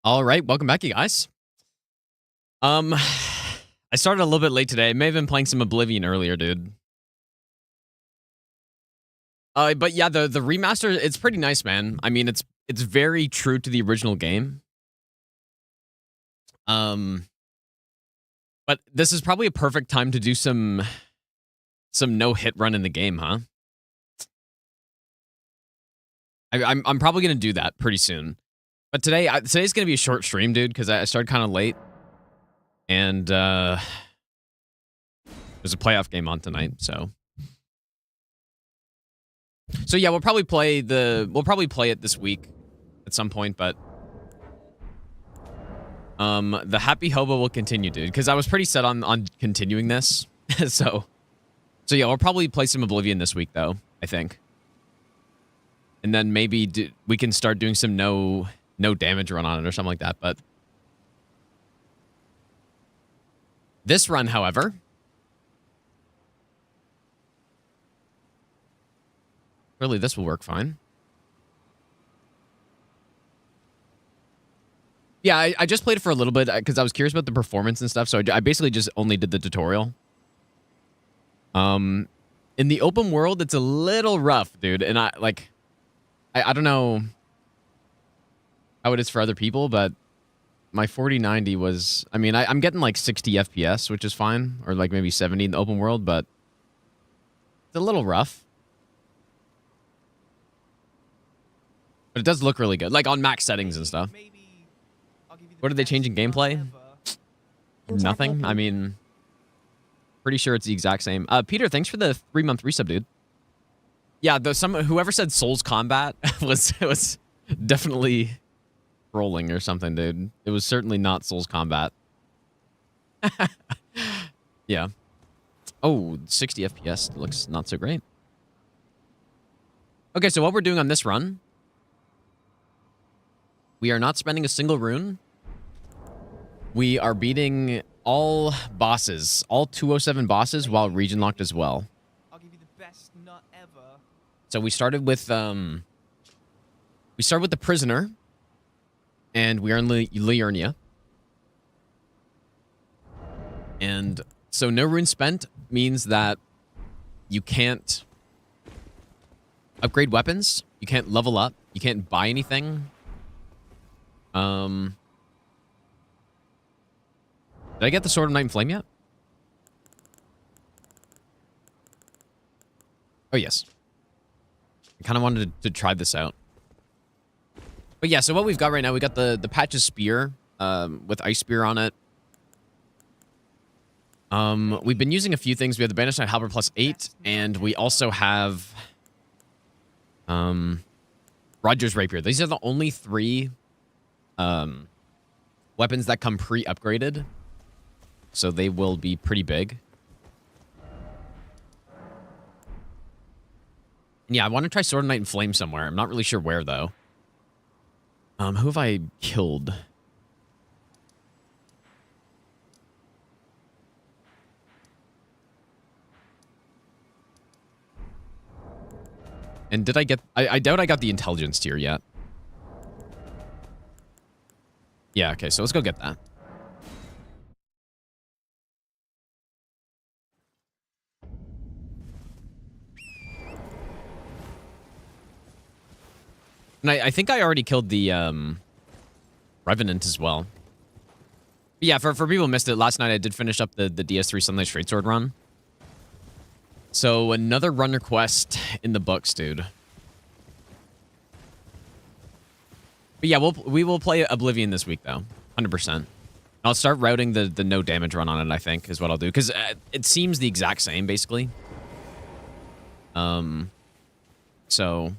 All right, welcome back, you guys. I started a little bit late today. I may have been playing some Oblivion earlier, dude. But yeah, the remaster, it's pretty nice, man. I mean, it's very true to the original game. But this is probably a perfect time to do some no-hit run in the game, huh? I'm probably gonna do that pretty soon. But today's gonna be a short stream, dude, because I started kind of late, and there's a playoff game on tonight, so yeah, we'll probably play it this week at some point, but the Happy Hobo will continue, dude, because I was pretty set on continuing this, so yeah, we'll probably play some Oblivion this week, though, I think, and then maybe we can start doing some no damage run on it or something like that. But this run, however, really, this will work fine. Yeah, I just played it for a little bit because I was curious about the performance and stuff, so I basically just only did the tutorial. In the open world, it's a little rough, dude, and I don't know how it is for other people, but my 4090 was, I mean, I'm getting like 60 FPS, which is fine, or like maybe 70 in the open world, but it's a little rough. But it does look really good, like on max settings and stuff. What are they changing gameplay? Nothing. I mean, pretty sure it's the exact same. Peter, thanks for the 3-month resub, dude. Yeah, whoever said Souls Combat was definitely rolling or something, dude. It was certainly not Souls Combat. Yeah. Oh, 60 FPS looks not so great. Okay, so what we're doing on this run, we are not spending a single rune. We are beating all bosses, all 207 bosses, while region locked as well. I'll give you the best nut ever. So we started with the prisoner, and we are in Liurnia. And so no rune spent means that you can't upgrade weapons, you can't level up, you can't buy anything. Did I get the Sword of Night and Flame yet? Oh, yes. I kind of wanted to try this out. But yeah, so what we've got right now, we got the Patch's Spear with Ice Spear on it. We've been using a few things. We have the Banished Knight Halberd +8, and we also have Roger's Rapier. These are the only 3 weapons that come pre-upgraded, so they will be pretty big. Yeah, I want to try Sword of Night and Flame somewhere. I'm not really sure where, though. Who have I killed? And did I get... I doubt I got the intelligence tier yet. Yeah, okay, so let's go get that. And I think I already killed the Revenant as well. But yeah, for people who missed it, last night I did finish up the DS3 Sunlight Straight Sword run. So another run request in the books, dude. But yeah, we will play Oblivion this week, though. 100%. I'll start routing the no damage run on it, I think, is what I'll do. Because it seems the exact same, basically. So...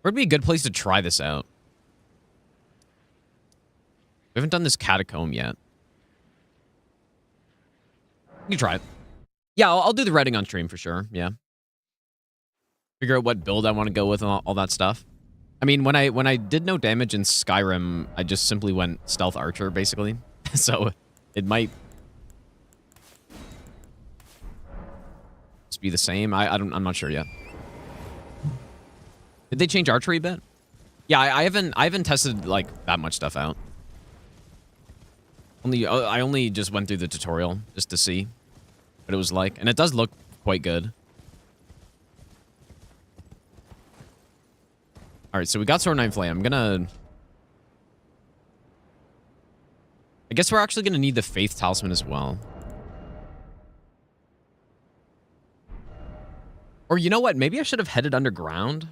where'd be a good place to try this out? We haven't done this catacomb yet. You can try it. Yeah, I'll do the writing on stream for sure. Yeah. Figure out what build I want to go with and all that stuff. I mean, when I did no damage in Skyrim, I just simply went stealth archer, basically. So it might just be the same. I'm not sure yet. Did they change archery a bit? Yeah, I haven't tested like that much stuff out. I only just went through the tutorial just to see what it was like, and it does look quite good. All right, so we got Sword Knight Flame. I guess we're actually gonna need the Faith Talisman as well. Or you know what? Maybe I should have headed underground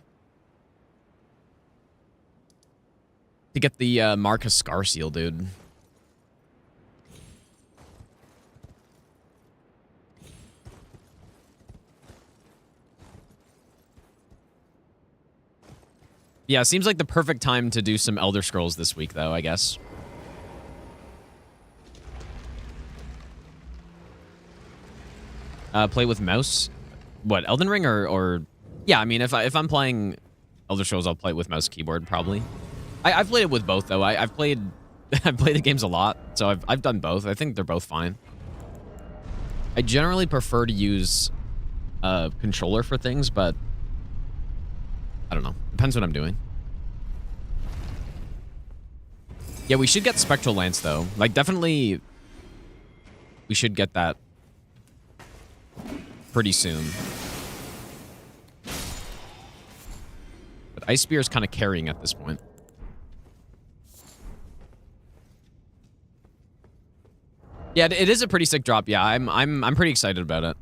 to get the Marcus Scar Seal, dude. Yeah, seems like the perfect time to do some Elder Scrolls this week, though, I guess. Play with mouse? What, Elden Ring or... Yeah, I mean, if I'm playing Elder Scrolls, I'll play it with mouse and keyboard, probably. I've played it with both, though. I've played the games a lot, so I've done both. I think they're both fine. I generally prefer to use a controller for things, but I don't know. Depends what I'm doing. Yeah, we should get Spectral Lance, though. Like, definitely, we should get that pretty soon. But Ice Spear is kind of carrying at this point. Yeah, it is a pretty sick drop. Yeah, I'm pretty excited about it.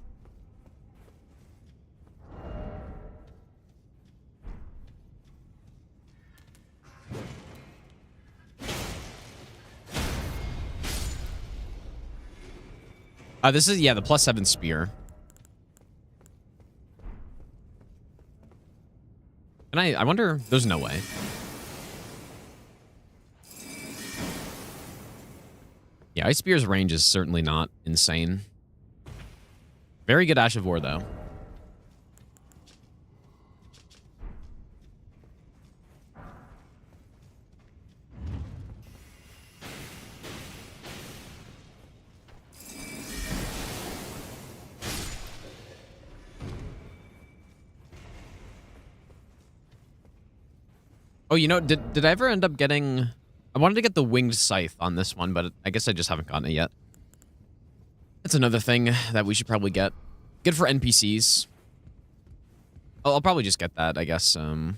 This is, yeah, the +7 spear. And I wonder, there's no way. Yeah, Ice Spear's range is certainly not insane. Very good Ash of War, though. Oh, you know, did I ever end up getting... I wanted to get the Winged Scythe on this one, but I guess I just haven't gotten it yet. That's another thing that we should probably get. Good for NPCs. I'll probably just get that, I guess. I'll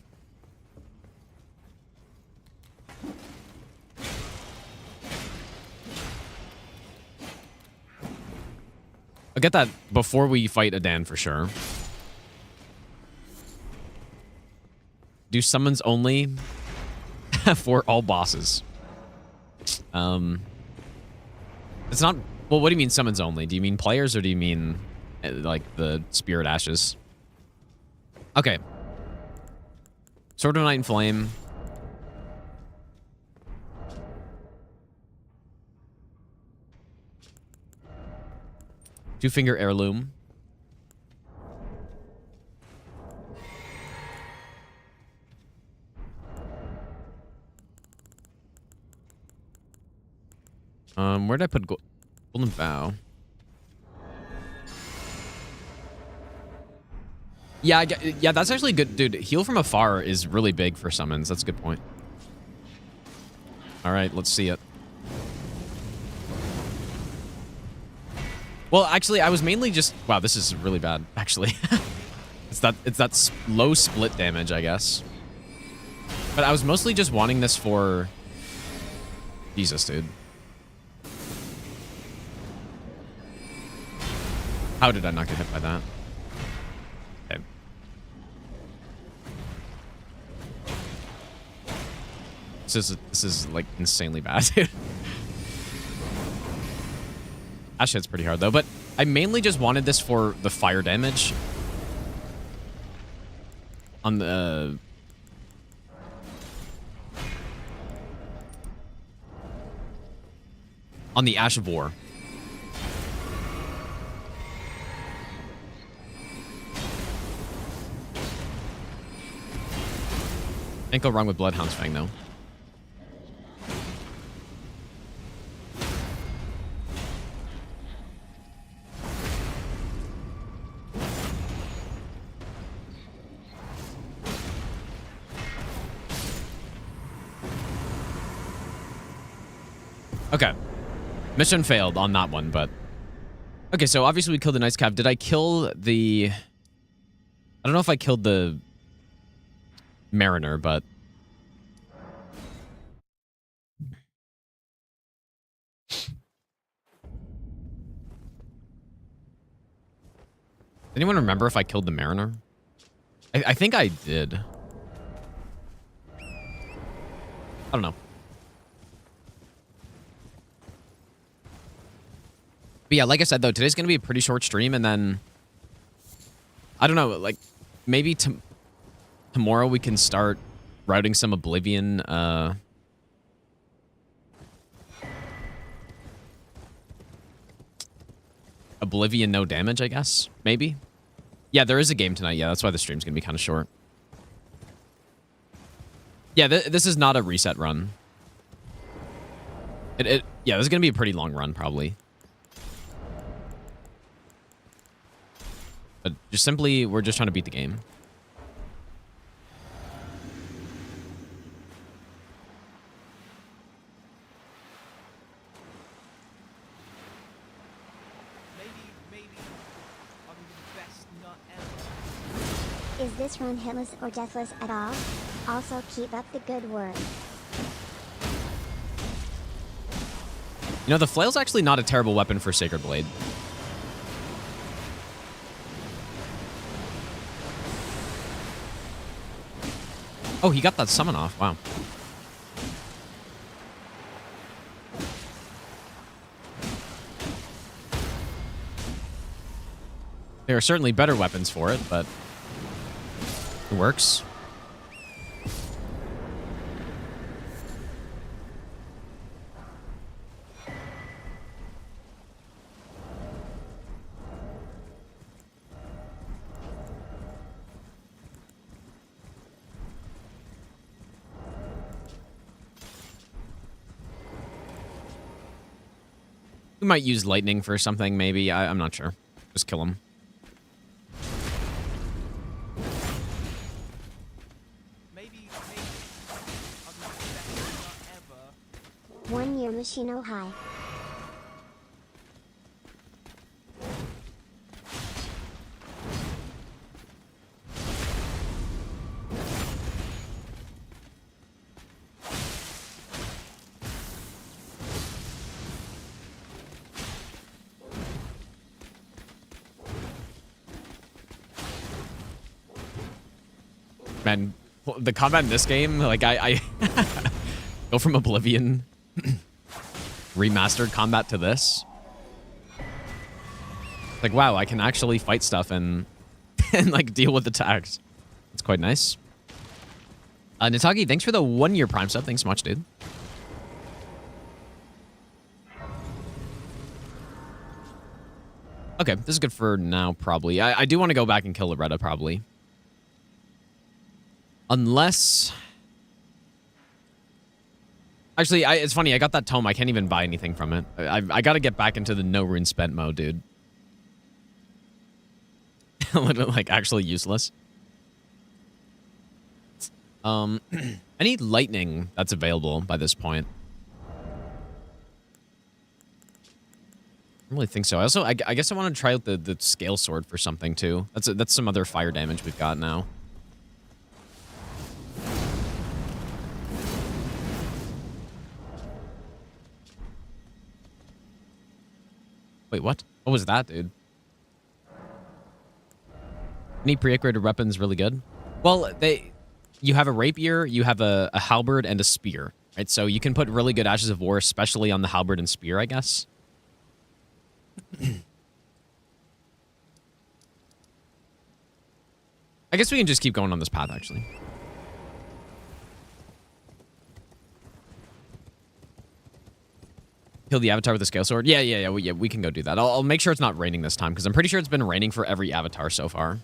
get that before we fight Adan for sure. Do summons only for all bosses. It's not... Well, what do you mean summons only? Do you mean players or do you mean like the Spirit Ashes? Okay. Sword of Night and Flame. Two-finger heirloom. Where did I put Golden Bow? Yeah, yeah, that's actually good. Dude, heal from afar is really big for summons. That's a good point. All right, let's see it. Well, actually, I was mainly just... Wow, this is really bad, actually. It's that low split damage, I guess. But I was mostly just wanting this for... Jesus, dude. How did I not get hit by that? Okay. This is like insanely bad, dude. Ash hits pretty hard though, but I mainly just wanted this for the fire damage on the Ash of War. Can't go wrong with Bloodhound's Fang, though. Okay. Mission failed on that one, but... Okay, so obviously we killed the Night's Cav. Did I kill the... I don't know if I killed the Mariner, but... Anyone remember if I killed the Mariner? I think I did. I don't know. But yeah, like I said, though, today's going to be a pretty short stream, and then... I don't know, like, maybe tomorrow we can start routing some Oblivion, Oblivion no damage, I guess? Maybe? Yeah, there is a game tonight. Yeah, that's why the stream's going to be kind of short. Yeah, this is not a reset run. Yeah, this is going to be a pretty long run, probably. But just simply, we're just trying to beat the game. Maybe I'll give you the best nut ever. Is this run hitless or deathless at all? Also keep up the good work. You know, the Flail's actually not a terrible weapon for Sacred Blade. Oh, he got that summon off. Wow. There are certainly better weapons for it, but it works. We might use lightning for something, maybe. I'm not sure. Just kill him. Maybe I'll give you the best nut ever. 1 year Machino high. Man, the combat in this game, like, I go from Oblivion remastered combat to this. Like, wow, I can actually fight stuff and like deal with attacks. It's quite nice. Natagi, thanks for the 1 year Prime sub. Thanks so much, dude. Okay, this is good for now, probably. I do want to go back and kill Loretta, probably. Unless... Actually, it's funny. I got that tome. I can't even buy anything from it. I got to get back into the no rune spent mode, dude. Like, actually useless. Any lightning that's available by this point? I don't really think so. I guess I want to try out the scale sword for something, too. That's some other fire damage we've got now. Wait, what? What was that, dude? Any pre-upgraded weapons really good? Well, you have a rapier, you have a halberd, and a spear, right? So you can put really good Ashes of War, especially on the halberd and spear, I guess. I guess we can just keep going on this path, actually. Kill the avatar with the scale sword? Yeah, we can go do that. I'll make sure it's not raining this time, because I'm pretty sure it's been raining for every avatar so far.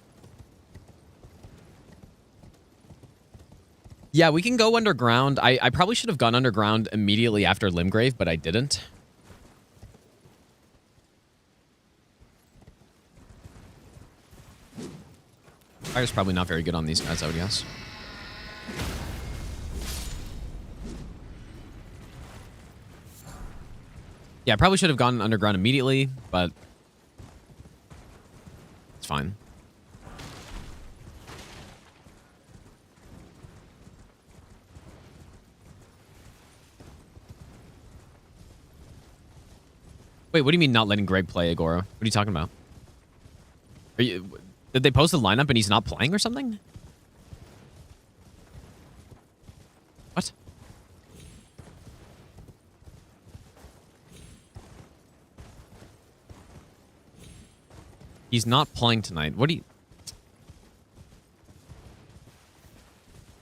Yeah, we can go underground. I probably should have gone underground immediately after Limgrave, but I didn't. Fire's probably not very good on these guys, I would guess. Yeah, I probably should have gone underground immediately, but it's fine. Wait, what do you mean not letting Greg play, Agora? What are you talking about? Did they post the lineup and he's not playing or something? What? He's not playing tonight. What do you...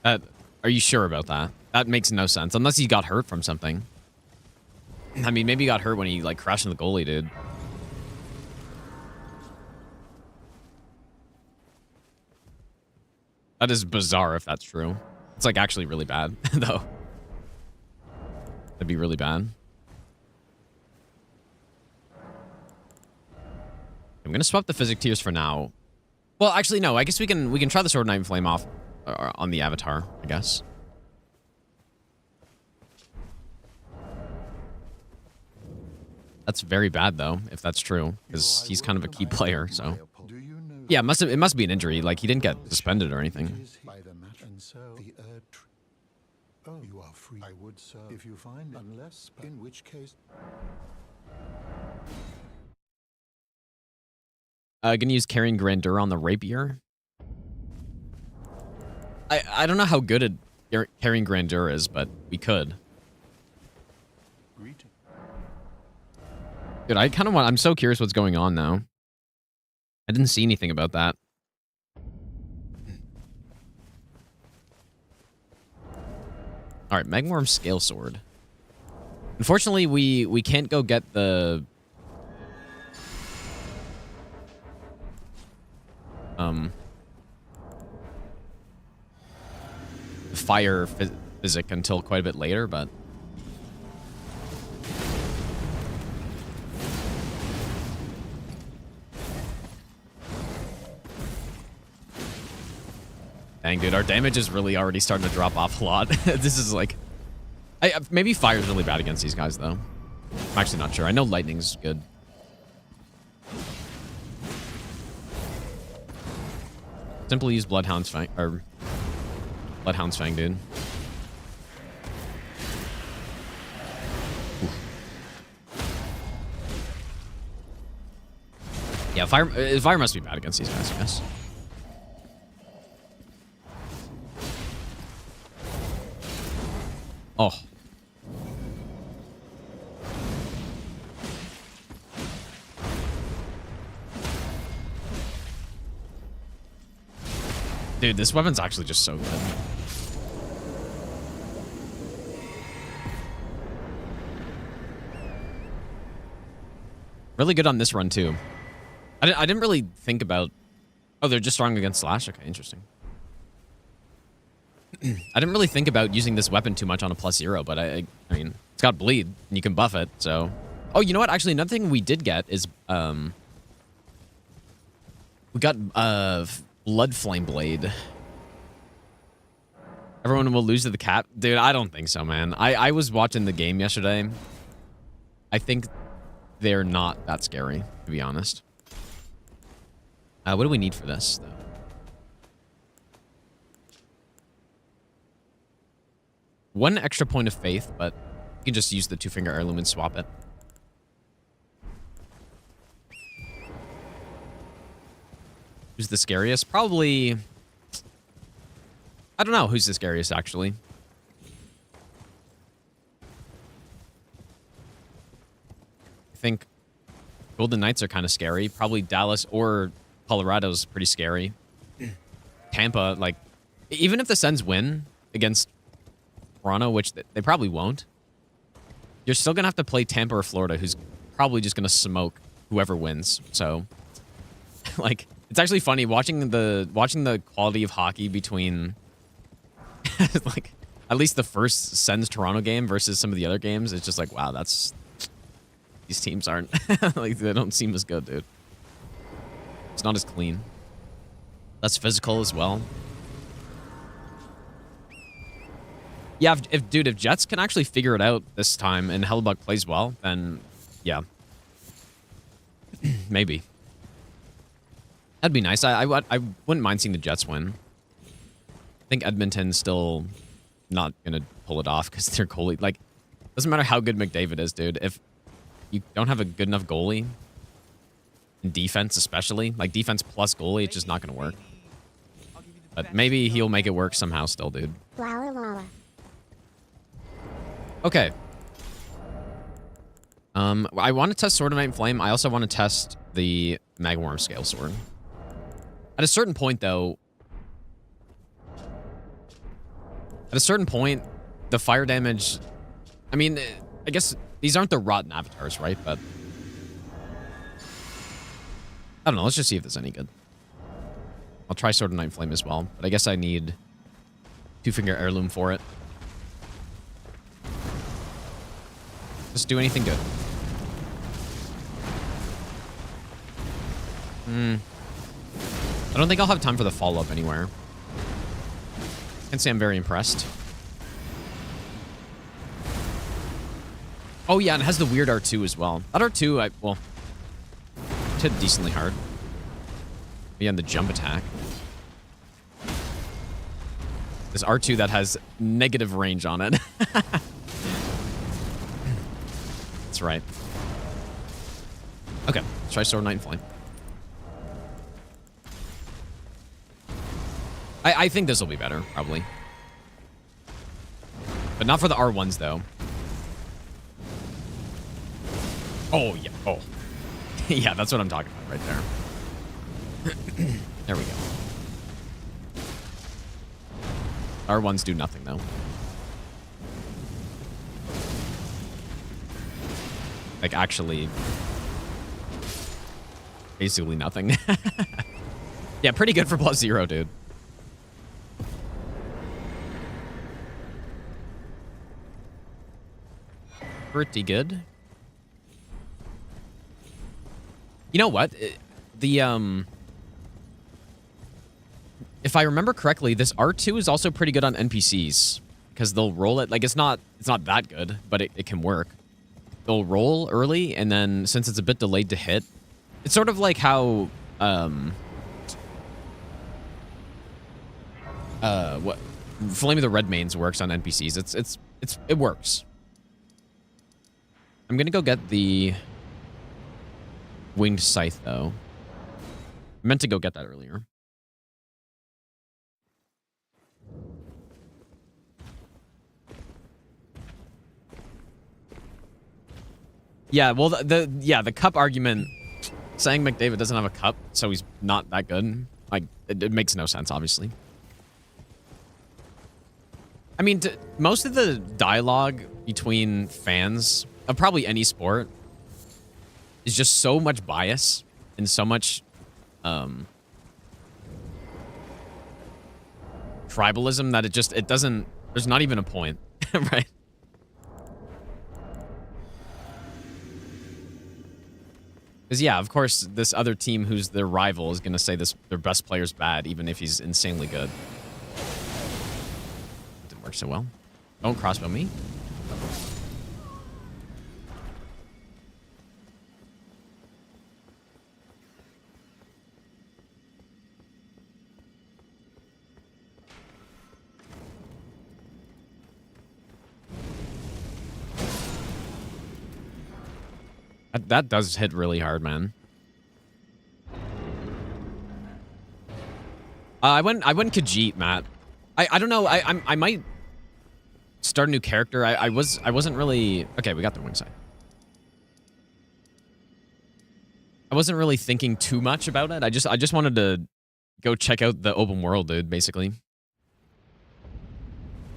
Are you sure about that? That makes no sense. Unless he got hurt from something. I mean, maybe he got hurt when he, like, crashed into the goalie, dude. That is bizarre if that's true. It's, like, actually really bad, though. That'd be really bad. I'm gonna swap the Physic Tears for now. Well, actually, no. I guess we can try the Sword Knight and Flame off on the Avatar, I guess. That's very bad, though, if that's true, because he's kind of a key player, so... Yeah, it must be an injury. Like, he didn't get suspended or anything. Oh, you are free. I would, sir, if you find unless, in which case... Gonna use Carian Grandeur on the Rapier. I don't know how good Carian Grandeur is, but we could. Dude, I kind of want... I'm so curious what's going on now. I didn't see anything about that. Alright, Magmorm Scale Sword. Unfortunately, we can't go get the... fire physic until quite a bit later, but... Dang, dude, our damage is really already starting to drop off a lot. This is like... maybe fire's really bad against these guys, though. I'm actually not sure. I know lightning's good. Simply use Bloodhound's Fang, or... Bloodhound's Fang, dude. Oof. Yeah, fire must be bad against these guys, I guess. Oh. Dude, this weapon's actually just so good. Really good on this run, too. I didn't really think about... Oh, they're just strong against Slash? Okay, interesting. I didn't really think about using this weapon too much on a +0, but I mean, it's got bleed, and you can buff it, so... Oh, you know what? Actually, another thing we did get is, we got, Blood Flame Blade. Everyone will lose to the cat? Dude, I don't think so, man. I was watching the game yesterday. I think they're not that scary, to be honest. What do we need for this, though? One extra point of faith, but you can just use the 2-finger heirloom and swap it. Who's the scariest? Probably... I don't know who's the scariest, actually. I think Golden Knights are kind of scary. Probably Dallas or Colorado's pretty scary. Tampa, like... Even if the Sens win against Toronto, which they probably won't, you're still going to have to play Tampa or Florida, who's probably just going to smoke whoever wins. So, like, it's actually funny watching the quality of hockey between, like, at least the first Sens Toronto game versus some of the other games. It's just like, wow, that's... These teams aren't... like, they don't seem as good, dude. It's not as clean. That's physical as well. Yeah, if Jets can actually figure it out this time and Hellebuck plays well, then Yeah. Maybe. That'd be nice. I wouldn't mind seeing the Jets win. I think Edmonton's still not going to pull it off because their goalie... Like, doesn't matter how good McDavid is, dude. If you don't have a good enough goalie, in defense especially, like defense plus goalie, it's just not going to work. But maybe he'll make it work somehow still, dude. Lala. Okay. I want to test Sword of Night and Flame. I also want to test the Magworm Scale Sword. At a certain point, though... At a certain point, the fire damage... I mean, I guess these aren't the rotten avatars, right? But... I don't know. Let's just see if there's any good. I'll try Sword of Night and Flame as well. But I guess I need Two-Finger Heirloom for it. Just do anything good. I don't think I'll have time for the follow-up anywhere. I can say I'm very impressed. Oh, yeah, and it has the weird R2 as well. That R2, well, it hit decently hard. Yeah, and the jump attack. This R2 that has negative range on it. That's right. Okay, let's try Sword of Night and Flame. I think this will be better, probably. But not for the R1s, though. Oh, yeah. Oh. Yeah, that's what I'm talking about right there. There we go. R1s do nothing, though. Like, actually... basically nothing. Yeah, pretty good for +0, dude. Pretty good. You know what? If I remember correctly, this R2 is also pretty good on NPCs because they'll roll it. Like, it's not that good, but it can work. They'll roll early, and then since it's a bit delayed to hit, it's sort of like how what Flame of the Red Mains works on NPCs. It works. I'm gonna go get the Winged Scythe, though. I meant to go get that earlier. Yeah, well, the cup argument, saying McDavid doesn't have a cup, so he's not that good, like, it makes no sense, obviously. I mean, most of the dialogue between fans of probably any sport is just so much bias and so much tribalism that it doesn't, there's not even a point, right? Because, yeah, of course, this other team who's their rival is going to say their best player's bad, even if he's insanely good. It didn't work so well. Don't crossbow me. That does hit really hard, man. I went Khajiit, Matt. I don't know. I might start a new character. I wasn't really okay. We got the wing side. I wasn't really thinking too much about it. I just wanted to go check out the open world, dude. Basically.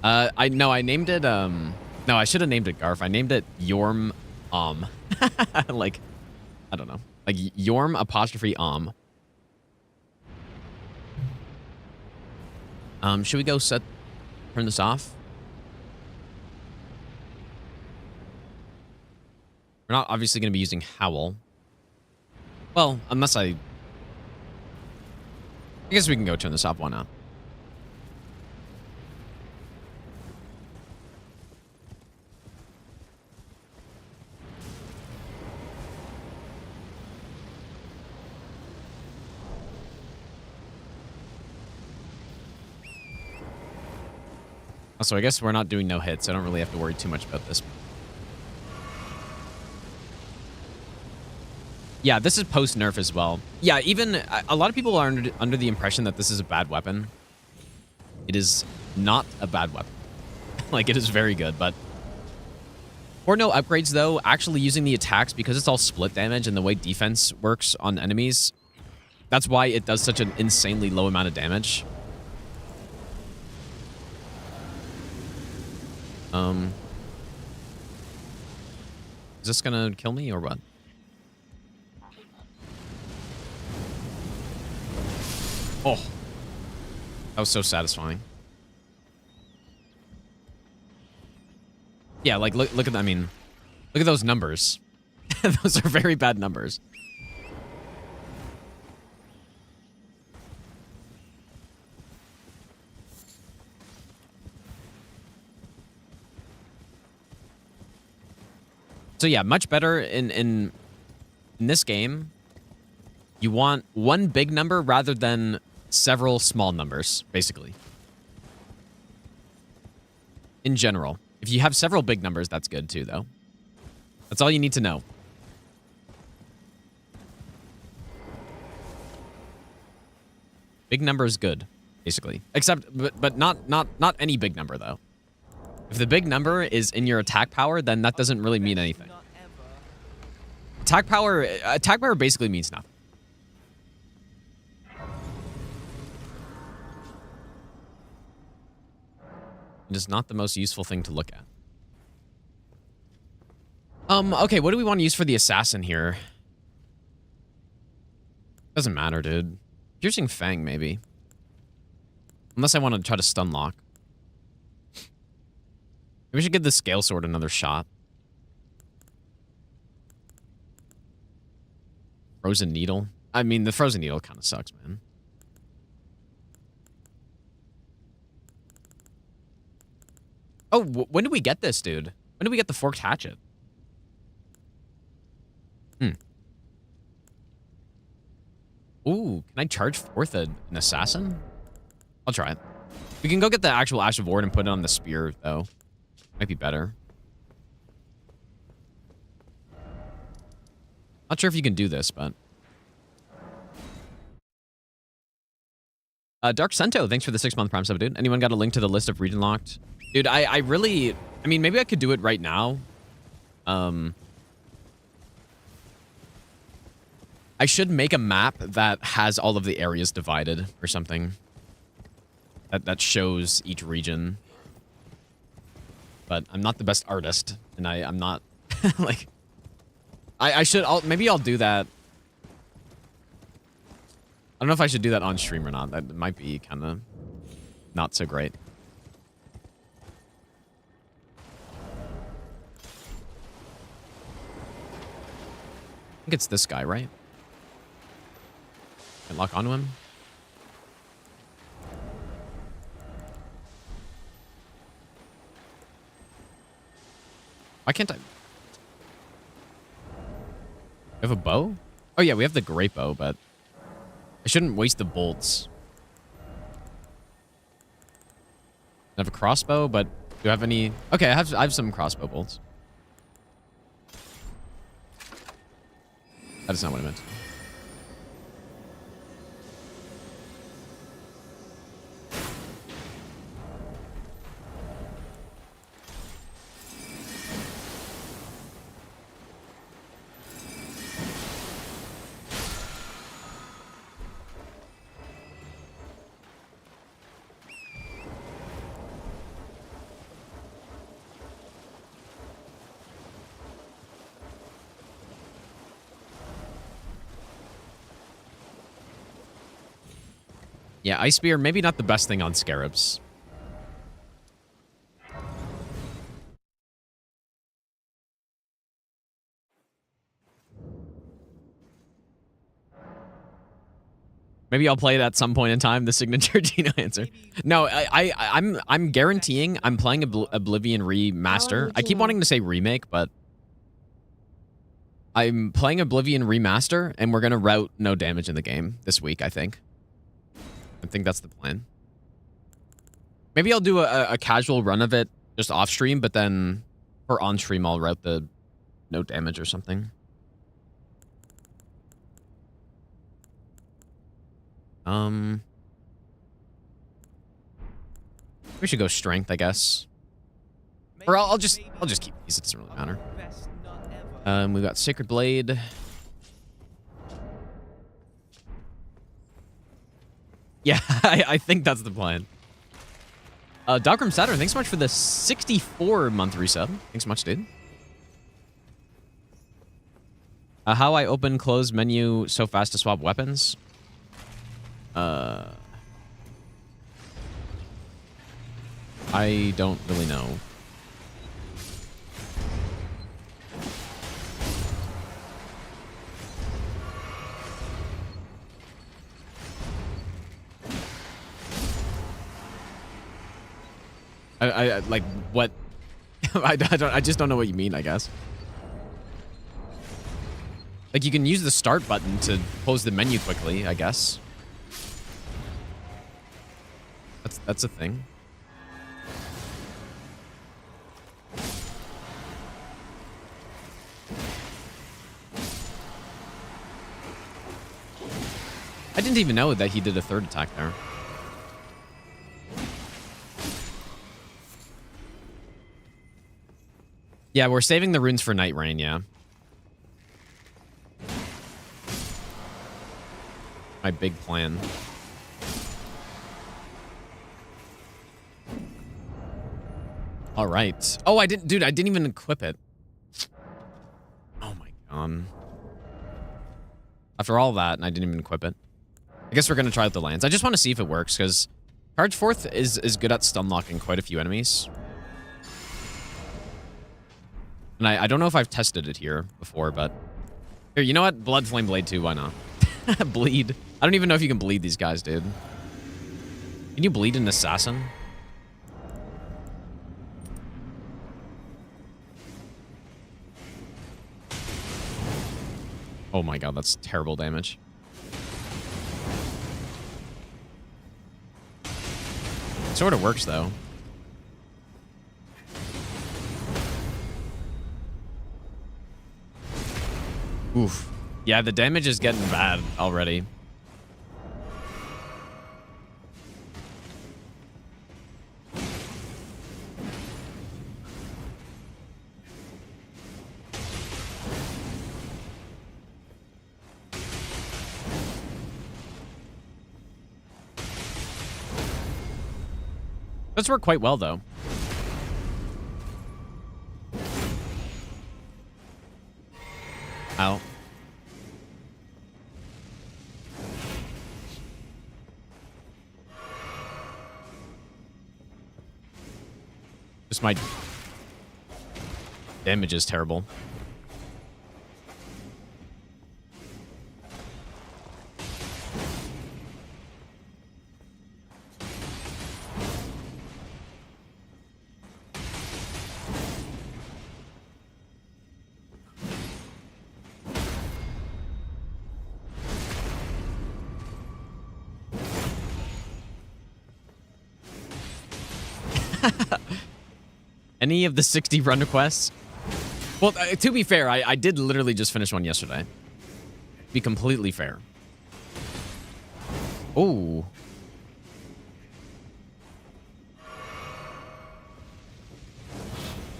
I named it. No, I should have named it Garf. I named it Yorm. Like, I don't know. Like, Yorm apostrophe turn this off? We're not obviously going to be using Howl. Well, unless I guess we can go turn this off. Why not? Also, I guess we're not doing no hits. I don't really have to worry too much about this. Yeah, this is post-nerf as well. Yeah, even a lot of people are under the impression that this is a bad weapon. It is not a bad weapon. Like, it is very good, but... For no upgrades, though, actually using the attacks, because it's all split damage and the way defense works on enemies, that's why it does such an insanely low amount of damage. Is this gonna kill me or what? Oh. That was so satisfying. Yeah, like, look at that. I mean, look at those numbers. Those are very bad numbers. So yeah, much better in this game. You want one big number rather than several small numbers, basically. In general. If you have several big numbers, that's good too, though. That's all you need to know. Big number is good, basically. Except, but not any big number, though. If the big number is in your attack power, then that doesn't really mean anything. Attack power basically means nothing. It is not the most useful thing to look at. Okay, what do we want to use for the assassin here? Doesn't matter, dude. Piercing Fang, maybe. Unless I want to try to stun lock. Maybe we should give the Scale Sword another shot. Frozen Needle. I mean, the Frozen Needle kind of sucks, man. Oh, when did we get this, dude? When did we get the Forked Hatchet? Ooh, can I charge forth an assassin? I'll try it. We can go get the actual Ash of Ward and put it on the spear, though. Might be better. Not sure if you can do this, but... Dark Sento, thanks for the 6-month Prime sub, dude. Anyone got a link to the list of Regionlocked? Dude, I really... I mean, maybe I could do it right now. I should make a map that has all of the areas divided or something. That shows each region. But I'm not the best artist, and I'm not... like... I should... maybe I'll do that. I don't know if I should do that on stream or not. That might be kind of not so great. I think it's this guy, right? Can lock onto him? Why can't I? We have a bow? Oh yeah, we have the great bow, but I shouldn't waste the bolts. I have a crossbow, but do I have any? Okay, I have some crossbow bolts. That is not what I meant. Yeah, Ice Spear, maybe not the best thing on Scarabs. Maybe I'll play it at some point in time, the signature Gino answer. No, I'm guaranteeing I'm playing Oblivion Remaster. I keep wanting to say remake, but I'm playing Oblivion Remaster, and we're going to route no damage in the game this week, I think. I think that's the plan. Maybe I'll do a casual run of it just off stream, but then for on stream I'll route the no damage or something. We should go strength, I guess. Or I'll just keep these. It doesn't really matter. We got Sacred Blade. Yeah, I think that's the plan. Dockram Saturn, thanks so much for the 64-month resub. Thanks so much, dude. How I open close menu so fast to swap weapons? I don't really know. I like what? I just don't know what you mean, I guess. Like you can use the start button to close the menu quickly, I guess. That's a thing. I didn't even know that he did a third attack there. Yeah, we're saving the runes for Night Rain, yeah. My big plan. All right. Oh, I didn't even equip it. Oh my god. After all that, and I didn't even equip it. I guess we're gonna try out the lands. I just want to see if it works, because Charge Forth is good at stun locking quite a few enemies. And I don't know if I've tested it here before, but... Here, you know what? Blood Flame Blade 2, why not? Bleed. I don't even know if you can bleed these guys, dude. Can you bleed an assassin? Oh my god, that's terrible damage. Sort of works, though. Oof. Yeah, the damage is getting bad already. Does work quite well, though. Ow. Just my damage is terrible. Any of the 60 run requests? Well, to be fair, I did literally just finish one yesterday. Be completely fair. Oh.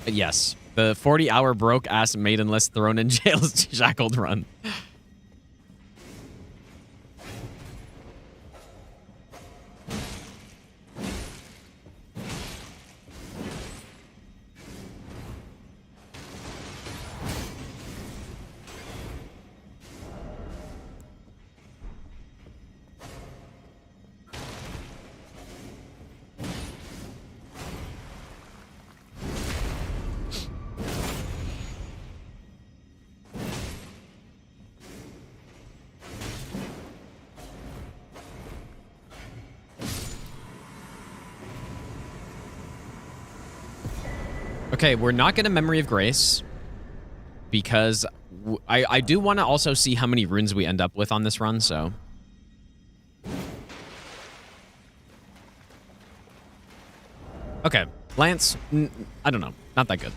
Yes. The 40-hour broke-ass maidenless thrown in jail shackled run. Okay, we're not going to Memory of Grace because I do want to also see how many runes we end up with on this run, so... Okay, Lance, I don't know. Not that good.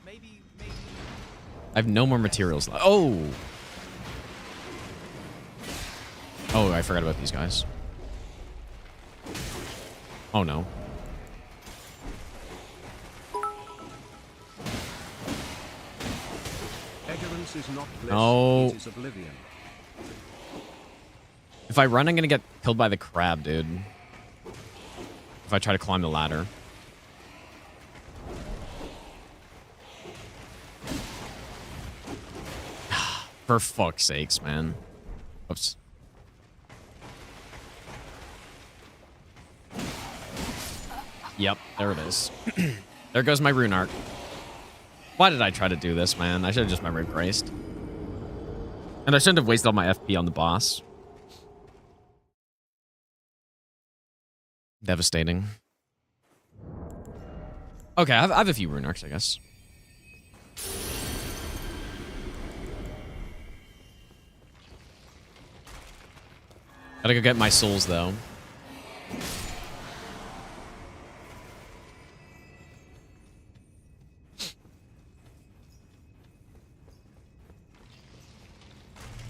Maybe. I have no more materials left. Oh! Oh, I forgot about these guys. Oh, no. Ignorance is not bliss, No. it is oblivion. If I run, I'm gonna get killed by the crab, dude. If I try to climb the ladder. For fuck's sakes, man. Oops. Yep, there it is. There goes my rune arc. Why did I try to do this, man? I should have just memory braced. And I shouldn't have wasted all my FP on the boss. Devastating. Okay, I have a few rune arcs, I guess. Gotta go get my souls, though.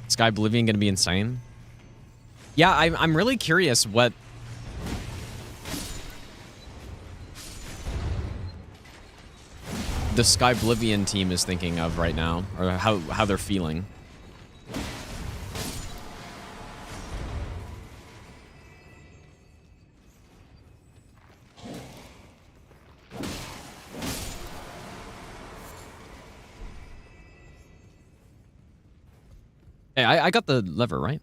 Sky Oblivion gonna be insane? Yeah, I'm really curious what... the Sky Oblivion team is thinking of right now, or how they're feeling. Hey, I got the lever, right?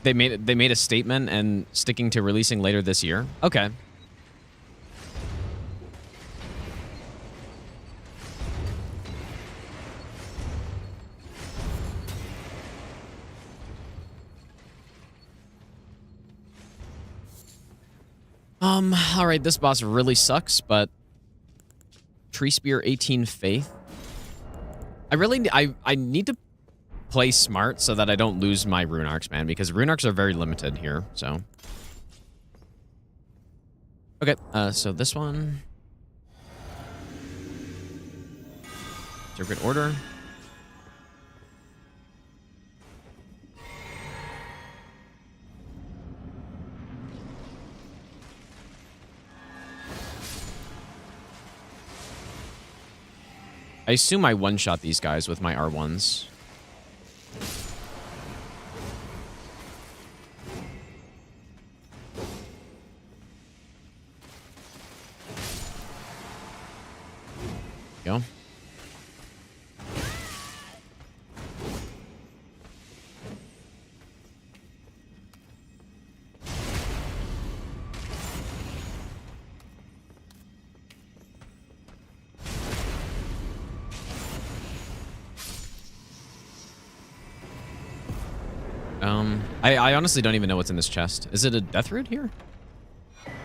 They made a statement and sticking to releasing later this year. Okay. All right, this boss really sucks, but Tree Spear 18 Faith. I need to play smart so that I don't lose my rune arcs, man, because rune arcs are very limited here, so. Okay, so this one. Circuit order. I assume I one-shot these guys with my R1s. Go. I honestly don't even know what's in this chest. Is it a death root here?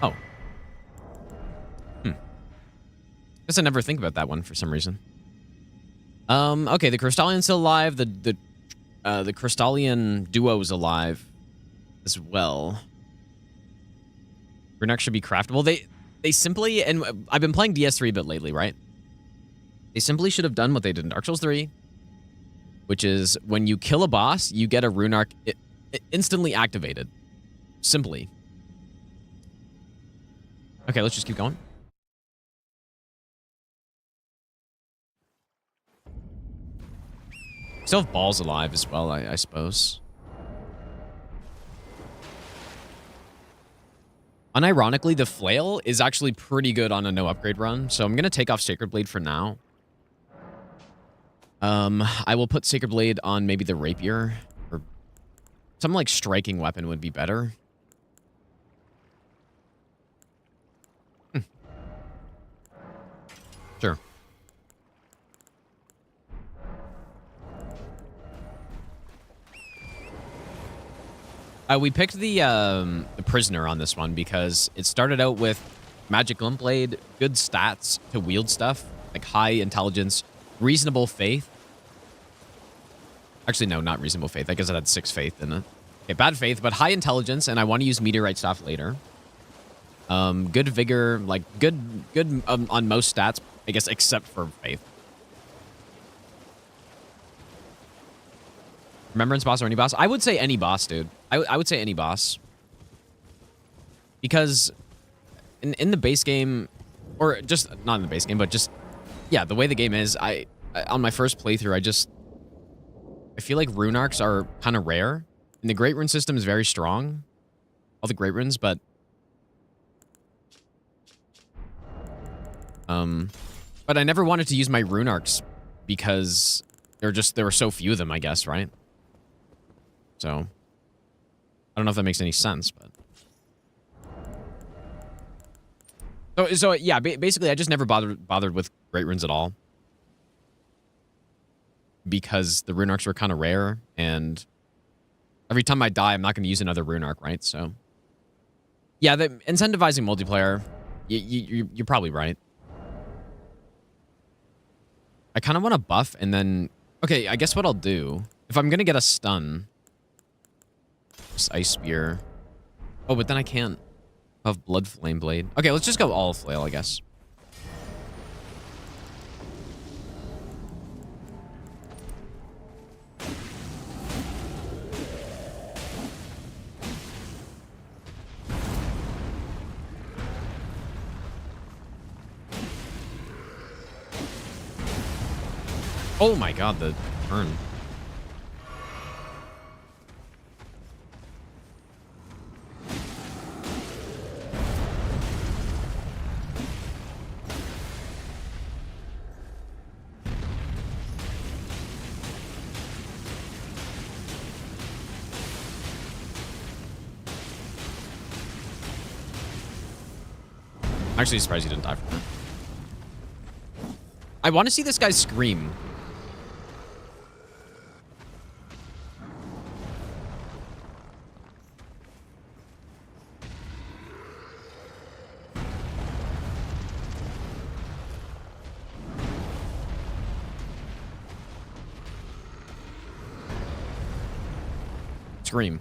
Oh. Guess I never think about that one for some reason. Okay, the Crystalian's still alive. The Crystalian duo is alive as well. Rune should be craftable. They simply, and I've been playing DS3 a bit lately, right? They simply should have done what they did in Dark Souls 3, which is when you kill a boss, you get a rune arc instantly activated. Simply. Okay, let's just keep going. Still have Bols alive as well, I suppose. Unironically, the Flail is actually pretty good on a no upgrade run, so I'm going to take off Sacred Blade for now. I will put Sacred Blade on maybe the Rapier, or some like striking weapon would be better. Sure. We picked the prisoner on this one because it started out with magic glint blade, good stats to wield stuff, like high intelligence, reasonable faith. Actually, no, not reasonable faith. I guess it had 6 faith in it. Okay, bad faith, but high intelligence, and I want to use meteorite staff later. Good vigor, like good on most stats, I guess, except for faith. Remembrance boss or any boss? I would say any boss, dude. I would say any boss. Because in the base game, or just, not in the base game, but just, yeah, the way the game is, I on my first playthrough, I feel like rune arcs are kind of rare. And the Great Rune system is very strong. All the Great Runes, but I never wanted to use my rune arcs because there were so few of them, I guess, right? So I don't know if that makes any sense, but so yeah, basically I just never bothered with Great Runes at all because the rune arcs were kind of rare, and every time I die, I'm not going to use another rune arc, right? So yeah, the incentivizing multiplayer, you're probably right. I kind of want to buff and then... Okay, I guess what I'll do... If I'm going to get a stun... Just Ice Spear. Oh, but then I can't have Blood Flame Blade. Okay, let's just go all Flail, I guess. Oh my god, the turn. I'm actually surprised he didn't die from that. I want to see this guy scream. Scream.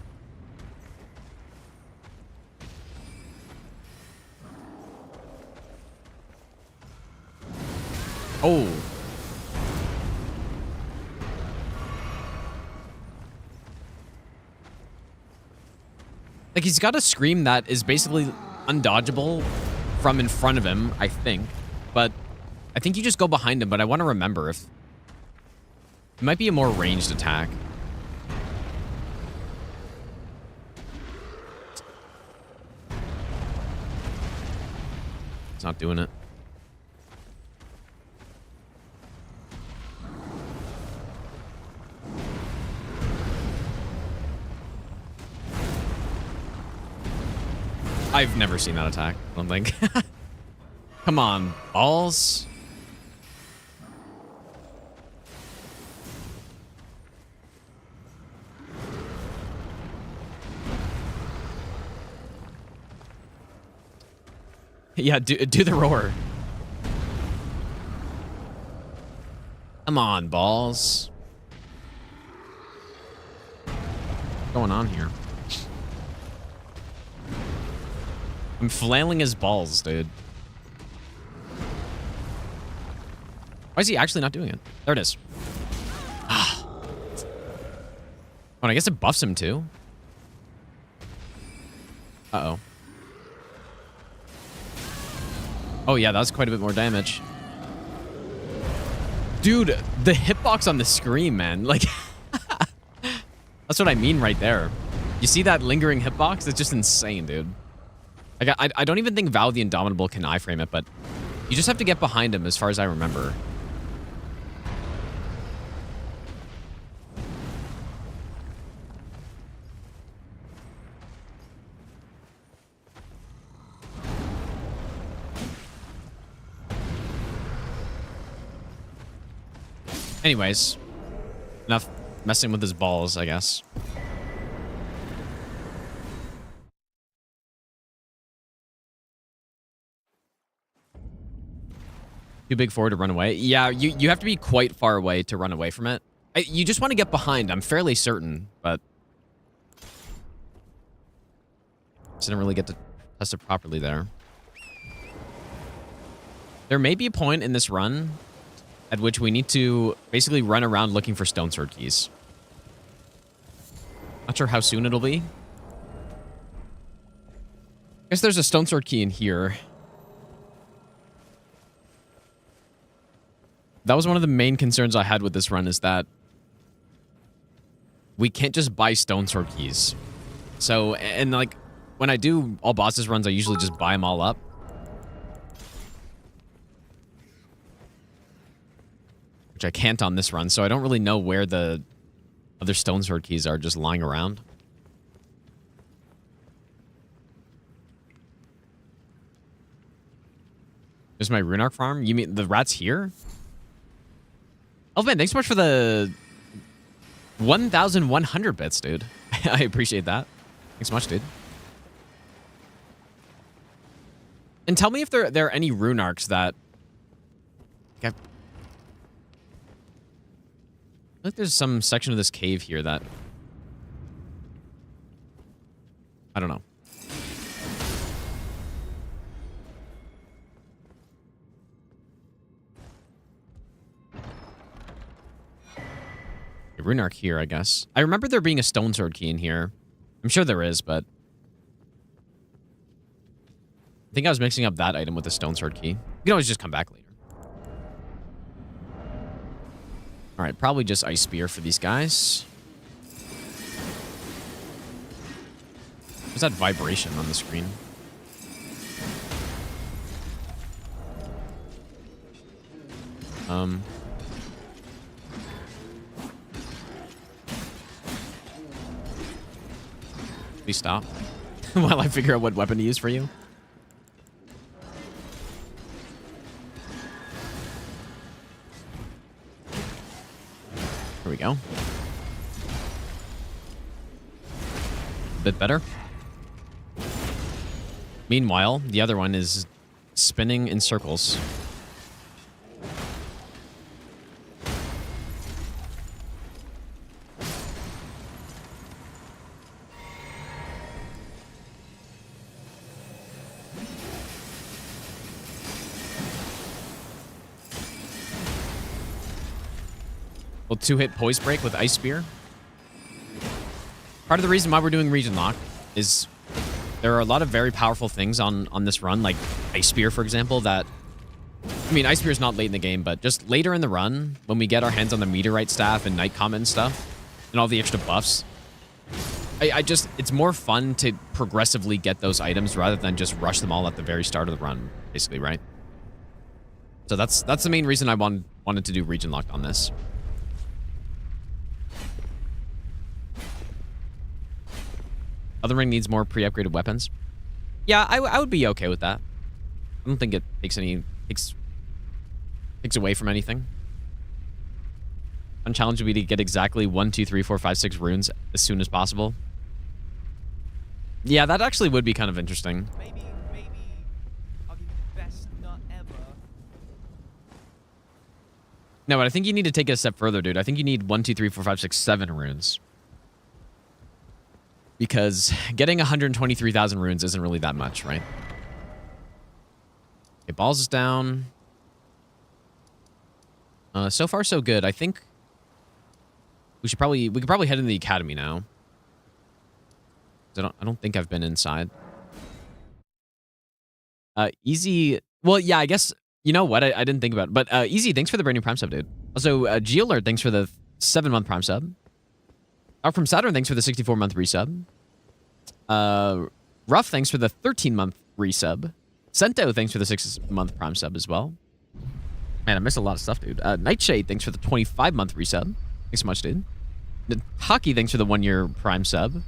Oh. Like, he's got a scream that is basically undodgeable from in front of him, I think. But I think you just go behind him, but I want to remember if... It might be a more ranged attack. It's not doing it. I've never seen that attack, I don't think. Come on, Bols. Yeah, do the roar. Come on, Bols. What's going on here? I'm flailing his balls, dude. Why is he actually not doing it? There it is. Oh, and I guess it buffs him too. Uh-oh. Oh yeah, that was quite a bit more damage. Dude, the hitbox on the screen, man. Like, that's what I mean right there. You see that lingering hitbox? It's just insane, dude. Like, I don't even think Val the Indomitable can iframe it, but you just have to get behind him as far as I remember. Anyways, enough messing with his balls, I guess. Too big for it to run away. Yeah, you have to be quite far away to run away from it. You just want to get behind, I'm fairly certain, but just didn't really get to test it properly there. There may be a point in this run at which we need to basically run around looking for stone sword keys. Not sure how soon it'll be. I guess there's a stone sword key in here. That was one of the main concerns I had with this run, is that we can't just buy stone sword keys. So, and like, when I do all bosses runs, I usually just buy them all up. Which I can't on this run, so I don't really know where the other stone sword keys are just lying around. There's my Runark farm? You mean the rat's here? Oh man, thanks so much for the 1,100 bits, dude. I appreciate that. Thanks so much, dude. And tell me if there are any Runarks that... Okay. I think there's some section of this cave here that... I don't know. A Runark here, I guess. I remember there being a stone sword key in here. I'm sure there is, but... I think I was mixing up that item with the stone sword key. You can always just come back later. Alright, probably just Ice Spear for these guys. What's that vibration on the screen? Please stop. While I figure out what weapon to use for you. Here we go. A bit better. Meanwhile, the other one is spinning in circles. Well, 2-hit poise break with Ice Spear. Part of the reason why we're doing Regionlocked is there are a lot of very powerful things on this run, like Ice Spear, for example, that... I mean, Ice Spear is not late in the game, but just later in the run, when we get our hands on the Meteorite Staff and Night Comet and stuff, and all the extra buffs, I just... It's more fun to progressively get those items rather than just rush them all at the very start of the run, basically, right? So that's the main reason I wanted to do Regionlocked on this. Elden Ring needs more pre-upgraded weapons. Yeah, I would be okay with that. I don't think it takes away from anything. One challenge would be to get exactly 1, 2, 3, 4, 5, 6 runes as soon as possible. Yeah, that actually would be kind of interesting. Maybe I'll give you the best nut ever. No, but I think you need to take it a step further, dude. I think you need 1, 2, 3, 4, 5, 6, 7 runes. Because getting 123,000 runes isn't really that much, right? Okay, Bols is down. So far, so good. I think we could probably head into the academy now. I don't think I've been inside. Easy. Well, yeah, I guess, you know what? I didn't think about it. But Easy, thanks for the brand new Prime sub, dude. Also, Geolert, thanks for the 7-month Prime sub. Out from Saturn, thanks for the 64-month resub. Ruff, thanks for the 13-month resub. Sento, thanks for the 6-month Prime sub as well. Man, I missed a lot of stuff, dude. Nightshade, thanks for the 25-month resub. Thanks so much, dude. Hockey, thanks for the 1-year Prime sub.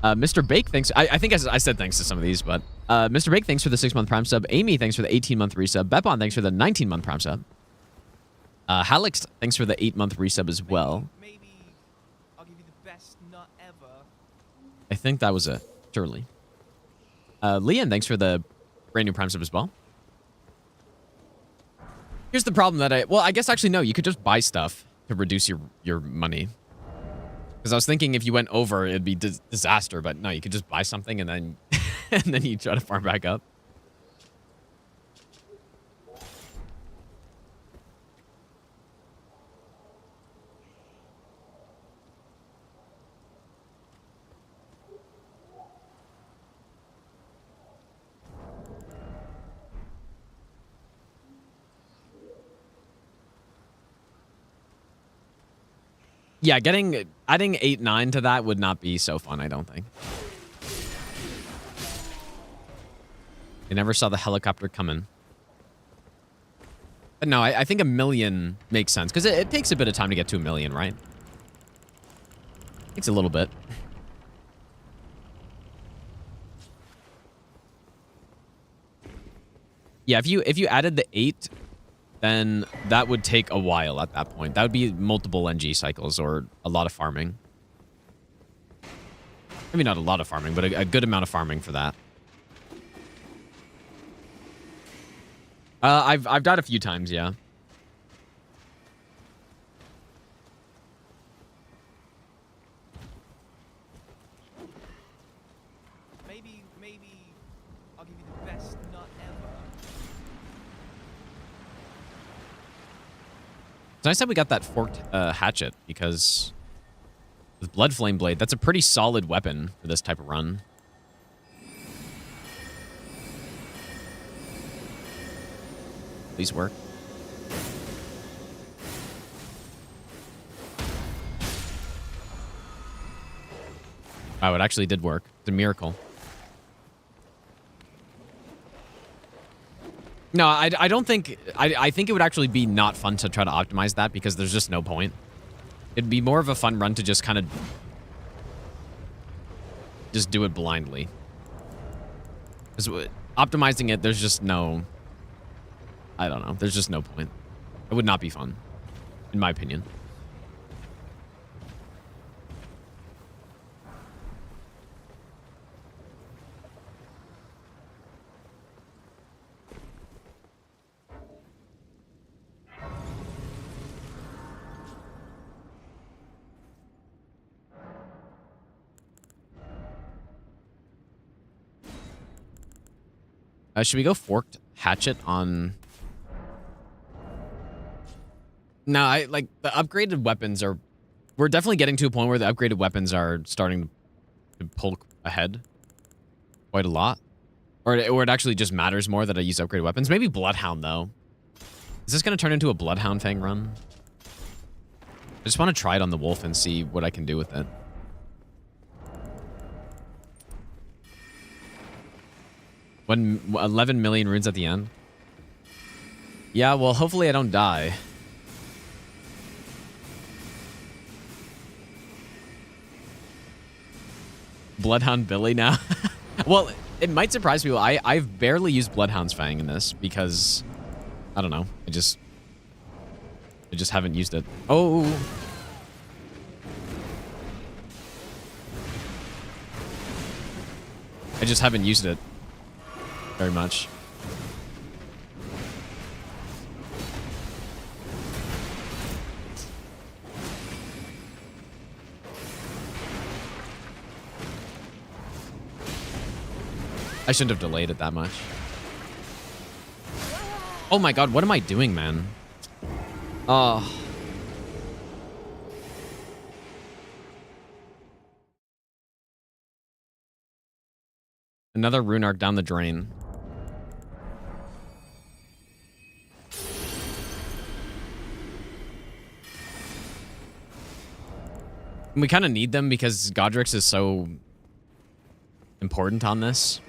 Mr. Bake, thanks. I think I said thanks to some of these, but Mr. Bake, thanks for the 6-month Prime sub. Amy, thanks for the 18-month resub. Bepon, thanks for the 19-month Prime sub. Halix, thanks for the 8-month resub as well. Maybe I'll give you the best nut ever. I think that was it. Surely. Leon, thanks for the brand new Prime sub as well. Here's the problem that well, I guess actually no, you could just buy stuff to reduce your money. Because I was thinking if you went over, it'd be disaster, but no, you could just buy something and then and then you try to farm back up. Yeah, adding 8, 9 to that would not be so fun, I don't think. I never saw the helicopter coming. But no, I think 1 million makes sense. Because it takes a bit of time to get to 1 million, right? Takes a little bit. Yeah, if you added the 8... then that would take a while at that point. That would be multiple NG cycles or a lot of farming. Maybe not a lot of farming, but a good amount of farming for that. I've died a few times, yeah. Maybe I'll give you the best nut ever. It's nice that we got that forked hatchet, because with Blood Flame Blade, that's a pretty solid weapon for this type of run. Please work. Oh, it actually did work. It's a miracle. No, I don't think... I think it would actually be not fun to try to optimize that because there's just no point. It'd be more of a fun run to just kind of... just do it blindly. Because optimizing it, there's just no... I don't know. There's just no point. It would not be fun, in my opinion. Should we go forked hatchet on... No, like the upgraded weapons are... We're definitely getting to a point where the upgraded weapons are starting to pull ahead quite a lot. Or it actually just matters more that I use upgraded weapons. Maybe Bloodhound, though. Is this going to turn into a Bloodhound Fang run? I just want to try it on the Wolf and see what I can do with it. When 11 million runes at the end. Yeah, well, hopefully I don't die. Bloodhound Billy now. Well, it might surprise people. I've barely used Bloodhound's Fang in this because I don't know. I just haven't used it. Oh. I just haven't used it very much. I shouldn't have delayed it that much. Oh my god, what am I doing, man? Oh. Another rune arc down the drain. We kind of need them because Godrix is so important on this.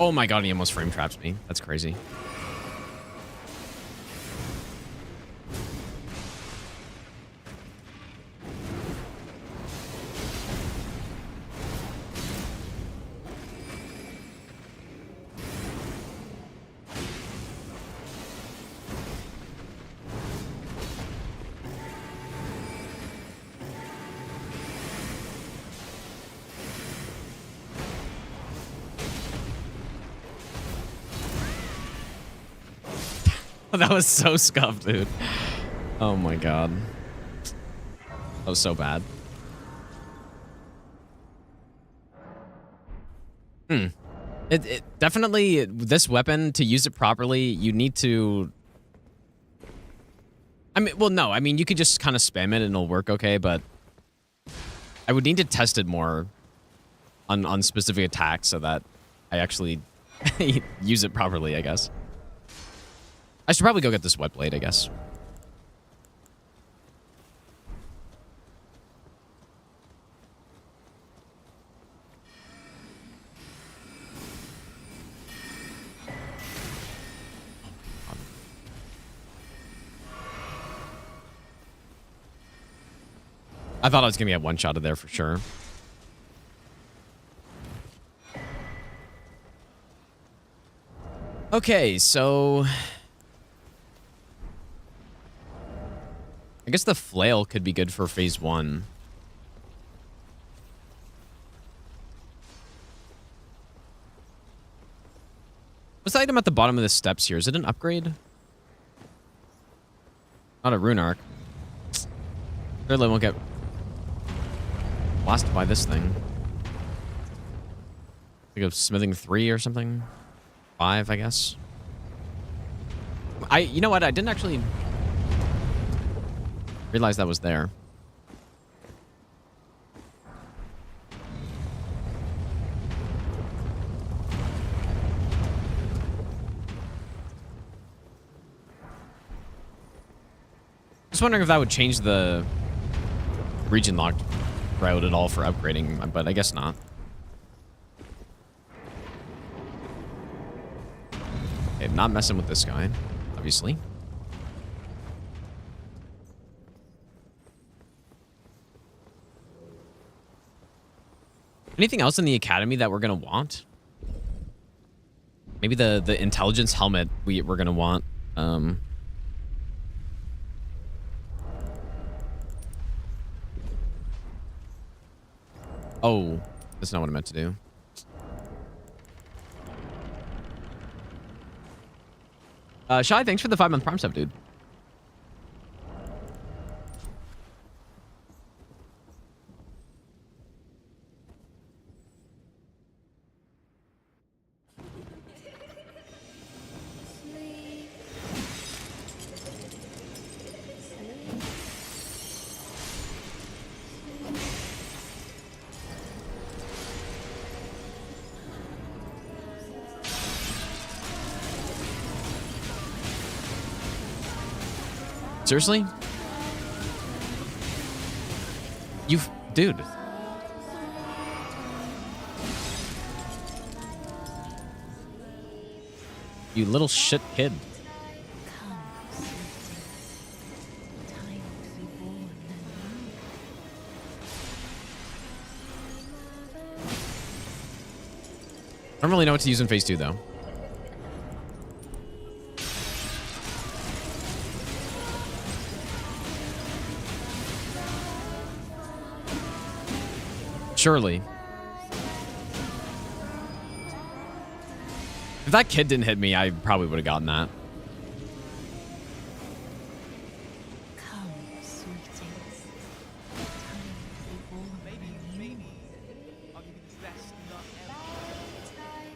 Oh my god, he almost frame traps me. That's crazy. That was so scuffed, dude. Oh my god. That was so bad. It definitely, this weapon, to use it properly, you need to... I mean, well, no. I mean, you could just kind of spam it and it'll work okay, but... I would need to test it more on specific attacks so that I actually use it properly, I guess. I should probably go get this wet blade, I guess. I thought I was gonna get one shot of there for sure. Okay, so I guess the flail could be good for phase 1. What's the item at the bottom of the steps here? Is it an upgrade? Not a rune arc. Clearly won't get blasted by this thing. Like a smithing 3 or something? 5, I guess. You know what? I didn't actually realize that was there. Just wondering if that would change the region locked route at all for upgrading, but I guess not. Okay, not messing with this guy, obviously. Anything else in the academy that we're gonna want? Maybe the intelligence helmet we're gonna want. Oh, that's not what I meant to do. Shy, thanks for the 5-month Prime sub, dude. Seriously? Dude. You little shit kid. I don't really know what to use in phase 2 though. Surely. If that kid didn't hit me, I probably would have gotten that.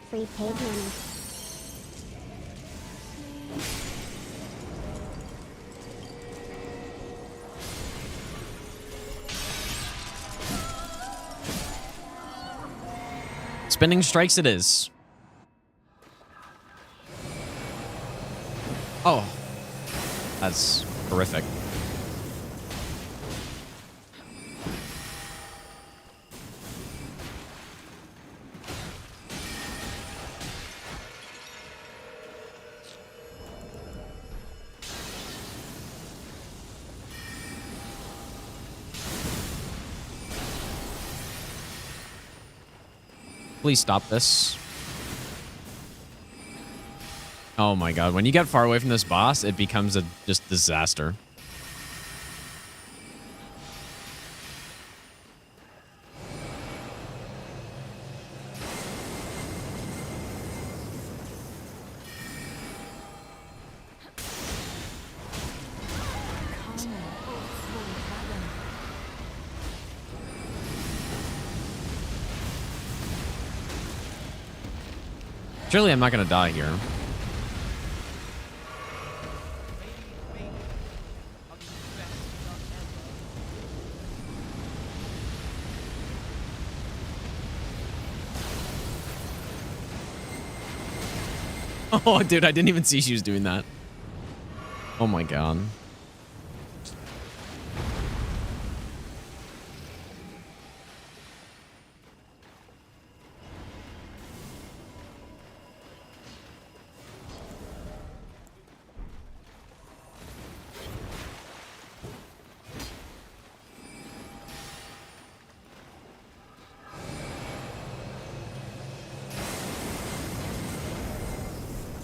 Free paid money. Spinning strikes it is. Oh. That's horrific. Please stop this. Oh my god, when you get far away from this boss, it becomes a just disaster. Surely I'm not gonna die here. Oh, dude, I didn't even see she was doing that. Oh my god.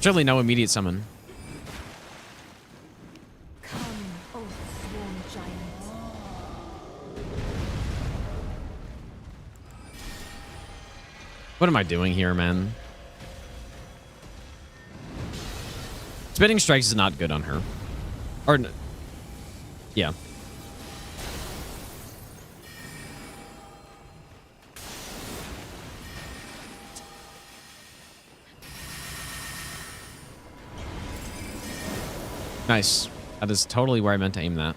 Surely no immediate summon. Come, oath-sworn giant. What am I doing here, man? Spitting strikes is not good on her. Or, yeah. Nice. That is totally where I meant to aim that.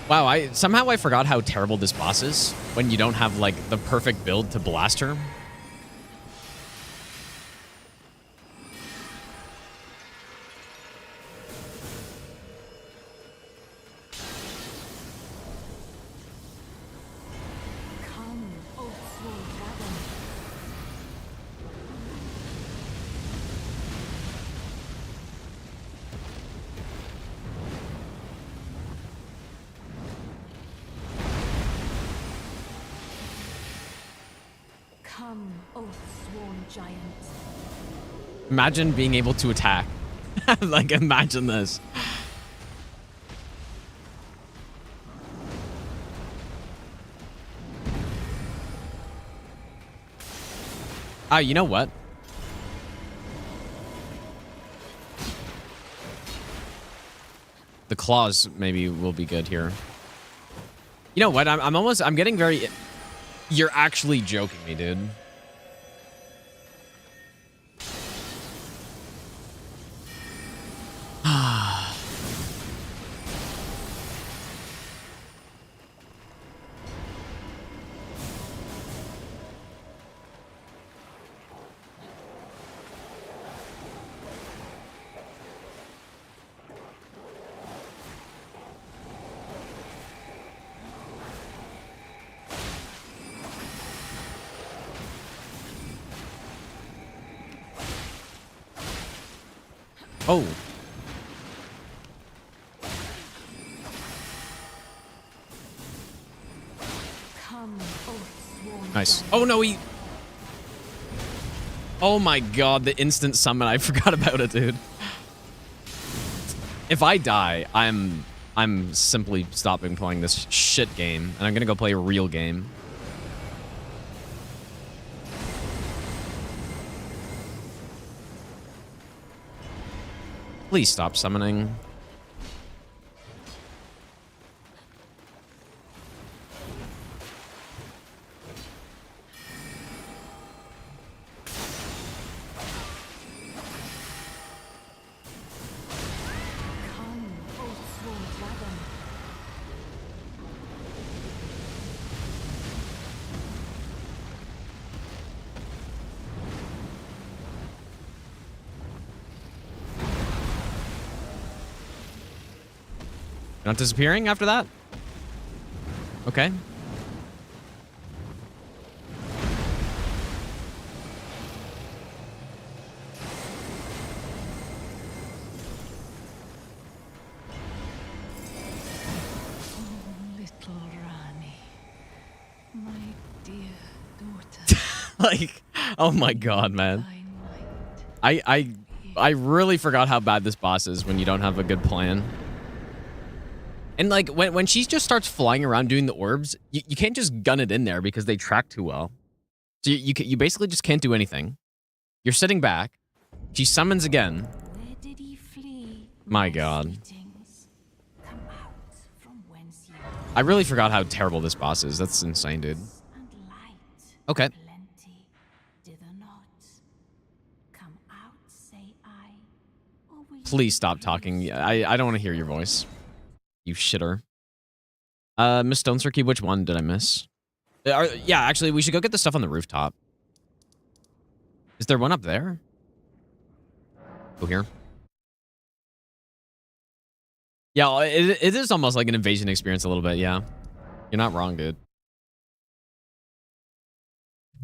Wow, somehow I forgot how terrible this boss is when you don't have like the perfect build to blast her. Come, oath-sworn dragon. Come, oath-sworn giant. Imagine being able to attack. Like, imagine this. Ah, you know what? The claws maybe will be good here. You know what? I'm getting very... You're actually joking me, dude. Oh. Come, oath-sworn Nice. giant. Oh, no, he... Oh my god, the instant summon. I forgot about it, dude. If I die, I'm simply stopping playing this shit game, and I'm gonna go play a real game. Please stop summoning. Come, oath-sworn dragon. Not disappearing after that? Okay. Little Rani, my dear daughter, Like, oh my god, man. thy knight. I really forgot how bad this boss is when you don't have a good plan. And like when she just starts flying around doing the orbs, you can't just gun it in there because they track too well. So you basically just can't do anything. You're sitting back. She summons again. Where did he flee? My god. Sweetings? Come out from whence ye I really forgot how terrible this boss is. That's insane, dude. and light. Okay. Plenty, dither not. Come out, say I. Or will you Please stop refuse? talking. I don't want to hear your voice. You shitter. Miss Stone Circuit, which one did I miss? Yeah, actually, we should go get the stuff on the rooftop. Is there one up there? Go here. Yeah, it is almost like an invasion experience a little bit, yeah. You're not wrong, dude.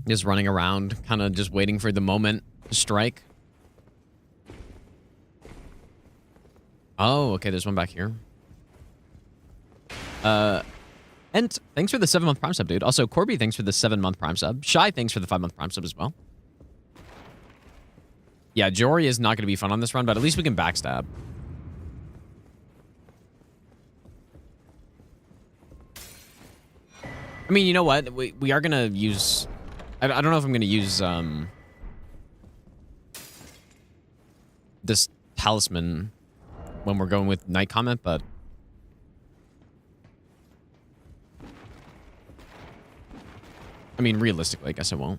Just running around, kind of just waiting for the moment to strike. Oh, okay, there's one back here. And thanks for the 7-month Prime sub, dude. Also, Corby, thanks for the 7-month Prime sub. Shy, thanks for the 5-month Prime sub as well. Yeah, Jory is not going to be fun on this run, but at least we can backstab. I mean, you know what? We are going to use... I don't know if I'm going to use this talisman when we're going with Night Comment, but... I mean, realistically, I guess I won't.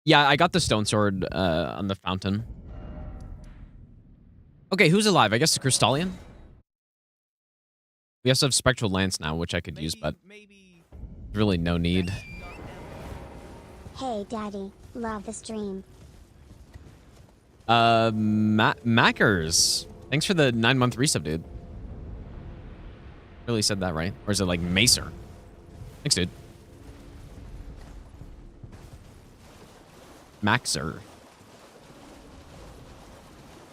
Yeah, I got the stone sword on the fountain. Okay, who's alive? I guess the Crystalian? We also have Spectral Lance now, which I could use, but maybe really no need. not ever. Hey, Daddy. Love the stream. Mackers. Thanks for the 9-month resub, dude. Really said that right? Or is it like Macer? Thanks, dude. Maxer.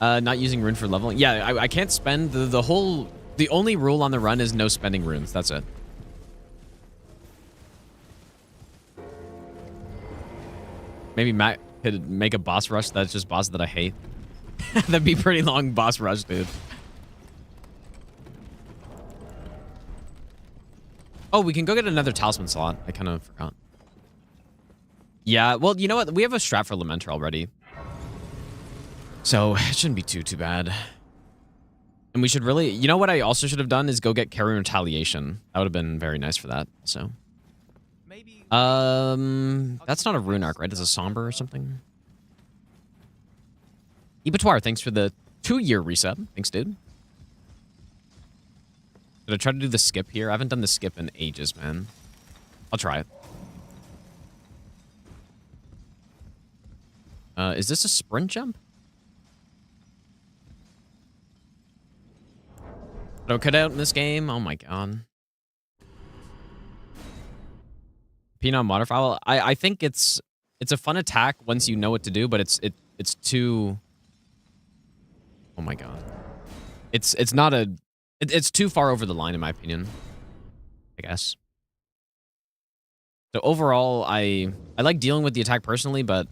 Not using rune for leveling. Yeah, I can't spend the only rule on the run is no spending runes. That's it. Maybe Matt could make a boss rush that's just boss that I hate. That'd be pretty long boss rush, dude. Oh, we can go get another talisman slot. I kind of forgot. Yeah, well, you know what? We have a strat for Lamentor already. So, it shouldn't be too bad. And we should really... You know what I also should have done is go get Carian Retaliation. That would have been very nice for that, so... Maybe That's not a rune arc, right? It's a somber or something. Ebatoir, thanks for the 2-year resub. Thanks, dude. Did I try to do the skip here? I haven't done the skip in ages, man. I'll try it. Is this a sprint jump? Don't cut out in this game. Oh my god. Peanut waterfowl. I think it's a fun attack once you know what to do, but it's too. Oh my god. It's not a. It's too far over the line in my opinion. I guess. So overall, I like dealing with the attack personally, but.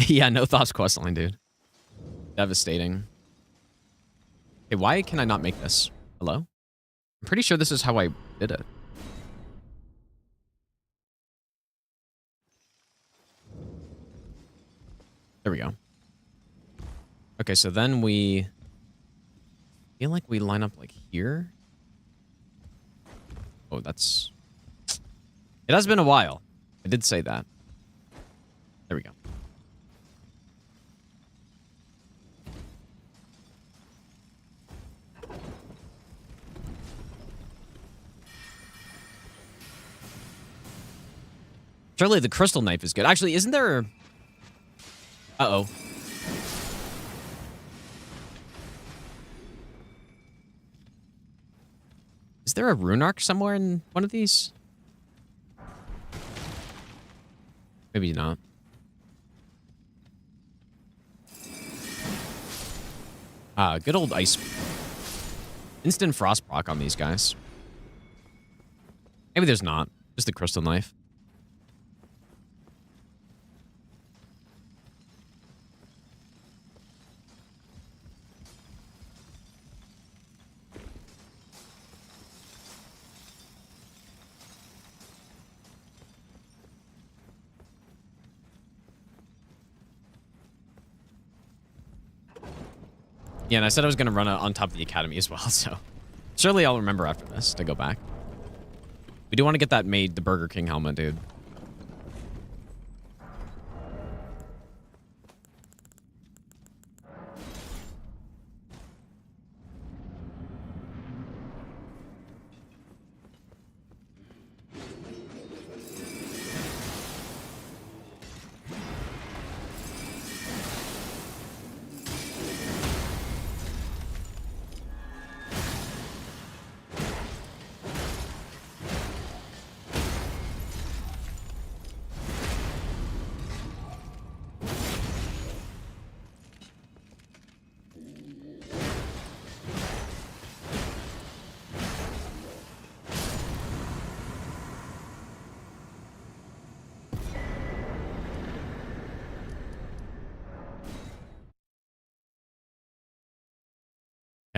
Yeah, no thoughts questline, dude. Devastating. Hey, why can I not make this? Hello? I'm pretty sure this is how I did it. There we go. Okay, so then we feel like we line up like here. Oh, that's... It has been a while. I did say that. There we go. Surely the crystal knife is good. Actually, isn't there... Uh-oh. Is there a rune arc somewhere in one of these? Maybe not. Good old ice. Instant frost proc on these guys. Maybe there's not. Just the crystal knife. Yeah, and I said I was going to run on top of the academy as well, so surely I'll remember after this to go back. We do want to get that made, the Burger King helmet, dude.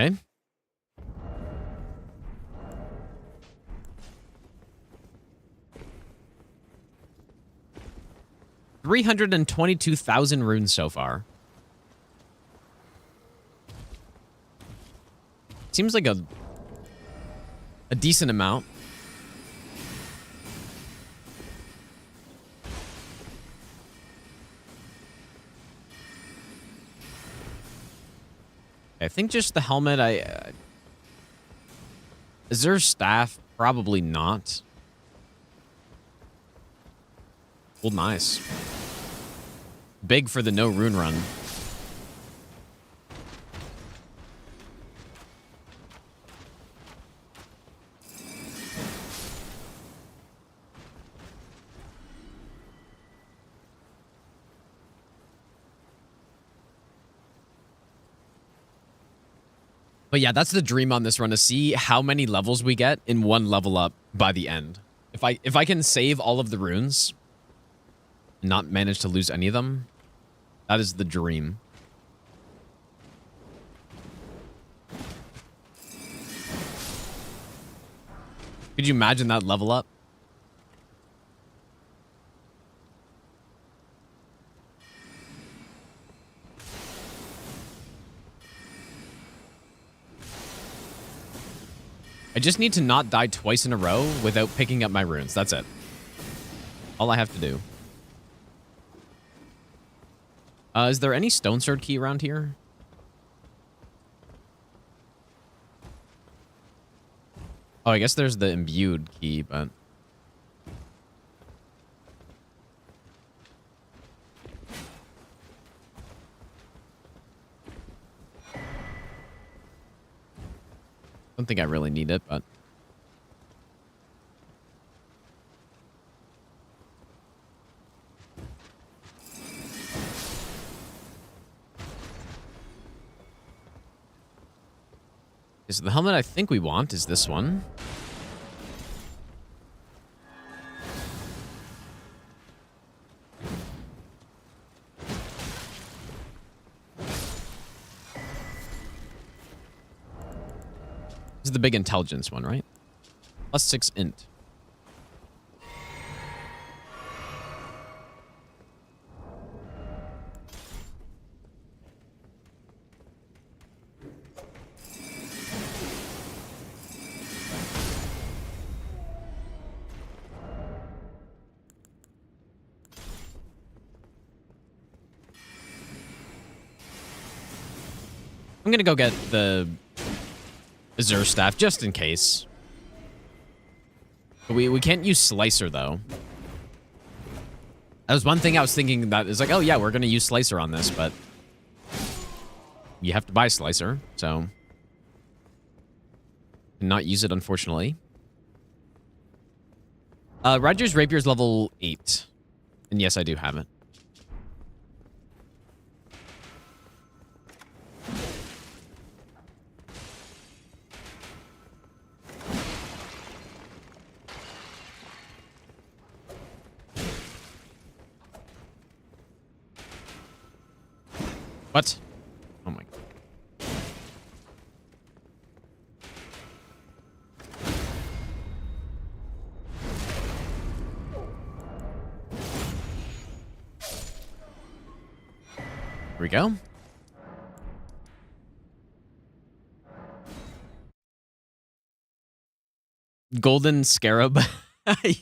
Okay. $322,000 runes so far. Seems like a decent amount. I think just the helmet. Is there staff? Probably not. Well, nice. Big for the no rune run. But yeah, that's the dream on this run, to see how many levels we get in one level up by the end. If I can save all of the runes, not manage to lose any of them, that is the dream. Could you imagine that level up? I just need to not die twice in a row without picking up my runes. That's it. All I have to do. Is there any stone sword key around here? Oh, I guess there's the imbued key, but... don't think I really need it, but... okay, so the helmet I think we want is this one. This is the big intelligence one, right? +6 int. I'm gonna go get the Azure Staff, just in case. But we can't use Slicer, though. That was one thing I was thinking that is like, oh yeah, we're going to use Slicer on this, but you have to buy Slicer, so not use it, unfortunately. Roger's Rapier's level 8. And yes, I do have it. What? Oh my God. Here we go. Golden Scarab.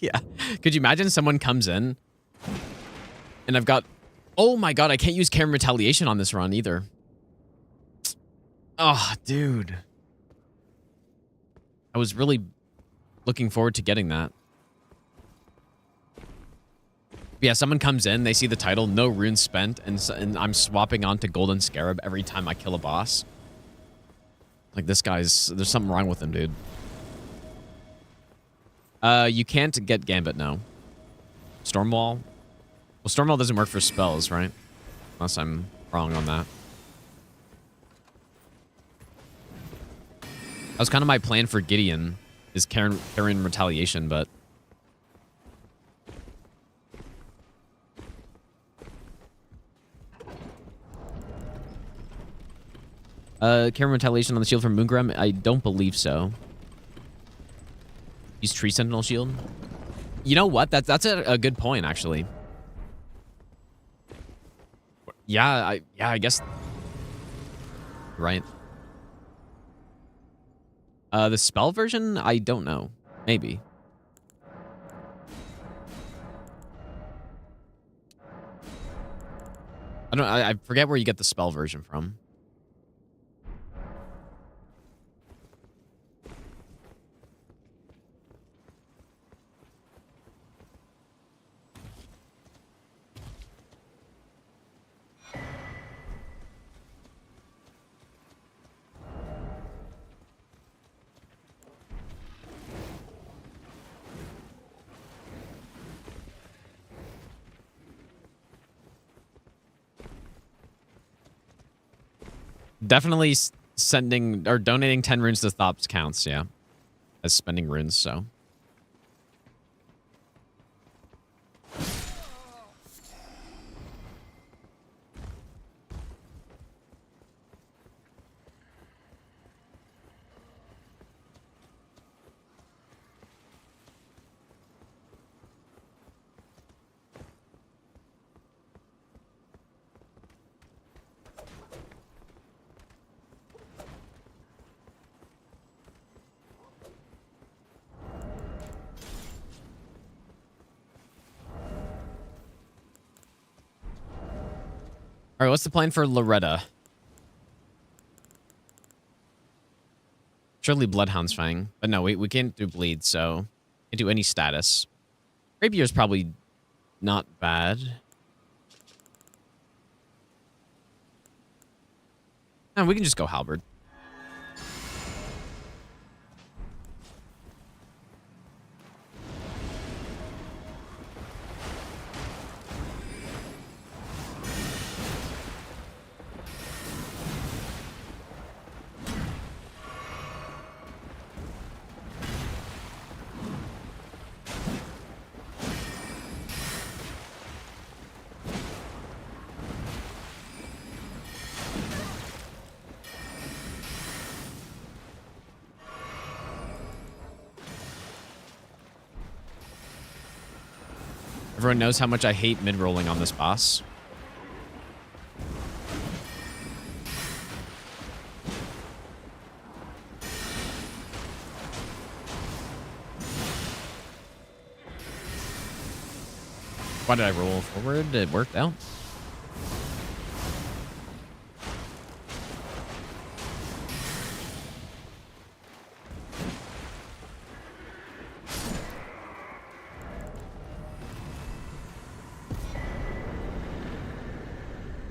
Yeah. Could you imagine someone comes in and I've got... Oh my God, I can't use Carian Retaliation on this run either. Oh, dude. I was really looking forward to getting that. Yeah, someone comes in, they see the title, no runes spent, and I'm swapping onto Golden Scarab every time I kill a boss. Like, this guy's... There's something wrong with him, dude. You can't get Gambit now. Stormwall? Well, Stormwall doesn't work for spells, right? Unless I'm wrong on that. That was kind of my plan for Gideon, is Carian Retaliation, but... Carian Retaliation on the shield from Moongrim? I don't believe so. Use Tree Sentinel shield? You know what? That's a good point, actually. Yeah, I guess. Right. The spell version? I don't know. Maybe. I forget where you get the spell version from. Definitely sending or donating 10 runes to Thops counts, yeah. As spending runes, so. All right, what's the plan for Loretta? Surely Bloodhound's Fang. But no, we can't do bleed, so can't do any status. Rapier's probably not bad. No, we can just go Halberd. Everyone knows how much I hate mid-rolling on this boss. Why did I roll forward? It worked out.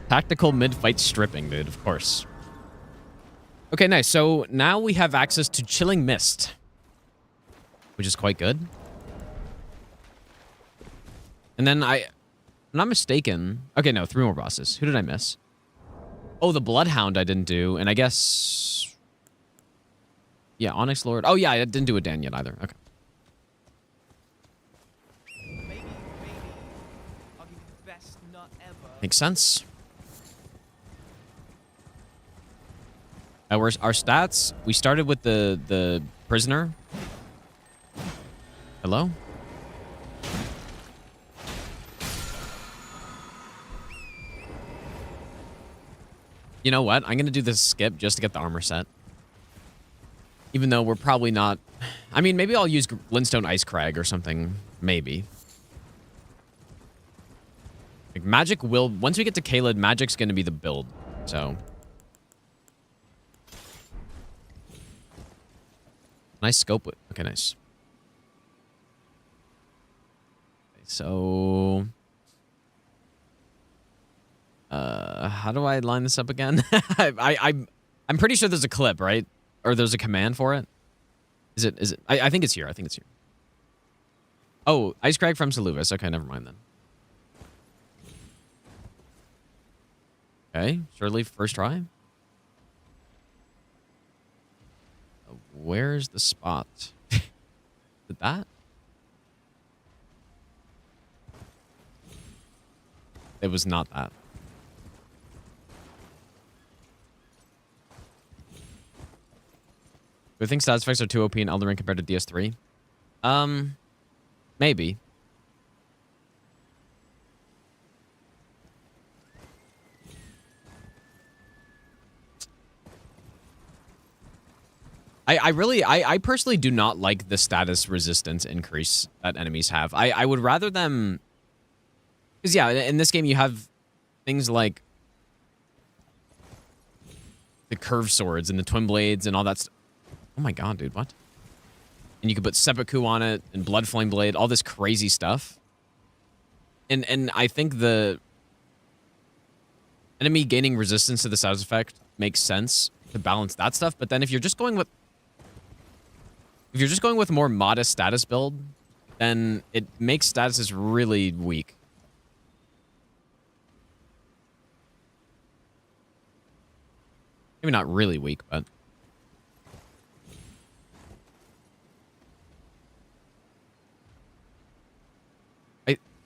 Tactical mid-fight stripping, dude, of course. Okay, nice. So now we have access to Chilling Mist, which is quite good. And then I'm not mistaken. Okay, no, 3 more bosses. Who did I miss? Oh, the Bloodhound I didn't do, and I guess... Yeah, Onyx Lord. Oh, yeah, I didn't do a Dan yet either. Okay. Maybe I'll give you the best nut ever. Makes sense. Our stats, we started with the prisoner. Hello? You know what? I'm going to do this skip just to get the armor set. Even though we're probably not... I mean, maybe I'll use Glintstone Ice Crag or something. Maybe. Like, magic will... Once we get to Caelid, magic's going to be the build. So... Nice scope. Okay, nice. Okay, so... how do I line this up again? I'm pretty sure there's a clip, right? Or there's a command for it. Is it? I think it's here. I think it's here. Oh, Ice Crag from Saluvis. Okay, never mind then. Okay, surely first try. Where's the spot? Did that? It was not that. Do you think stats effects are too OP in Elden Ring compared to DS3? Maybe. I personally do not like the status resistance increase that enemies have. I would rather them... Because, yeah, in this game you have things like the curved swords and the twin blades and all that stuff. Oh my god, dude, what? And you could put Seppuku on it and Blood Flame Blade, all this crazy stuff. And I think the enemy gaining resistance to the status effect makes sense to balance that stuff, but then if you're just going with a more modest status build, then it makes statuses really weak. Maybe not really weak, but...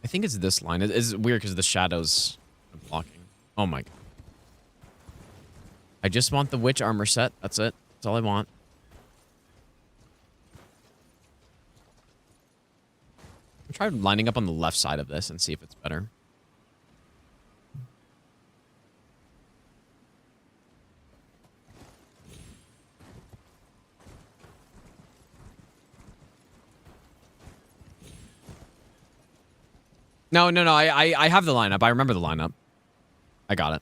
I think it's this line. It's weird because the shadows are blocking. Oh my god. I just want the witch armor set. That's it. That's all I want. I'll try lining up on the left side of this and see if it's better. No. I have the lineup. I remember the lineup. I got it.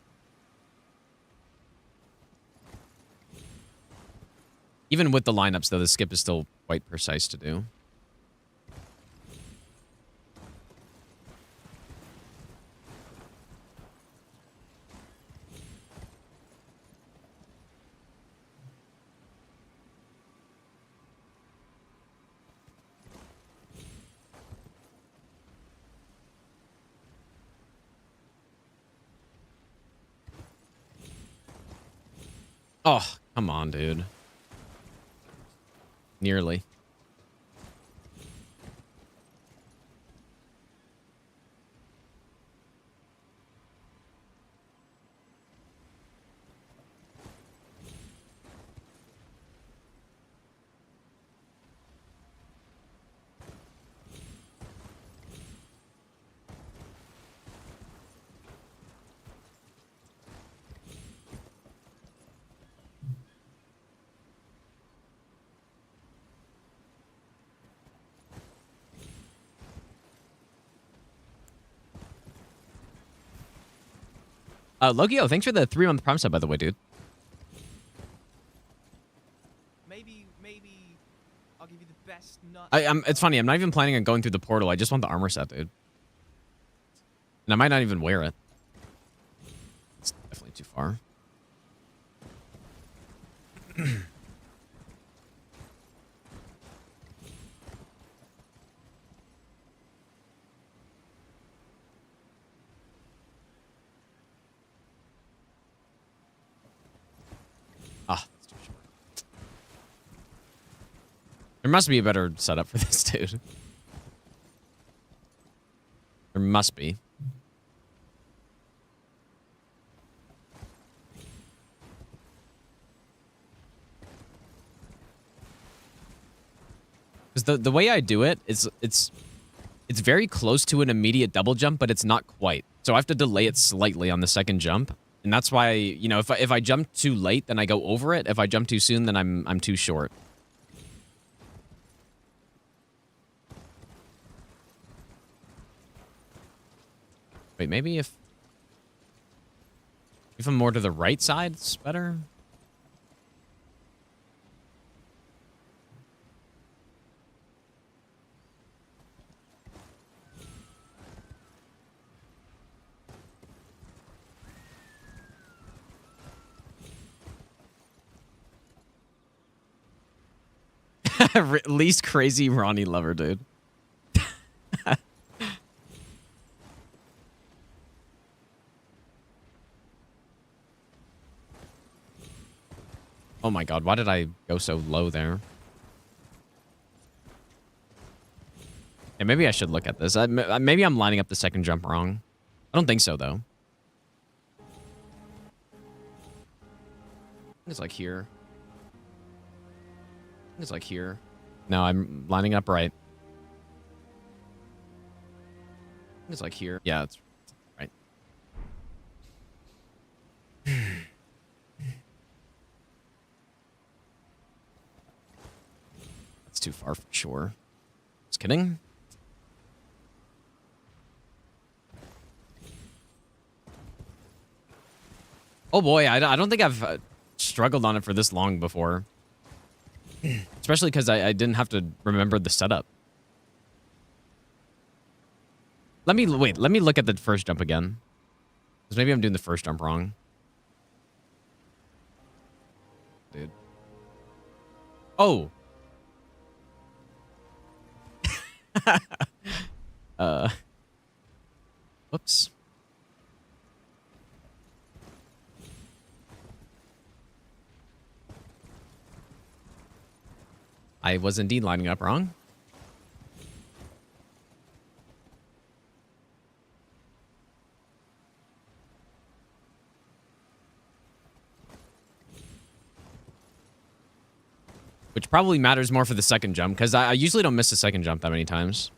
Even with the lineups, though, the skip is still quite precise to do. Oh, come on, dude. Nearly. Logio, thanks for the 3-month Prime sub, by the way, dude. Maybe I'll give you the best nut. It's funny. I'm not even planning on going through the portal. I just want the armor set, dude. And I might not even wear it. far. Ah, that's too short. There must be a better setup for this, dude. There must be. Because the way I do it is it's very close to an immediate double jump, but it's not quite. So I have to delay it slightly on the second jump, and that's why, you know, if I jump too late, then I go over it. If I jump too soon, then I'm too short. Wait, maybe if I'm more to the right side, it's better. Least crazy Ronnie lover, dude. Oh my god, why did I go so low there? Yeah, maybe I should look at this. Maybe I'm lining up the second jump wrong. I don't think so, though. It's like here. It's like here. No, I'm lining up right. It's like here. Yeah, it's right. That's too far for sure. Just kidding. Oh boy, I don't think I've struggled on it for this long before. Especially because I didn't have to remember the setup. Let me look at the first jump again. Because maybe I'm doing the first jump wrong. Dude. Oh. Whoops. I was indeed lining up wrong. Which probably matters more for the second jump, because I usually don't miss the second jump that many times.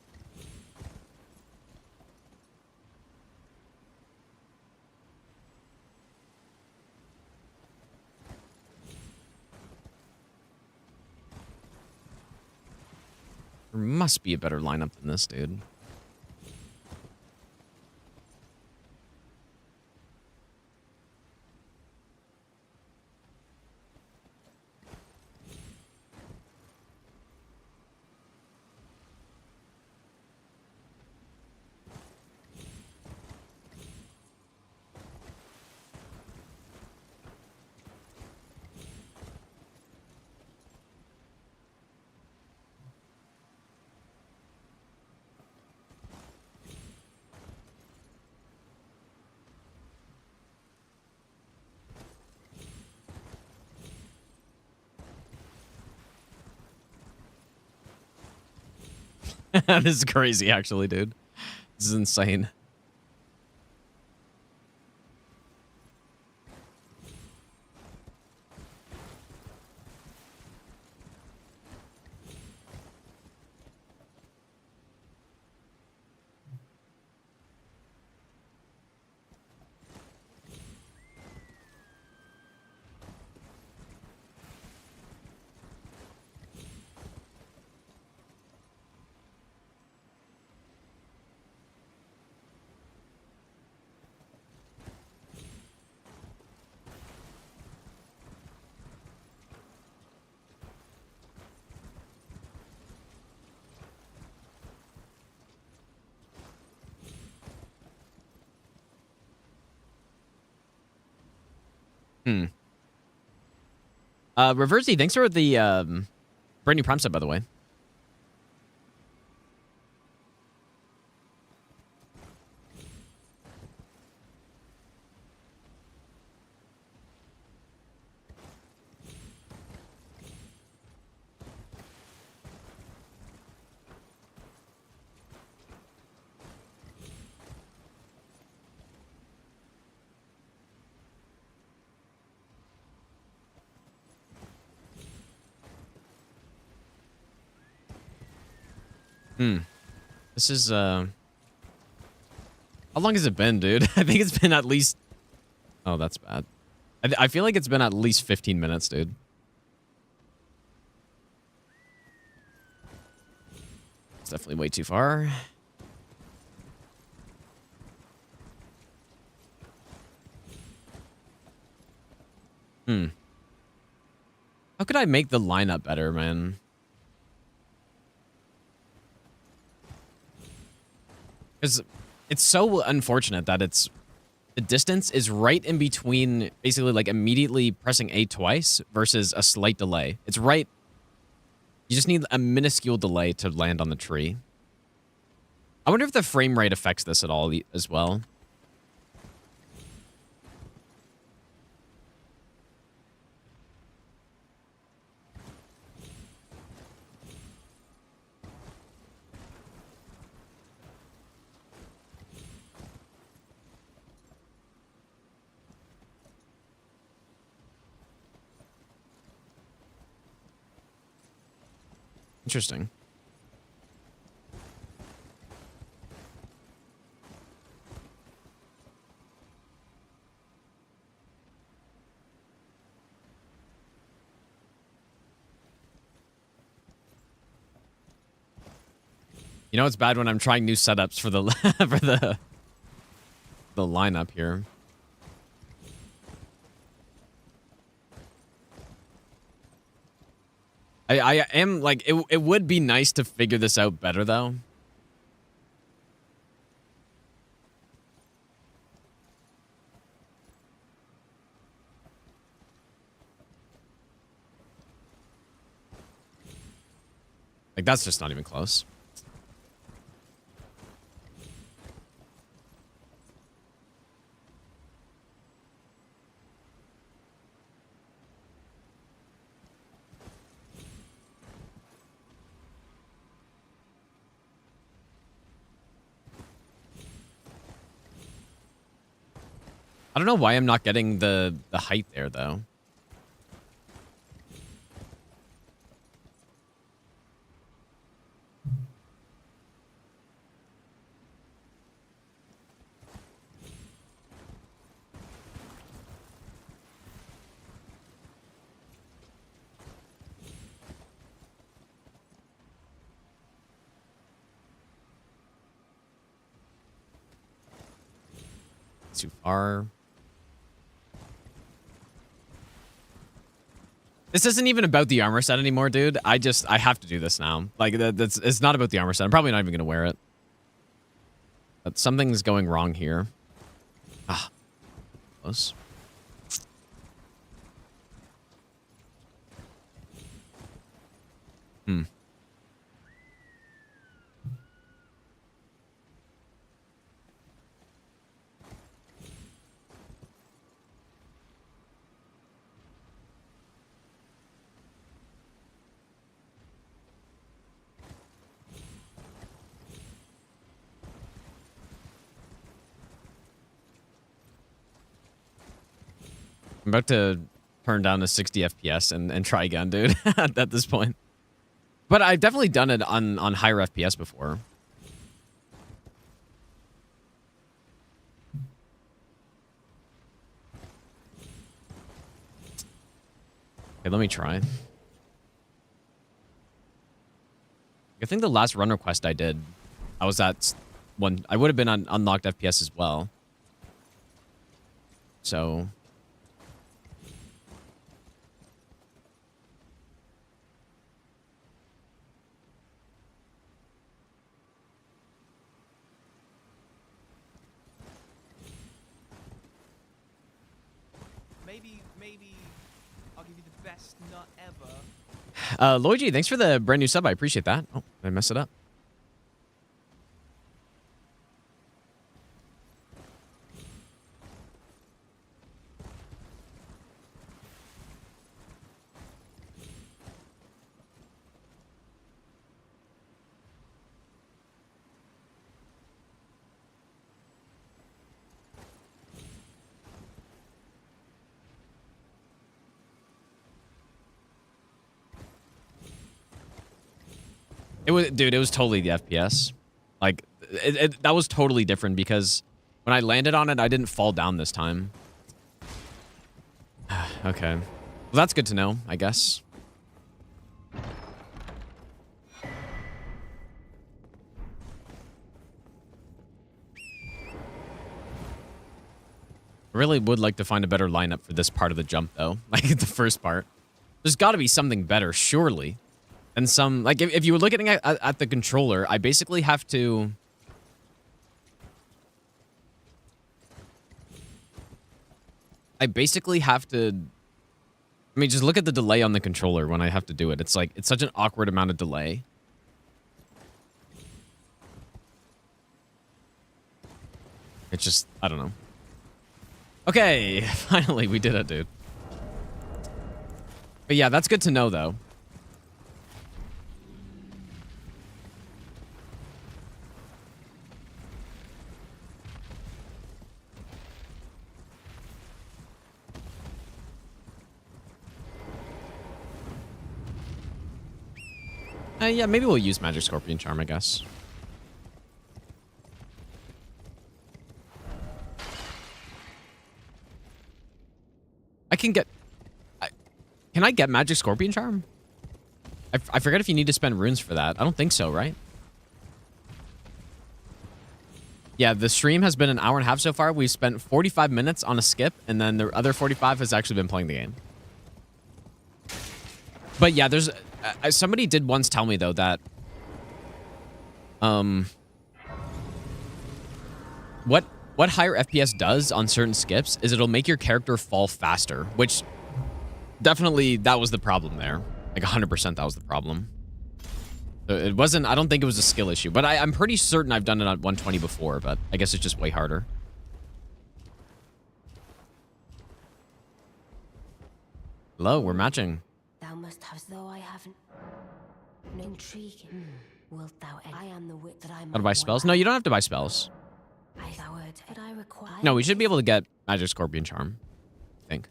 There must be a better lineup than this, dude. This is crazy, actually, dude. This is insane. Hmm. Reversey, thanks for the brand new Prime sub, by the way. Hmm. This is, how long has it been, dude? I think it's been at least... Oh, that's bad. I feel like it's been at least 15 minutes, dude. It's definitely way too far. Hmm. How could I make the lineup better, man? Because it's so unfortunate that it's... The distance is right in between basically like immediately pressing A twice versus a slight delay. It's right... You just need a minuscule delay to land on the tree. I wonder if the frame rate affects this at all as well. Interesting. You know, it's bad when I'm trying new setups for the for the lineup here. I am like it would be nice to figure this out better though. Like that's just not even close. I don't know why I'm not getting the height there though. Too far. This isn't even about the armor set anymore, dude. I have to do this now. Like, it's not about the armor set. I'm probably not even going to wear it. But something's going wrong here. Ah. Close. Hmm. I'm about to turn down to 60 FPS and try again, dude, at this point. But I've definitely done it on higher FPS before. Okay, let me try. I think the last run request I did, I was at one. I would have been on unlocked FPS as well. So... maybe I'll give you the best nut ever. Lloyd G, thanks for the brand new sub. I appreciate that. Oh, did I mess it up? It was, dude, it was totally the FPS. Like, that was totally different because when I landed on it, I didn't fall down this time. Okay. Well, that's good to know, I guess. I really would like to find a better lineup for this part of the jump, though. Like, the first part. There's got to be something better, surely. And some, like, if you were looking at the controller, I basically have to... I mean, just look at the delay on the controller when I have to do it. It's like, it's such an awkward amount of delay. It's just, I don't know. Okay, finally, we did it, dude. But yeah, that's good to know, though. Yeah, maybe we'll use Magic Scorpion Charm, I guess. I can get... can I get Magic Scorpion Charm? I forget if you need to spend runes for that. I don't think so, right? Yeah, the stream has been an hour and a half so far. We've spent 45 minutes on a skip, and then the other 45 has actually been playing the game. But yeah, there's... somebody did once tell me, though, that... What higher FPS does on certain skips is it'll make your character fall faster, which definitely that was the problem there. Like 100% that was the problem. So it wasn't, I don't think it was a skill issue, but I'm pretty certain I've done it on 120 before, but I guess it's just way harder. Hello, we're matching. Thou must have, though I haven't. Intriguing. Wilt thou? I am the wit that I. How to buy spells? No, you don't have to buy spells. But I require. No, we should be able to get Magic Scorpion Charm, I think.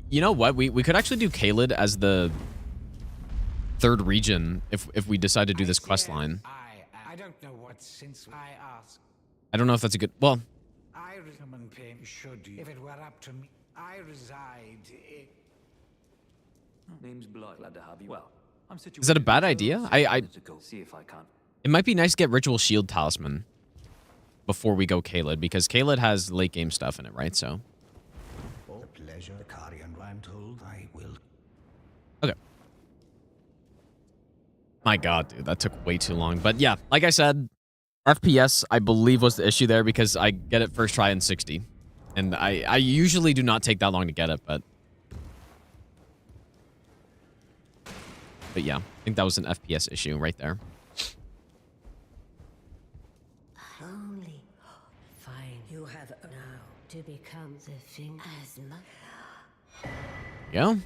You know what? We could actually do Caelid as the third region if we decide to do this quest line. I don't know what since I ask. I don't know if that's a good... Well... I recommend paying should you. If it were up to me, I reside in... Name's Blood. Glad to have you. Well, I'm situated. Is that a bad idea? See if I can. It might be nice to get Ritual Shield Talisman before we go Caelid, because Caelid has late game stuff in it, right? So... Oh, pleasure, the Carian Knight, I'm told I will. Okay. My god, dude, that took way too long. But yeah, like I said, FPS, I believe, was the issue there because I get it first try in 60. And I usually do not take that long to get it, but... But yeah, I think that was an FPS issue right there. Only fine. You have now to become the thing as much. Yeah.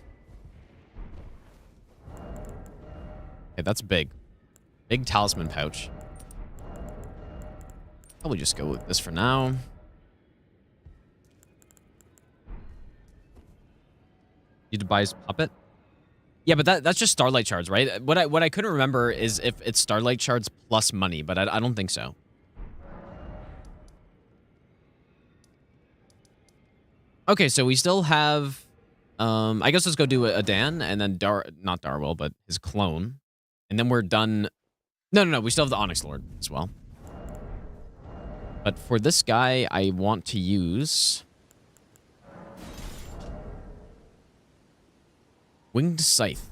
Okay, that's big. Big talisman pouch. Probably just go with this for now. Need to buy his puppet. Yeah, but that's just Starlight Shards, right? What I couldn't remember is if it's Starlight Shards plus money, but I don't think so. Okay, so we still have... I guess let's go do a Dan, and then not Darwell, but his clone. And then we're done... No, we still have the Onyx Lord as well. But for this guy, I want to use... Winged Scythe.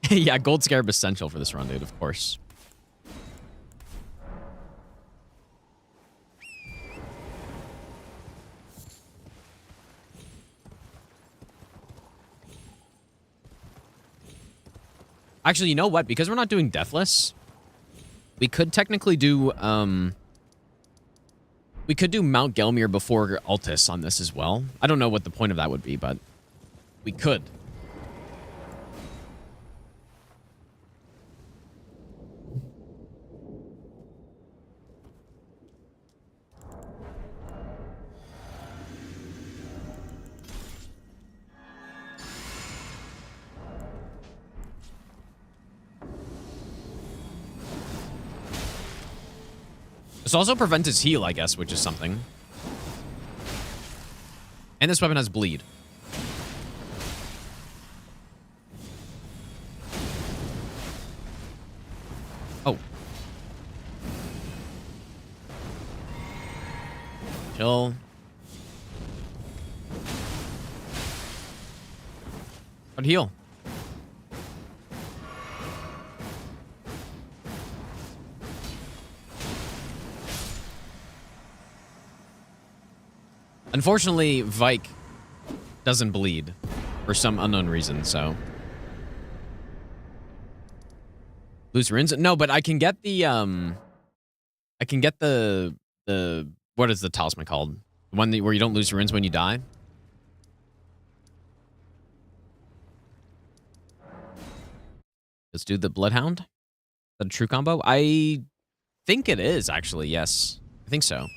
Yeah, Gold Scarab essential for this run, dude, of course. Actually, you know what? Because we're not doing Deathless, we could technically do, we could do Mount Gelmir before Altus on this as well. I don't know what the point of that would be, but we could. This also prevents his heal, I guess, which is something. And this weapon has bleed. Oh. Chill. But heal. Unfortunately, Vike doesn't bleed for some unknown reason, so. Lose runes? No, but I can get the, what is the talisman called? The one where you don't lose runes when you die? Let's do the Bloodhound. Is that a true combo? I think it is, actually, yes. I think so.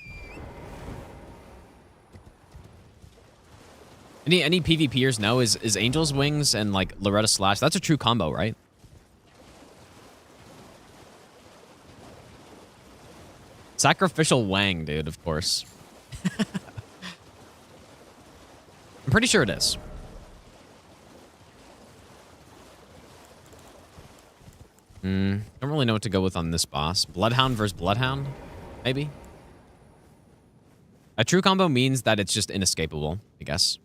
Any PvPers know is Angel's Wings and like Loretta Slash. That's a true combo, right? Sacrificial Wang, dude, of course. I'm pretty sure it is. Don't really know what to go with on this boss. Bloodhound versus Bloodhound, maybe? A true combo means that it's just inescapable, I guess.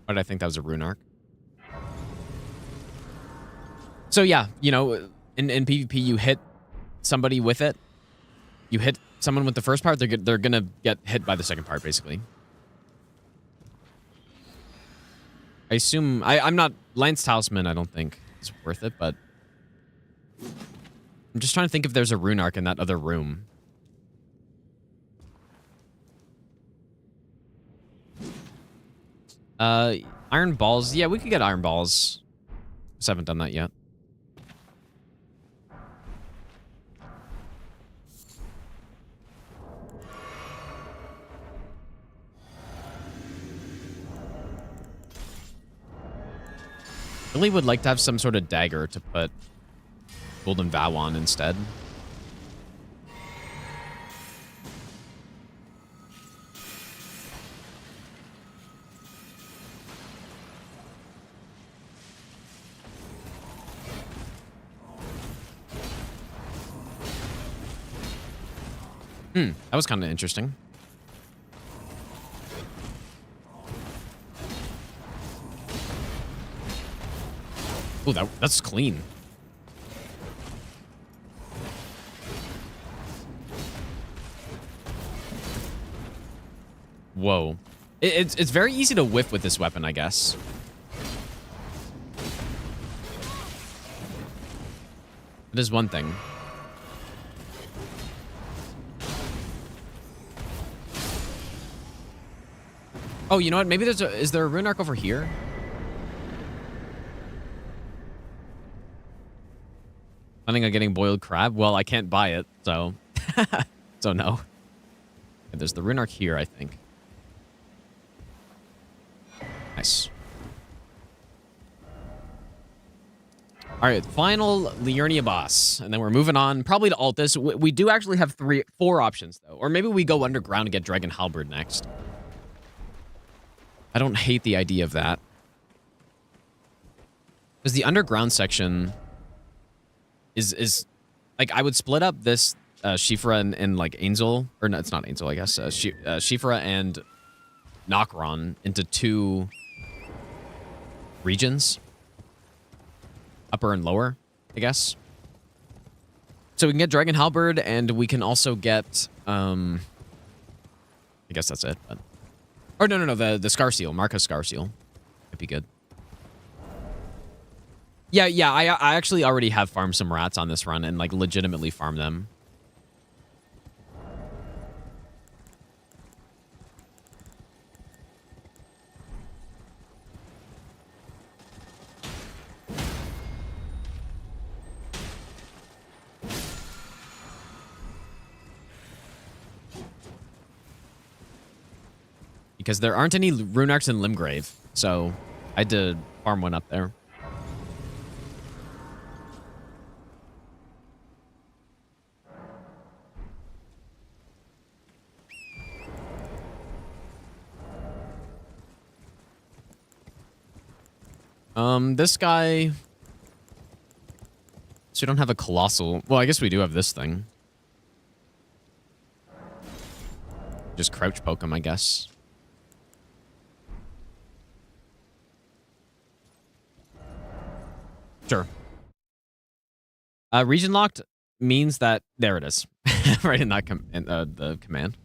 Why did I think that was a rune arc? So yeah, you know, in PvP, you hit somebody with it. You hit someone with the first part, they're gonna get hit by the second part, basically. I assume... I'm not... Lance Talisman, I don't think is worth it, but... I'm just trying to think if there's a rune arc in that other room. Iron Balls. Yeah, we could get Iron Balls. Just haven't done that yet. Really would like to have some sort of dagger to put Golden Vow on instead. That was kind of interesting. Oh, that's clean. Whoa. It's very easy to whiff with this weapon, I guess. It is one thing. Oh, you know what? Maybe is there a rune arc over here? Planning on getting boiled crab? Well, I can't buy it, so... so no. Okay, there's the rune arc here, I think. Nice. Alright, final Liurnia boss. And then we're moving on, probably to Altus. We do actually have 4 options, though. Or maybe we go underground and get Dragon Halberd next. I don't hate the idea of that. Because the underground section is like, I would split up this Shifra and like Angel, or no, it's not Angel, I guess. Shifra and Nokron into 2 regions. Upper and lower, I guess. So we can get Dragon Halberd, and we can also get, I guess that's it, but... Or no, the Scar Seal, Marka's Scar Seal. Might be good. Yeah, I actually already have farmed some rats on this run and, like, legitimately farmed them. Because there aren't any Rune Arcs in Limgrave, so I had to farm one up there. This guy... So we don't have a Colossal... Well, I guess we do have this thing. Just crouch poke him, I guess. Sure. Region locked means that... There it is. Right in that the command.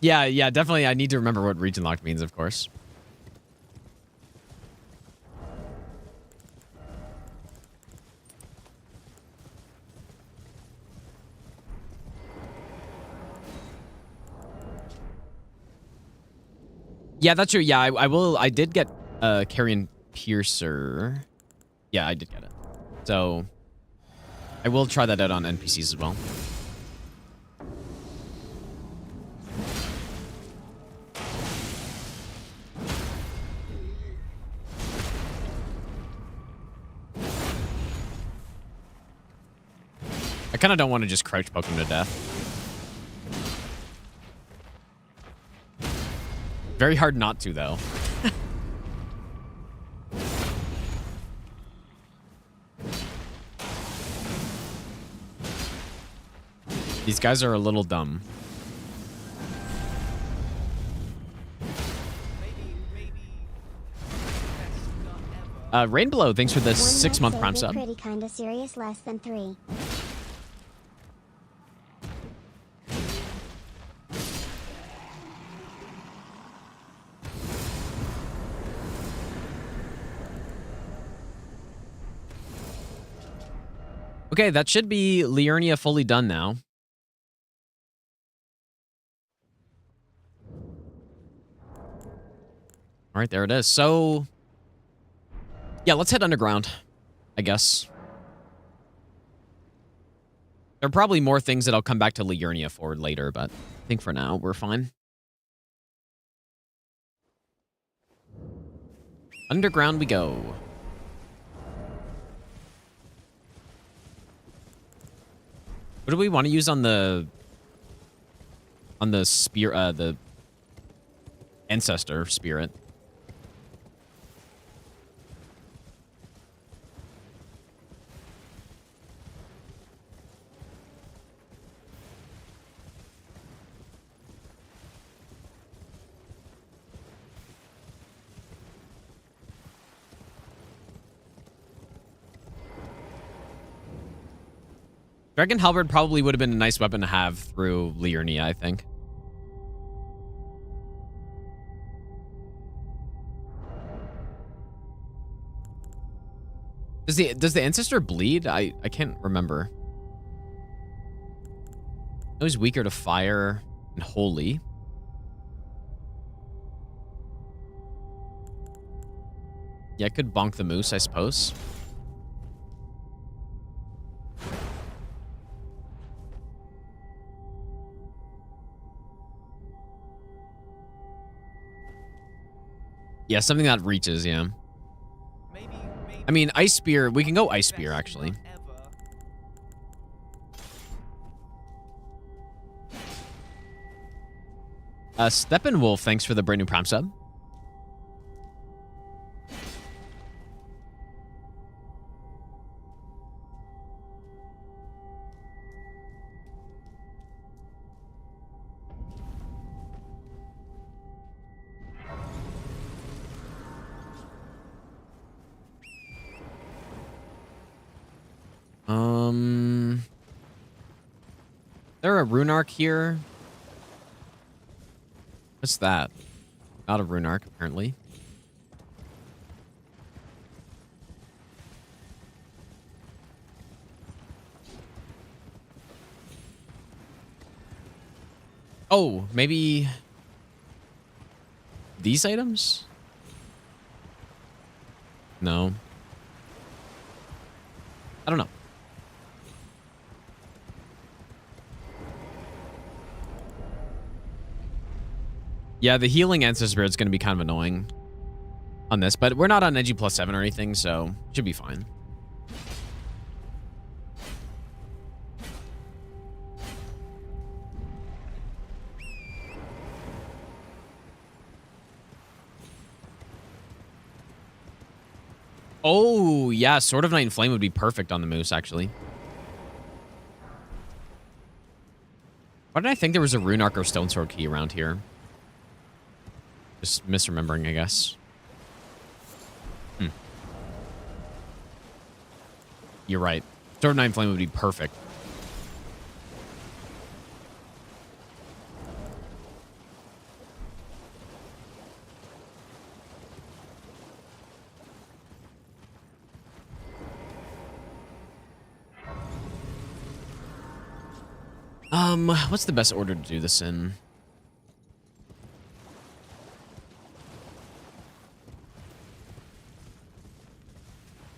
Yeah, definitely. I need to remember what region locked means, of course. Yeah, that's true. Yeah, I will. I did get Carian Piercer. Yeah, I did get it. So I will try that out on NPCs as well. I kind of don't want to just crouch poke him to death. Very hard not to, though. These guys are a little dumb. Rainblow, thanks for the 6-month Prime sub. Pretty kinda serious, less than 3. Okay, that should be Liurnia fully done now. All right, there it is. So, yeah, let's head underground, I guess. There are probably more things that I'll come back to Liurnia for later, but I think for now, we're fine. Underground we go. What do we want to use on the spear, the ancestor spirit? Dragon Halberd probably would have been a nice weapon to have through Liurnia, I think. Does the ancestor bleed? I can't remember. It was weaker to fire and holy. Yeah, I could bonk the moose, I suppose. Yeah, something that reaches, yeah. I mean, Ice Spear, we can go Ice Spear, actually. Steppenwolf, thanks for the brand new Prime sub. Is there a rune arc here? What's that? Not a rune arc, apparently. Oh, maybe these items? No. I don't know. Yeah, the healing Ancestor Spirit's going to be kind of annoying on this, but we're not on Edgy +7 or anything, so should be fine. Oh, yeah, Sword of Night and Flame would be perfect on the Moose, actually. Why did I think there was a Rune Arc or Stone Sword key around here? Just misremembering, I guess. You're right. Sword of Night and Flame would be perfect. What's the best order to do this in?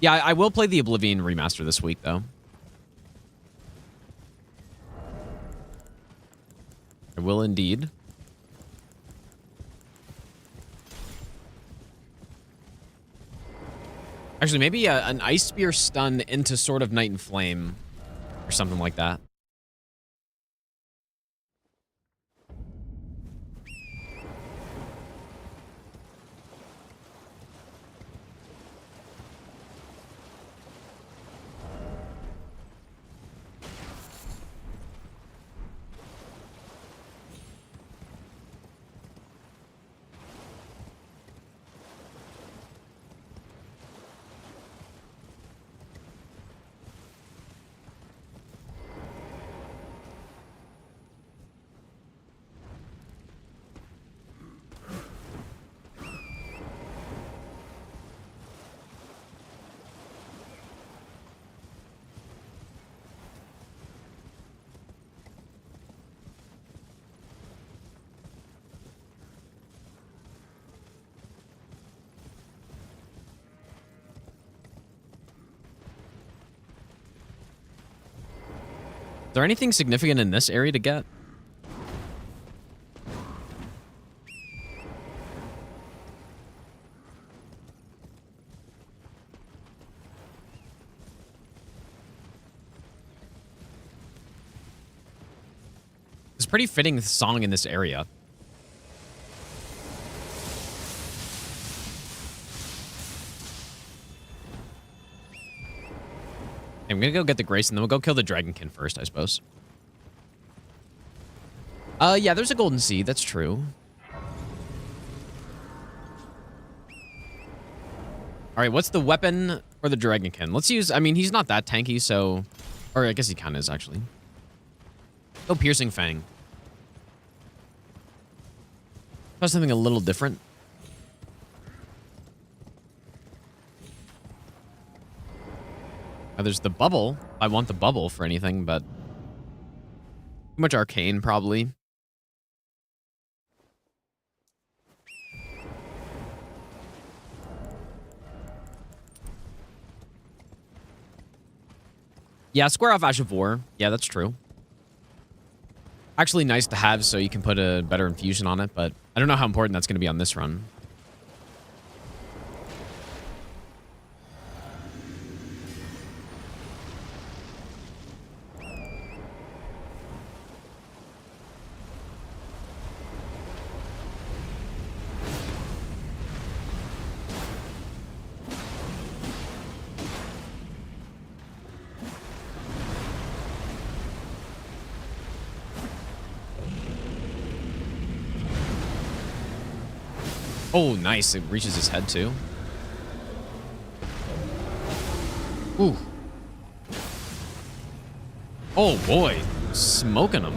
Yeah, I will play the Oblivion remaster this week, though. I will indeed. Actually, maybe an Ice Spear stun into Sword of Night and Flame or something like that. Is there anything significant in this area to get? It's a pretty fitting song in this area. I'm gonna go get the Grace, and then we'll go kill the Dragonkin first, I suppose. Yeah, there's a Golden Seed. That's true. All right, what's the weapon for the Dragonkin? Let's use... I mean, he's not that tanky, so... Or I guess he kind of is, actually. Go Piercing Fang. Try something a little different. There's the bubble. I want the bubble for anything, but... Too much arcane, probably. Yeah, square off Ash of War. Yeah, that's true. Actually nice to have so you can put a better infusion on it, but I don't know how important that's going to be on this run. Oh, nice. It reaches his head, too. Ooh. Oh, boy. Smoking him.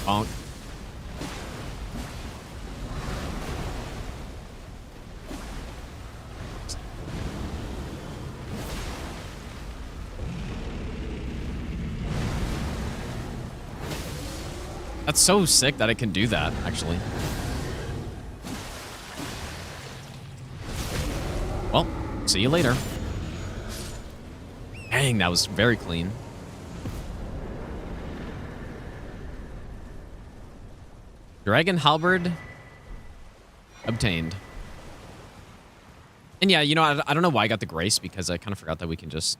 Bonk. That's so sick that it can do that, actually. Well, see you later. Dang, that was very clean. Dragon Halberd obtained. And yeah, you know, I don't know why I got the Grace, because I kind of forgot that we can just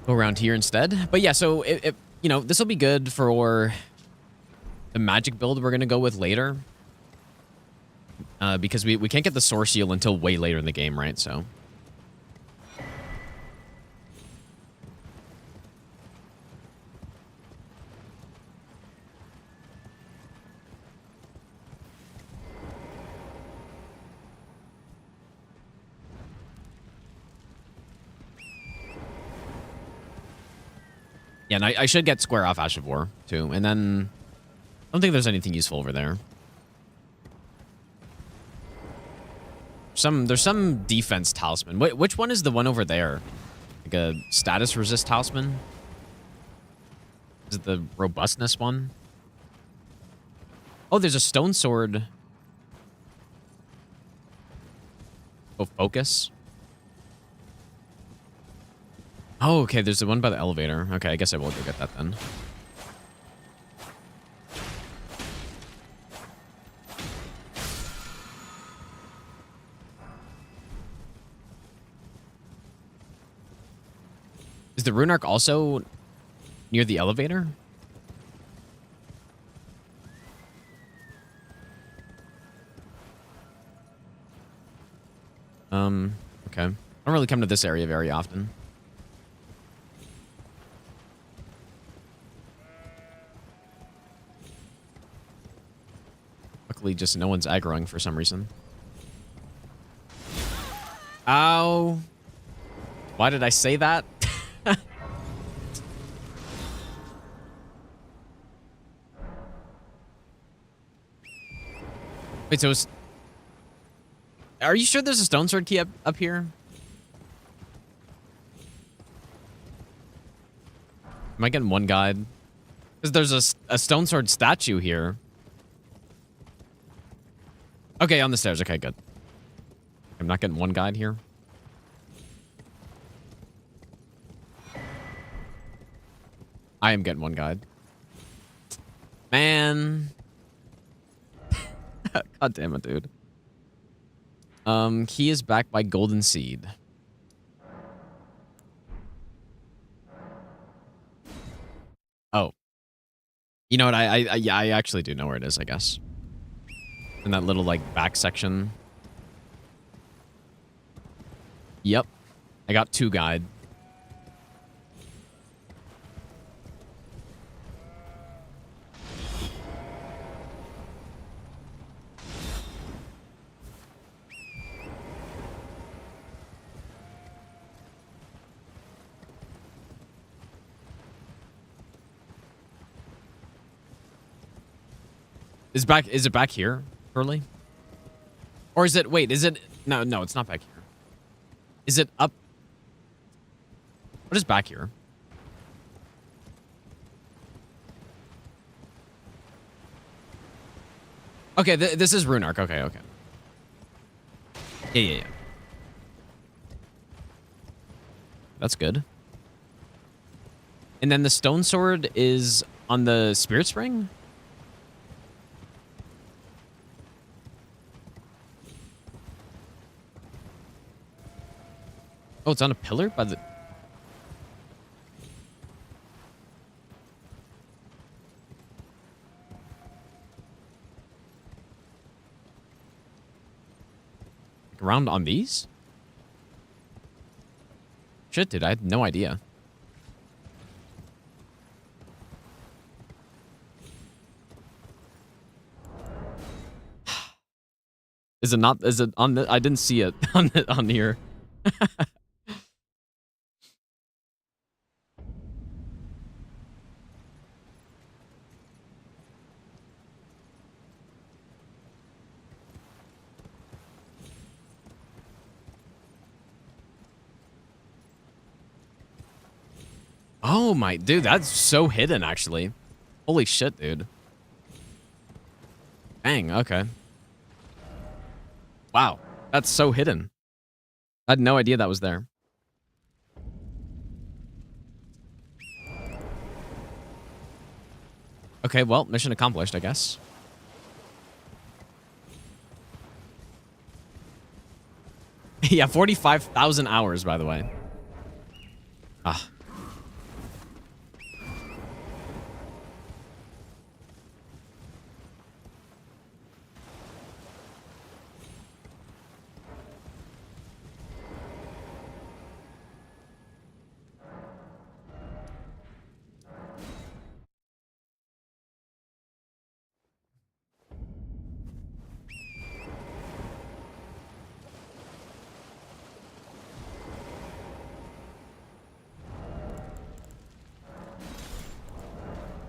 go around here instead. But yeah, so it you know, this will be good for the magic build we're going to go with later. Because we can't get the Source Seal until way later in the game, right? So... yeah, and I should get Square off Ash of War, too. And then... I don't think there's anything useful over there. There's some defense talisman. Wait, which one is the one over there? Like a status resist talisman? Is it the robustness one? Oh, there's a stone sword. Oh, focus. Oh, okay, there's the one by the elevator. Okay, I guess I will go get that then. Is the Rune Arc also near the elevator? Okay. I don't really come to this area very often. Luckily, just no one's aggroing for some reason. Ow. Why did I say that? Wait, so it's... Are you sure there's a stone sword key up here? Am I getting one guide? Because there's a stone sword statue here. Okay, on the stairs. Okay, good. I'm not getting one guide here. I am getting one guide. Man. God damn it, dude. Key is backed by Golden Seed. Oh. You know what? Yeah, I actually do know where it is, I guess. In that little, like, back section. Yep. I got 2 guide. Is it back here, Curly? Or is it, wait, is it, no, it's not back here. Is it up? What is back here? Okay, this is Rune Arc. Okay. Yeah. That's good. And then the stone sword is on the Spirit Spring? Oh, it's on a pillar by the... Like around on these? Shit, dude, I had no idea. Is it not? Is it on the? I didn't see it on here. Oh my, dude, that's so hidden actually. Holy shit, dude. Dang, okay. Wow, that's so hidden. I had no idea that was there. Okay, well, mission accomplished, I guess. Yeah, 45,000 hours, by the way. Ah.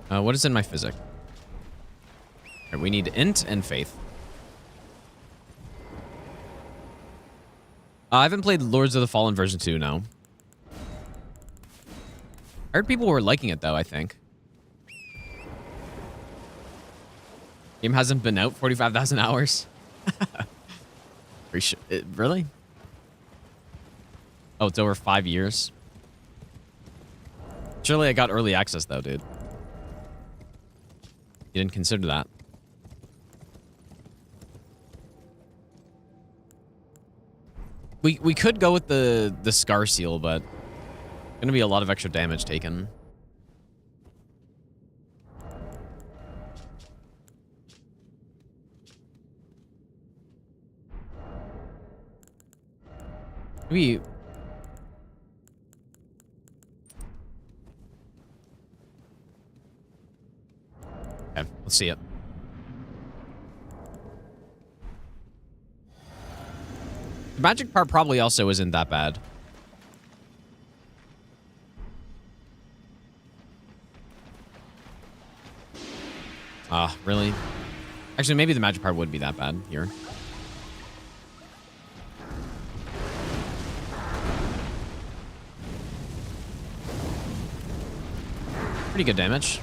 What is in my physic? Here, we need int and faith. I haven't played Lords of the Fallen version 2, no. I heard people were liking it, though, I think. Game hasn't been out 45,000 hours. Really? Oh, it's over 5 years. Surely I got early access, though, dude. You didn't consider that. We could go with the Scar Seal, but gonna be a lot of extra damage taken. Maybe. Okay, let's see it. The magic part probably also isn't that bad. Ah, really? Actually, maybe the magic part would be that bad here. Pretty good damage.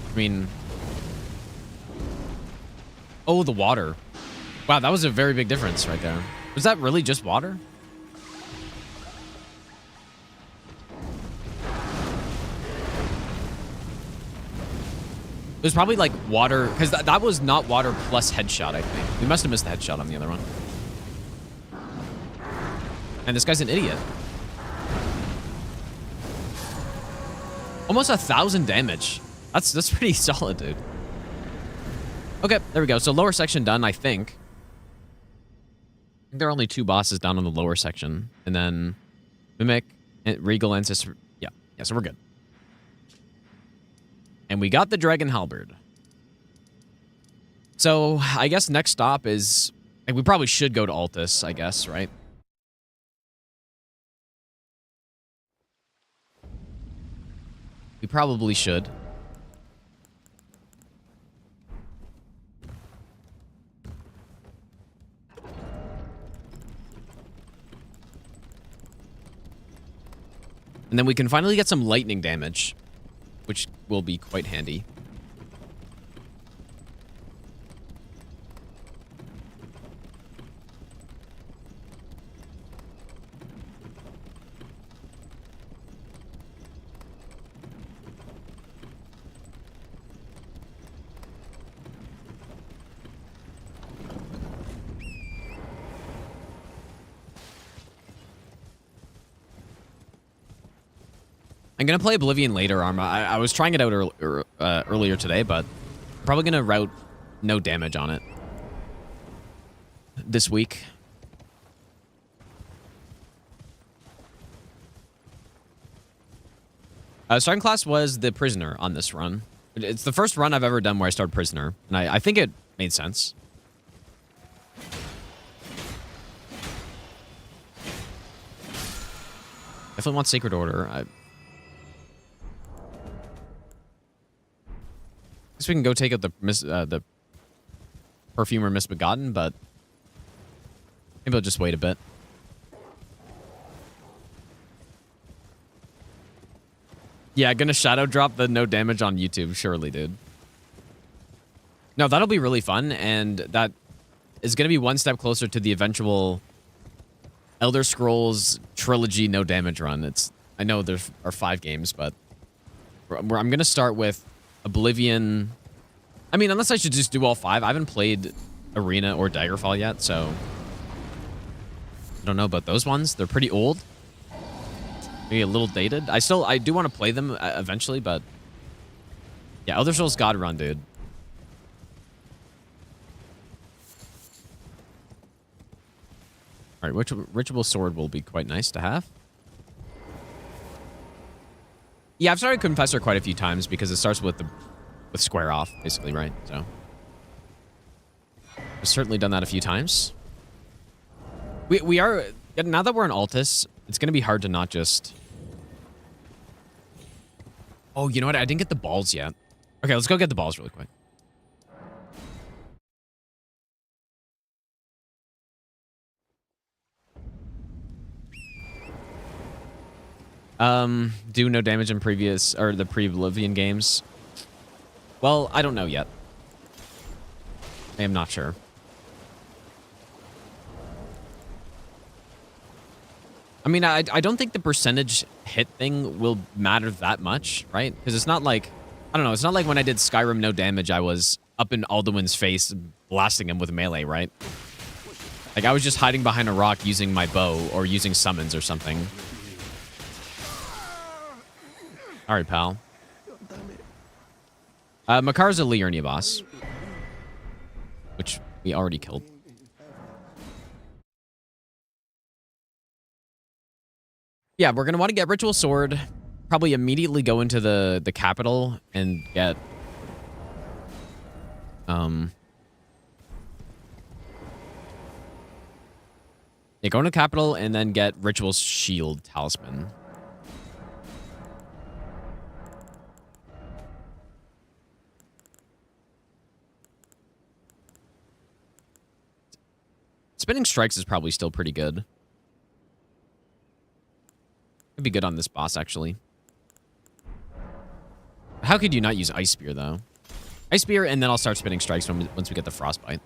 I mean... Oh, the water. Wow, that was a very big difference right there. Was that really just water? It was probably like water, because that was not water plus headshot, I think. We must have missed the headshot on the other one. And this guy's an idiot. Almost 1,000 damage. That's pretty solid, dude. Okay, there we go. So lower section done, I think. There are only 2 bosses down on the lower section. And then Mimic, and Regal Ancestor. Yeah, so we're good. And we got the Dragon Halberd. So I guess next stop is... Like, we probably should go to Altus, I guess, right? We probably should. And then we can finally get some lightning damage, which will be quite handy. I'm going to play Oblivion later, Arma. I was trying it out earlier today, but probably going to route no damage on it this week. Starting class was the Prisoner on this run. It's the first run I've ever done where I started Prisoner, and I think it made sense. Definitely want Sacred Order. I guess we can go take out the Perfumer Misbegotten, but maybe I'll just wait a bit. Yeah, gonna shadow drop the no damage on YouTube, surely, dude. No, that'll be really fun, and that is gonna be one step closer to the eventual Elder Scrolls trilogy no damage run. I know there are 5 games, but I'm gonna start with Oblivion. I mean, unless I should just do all 5. I haven't played Arena or Daggerfall yet, so I don't know about those ones. They're pretty old. Maybe a little dated. I do want to play them eventually, but yeah, Elder Scrolls God Run, dude. All right, Ritual Sword will be quite nice to have. Yeah, I've started Confessor quite a few times because it starts with square off, basically, right? So I've certainly done that a few times. We are, now that we're in Altus, it's gonna be hard to not just. Oh, you know what? I didn't get the balls yet. Okay, let's go get the balls really quick. Do no damage in previous, or the pre-Oblivion games. Well, I don't know yet. I am not sure. I mean, I don't think the percentage hit thing will matter that much, right? Because it's not like, I don't know, it's not like when I did Skyrim no damage, I was up in Alduin's face blasting him with melee, right? Like, I was just hiding behind a rock using my bow or using summons or something. All right, pal. Makar's a Liurnia boss, which we already killed. Yeah, we're going to want to get Ritual Sword, probably immediately go into the capital and get yeah, go into the capital and then get Ritual Shield Talisman. Spinning Strikes is probably still pretty good. Could be good on this boss, actually. How could you not use Ice Spear, though? Ice Spear, and then I'll start Spinning Strikes once we get the Frostbite.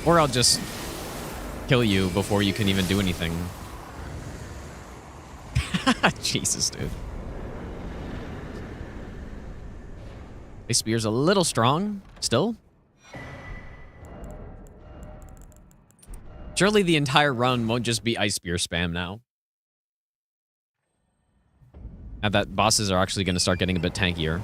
Or I'll just kill you before you can even do anything. Jesus, dude. Ice Spear's a little strong, still. Surely the entire run won't just be Ice Spear spam now. Now that bosses are actually going to start getting a bit tankier.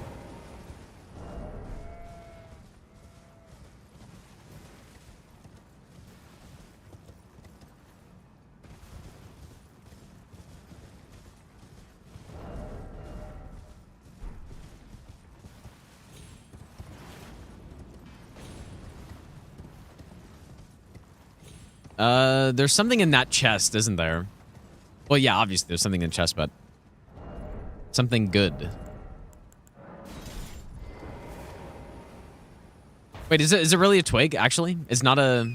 There's something in that chest, isn't there? Well, yeah, obviously there's something in the chest, but something good. Wait, is it really a twig, actually? It's not a...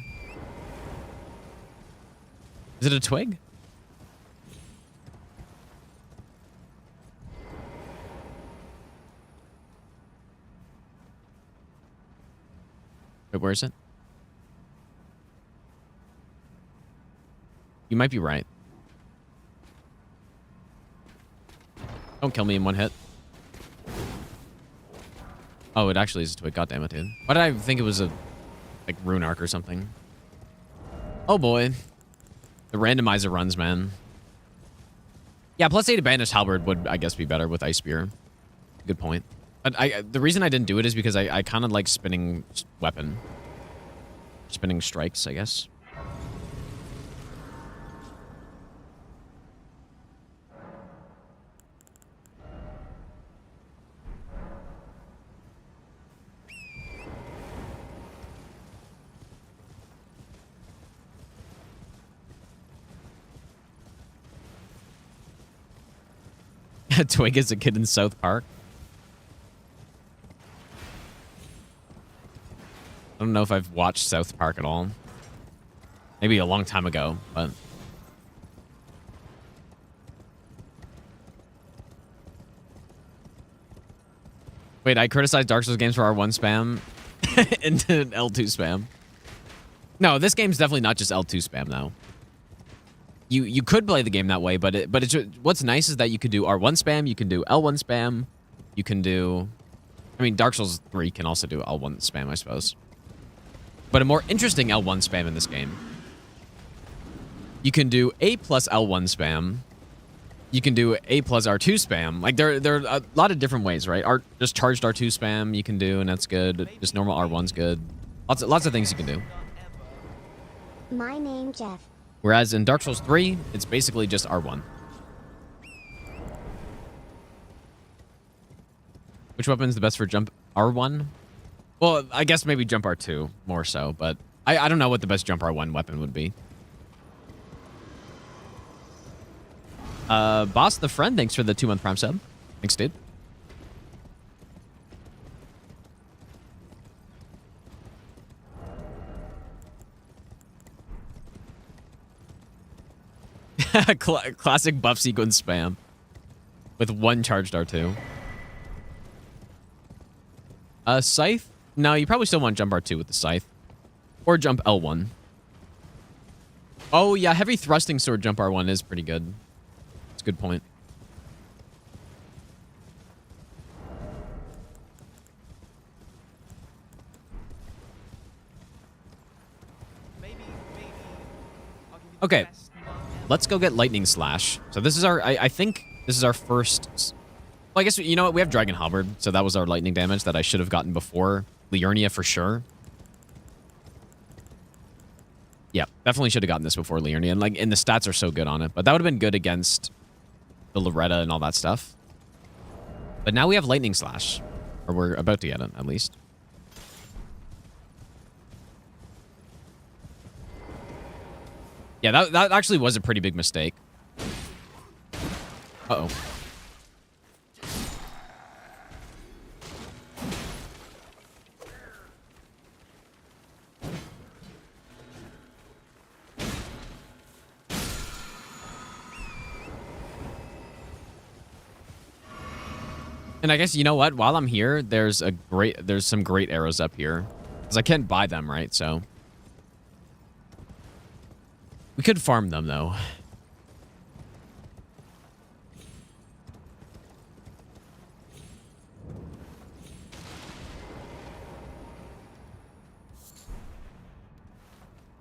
Is it a twig? Wait, where is it? You might be right. Don't kill me in one hit. Oh, it actually is a twig. God damn it, dude. Why did I think it was a like rune arc or something? Oh boy. The randomizer runs, man. Yeah, plus 8 Banished Halberd would, I guess, be better with Ice Spear. Good point. But the reason I didn't do it is because I kind of like spinning weapon. Spinning strikes, I guess. Twig is a kid in South Park. I don't know if I've watched South Park at all. Maybe a long time ago, but... Wait, I criticized Dark Souls games for R1 spam into L2 spam. No, this game's definitely not just L2 spam, though. You could play the game that way, but it's what's nice is that you could do R1 spam, you can do L1 spam, you can do... I mean, Dark Souls 3 can also do L1 spam, I suppose. But a more interesting L1 spam in this game. You can do A plus L1 spam. You can do A plus R2 spam. Like, there are a lot of different ways, right? Just charged R2 spam you can do, and that's good. Just normal R1's good. Lots of things you can do. My name, Jeff. Whereas in Dark Souls 3, it's basically just R1. Which weapon's the best for jump R1? Well, I guess maybe jump R2 more so, but I don't know what the best jump R1 weapon would be. Boss the Friend, thanks for the 2-month Prime sub. Thanks, dude. Classic buff sequence spam with 1 charged R2. Scythe? No, you probably still want jump R2 with the Scythe. Or jump L1. Oh, yeah, heavy thrusting sword jump R1 is pretty good. That's a good point. Okay. Let's go get Lightning Slash. So this is our... I think this is our first... Well, I guess, you know what? We have Dragon Halberd, so that was our lightning damage that I should have gotten before. Liurnia for sure. Yeah, definitely should have gotten this before Liurnia. And the stats are so good on it. But that would have been good against the Loretta and all that stuff. But now we have Lightning Slash. Or we're about to get it, at least. Yeah, that actually was a pretty big mistake. Uh-oh. And I guess, you know what? While I'm here, there's some great arrows up here. Because I can't buy them, right? So... we could farm them, though.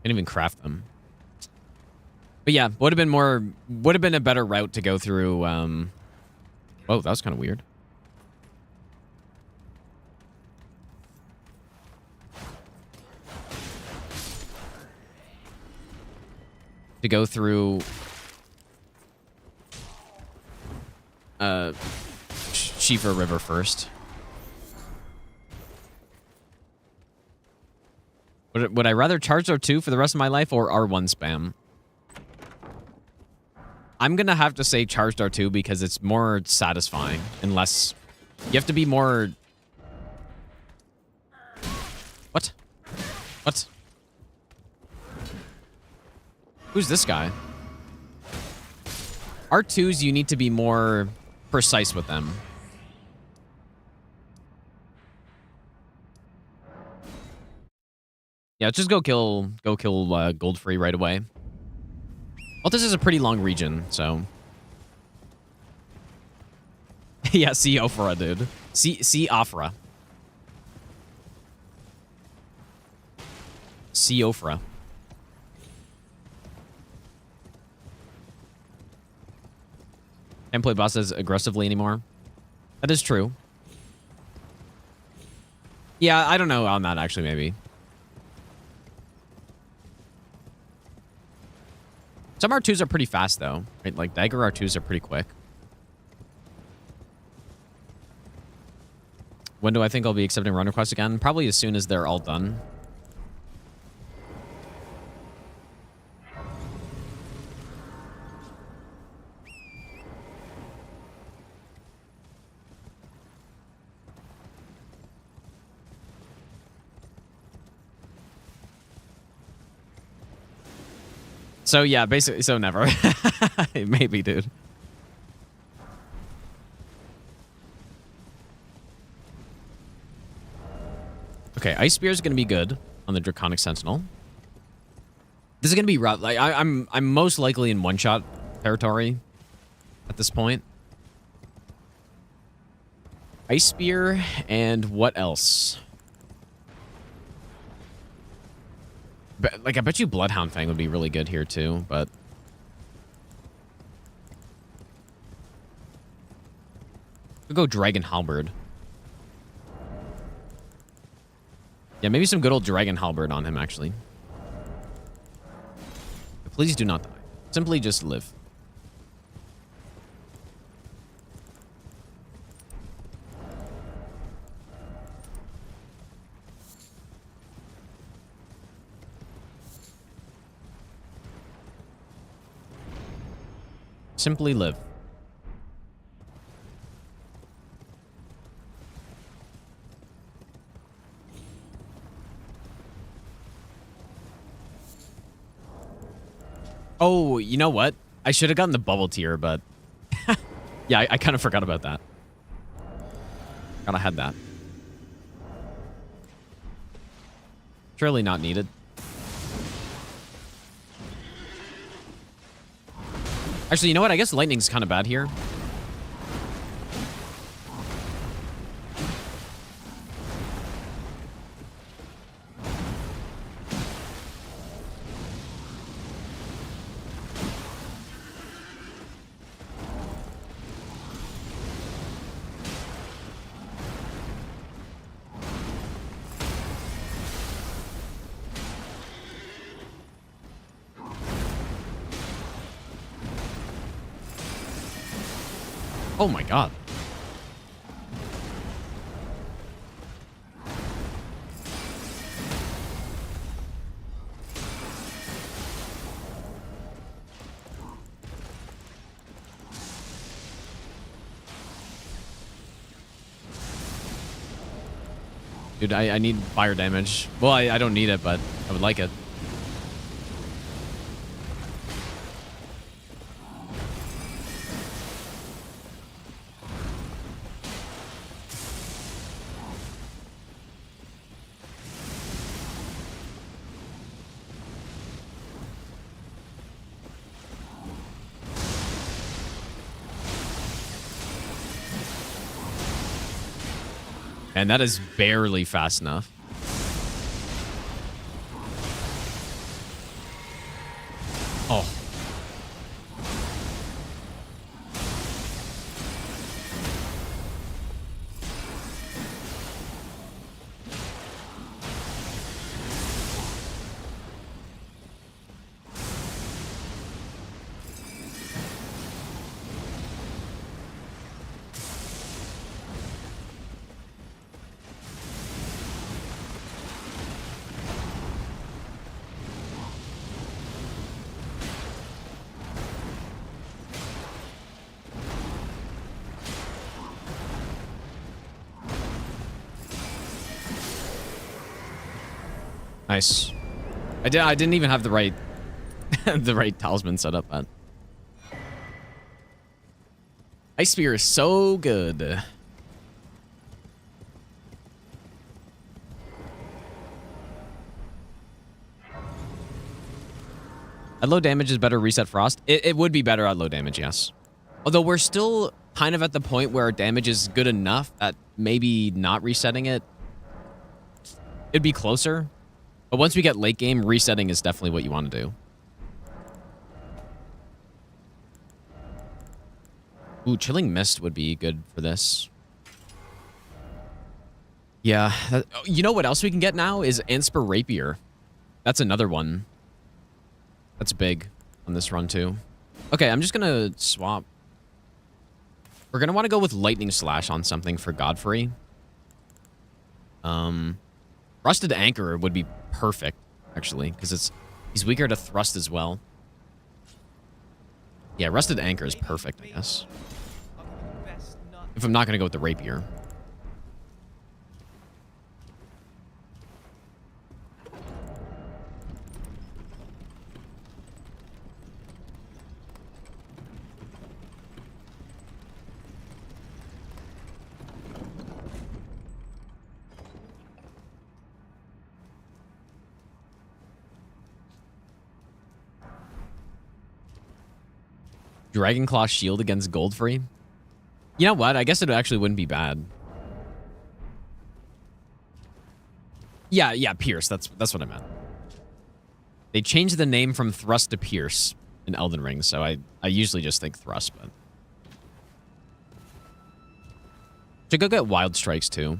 Can't even craft them. But yeah, would have been a better route to go through. Oh, that was kind of weird. To go through Shiva River first. Would I rather charge R2 for the rest of my life or R1 spam? I'm gonna have to say charged R2 because it's more satisfying and less... You have to be more... What? What? Who's this guy? R2s, you need to be more precise with them. Yeah, just go kill Goldfree right away. Well, this is a pretty long region, so. Yeah, see Ophrah, dude. See Ophrah. See Ophrah. Can't play bosses aggressively anymore. That is true. Yeah, I don't know on that, actually, maybe. Some R2s are pretty fast, though. Right? Like, Dagger R2s are pretty quick. When do I think I'll be accepting run requests again? Probably as soon as they're all done. So yeah, basically, so never. Maybe, dude. Okay, Ice Spear is going to be good on the Draconic Sentinel. This is going to be rough. Like I'm most likely in one-shot territory at this point. Ice Spear and what else? Like, I bet you Bloodhound Fang would be really good here, too, but... We'll go Dragon Halberd. Yeah, maybe some good old Dragon Halberd on him, actually. But please do not die. Simply just live. Simply live. Oh, you know what? I should have gotten the bubble tier, but... yeah, I kind of forgot about that. Thought I had that. Surely not needed. Actually, you know what? I guess lightning's kind of bad here. Oh my god. Dude, I need fire damage. Well, I don't need it, but I would like it. And that is barely fast enough. Oh. Nice. I didn't even have the right the right talisman set up, but Ice Spear is so good. At low damage is better reset Frost. It would be better at low damage, yes. Although we're still kind of at the point where our damage is good enough that maybe not resetting it, it'd be closer. But once we get late game, resetting is definitely what you want to do. Ooh, Chilling Mist would be good for this. Yeah. You know what else we can get now is Anspur Rapier. That's another one. That's big on this run too. Okay, I'm just going to swap. We're going to want to go with Lightning Slash on something for Godfrey. Rusted Anchor would be perfect, actually, because he's weaker to Thrust as well. Yeah, Rusted Anchor is perfect, I guess. If I'm not going to go with the Rapier. Dragonclaw Shield against Goldfree. You know what? I guess it actually wouldn't be bad. Yeah, Pierce. That's what I meant. They changed the name from Thrust to Pierce in Elden Ring, so I usually just think Thrust, but should go get Wild Strikes too.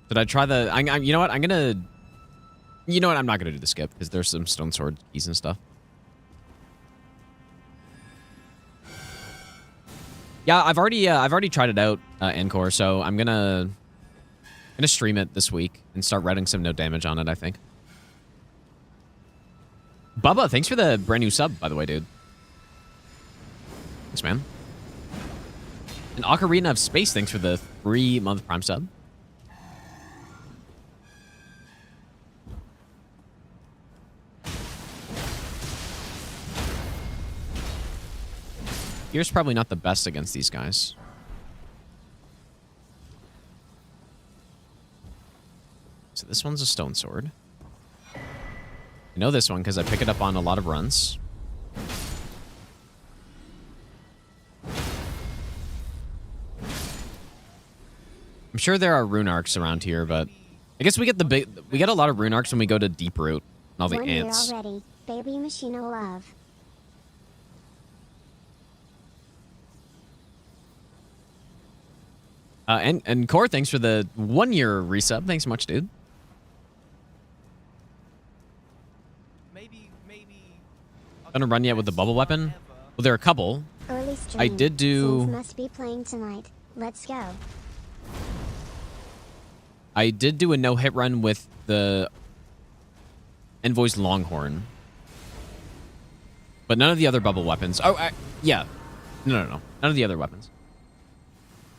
Did I try the... you know what? I'm gonna... You know what? I'm not gonna do the skip because there's some Stone Sword keys and stuff. Yeah, I've already tried it out, Encore. So I'm gonna stream it this week and start writing some no damage on it. I think. Bubba, thanks for the brand new sub, by the way, dude. Thanks, man. And Ocarina of Space, thanks for the 3-month Prime sub. Gear's probably not the best against these guys. So this one's a Stone Sword. I know this one because I pick it up on a lot of runs. I'm sure there are rune arcs around here, but I guess we get a lot of rune arcs when we go to Deep Root and all the ants. Already, baby machine of love. And Core, thanks for the 1-year resub. Thanks so much, dude. Maybe. Gonna run yet with the bubble weapon? Well, there are a couple. Early stream. I did do... Scenes must be playing tonight. Let's go. I did do a no-hit run with the Envoy's Longhorn. But none of the other bubble weapons. Oh, yeah. No. None of the other weapons.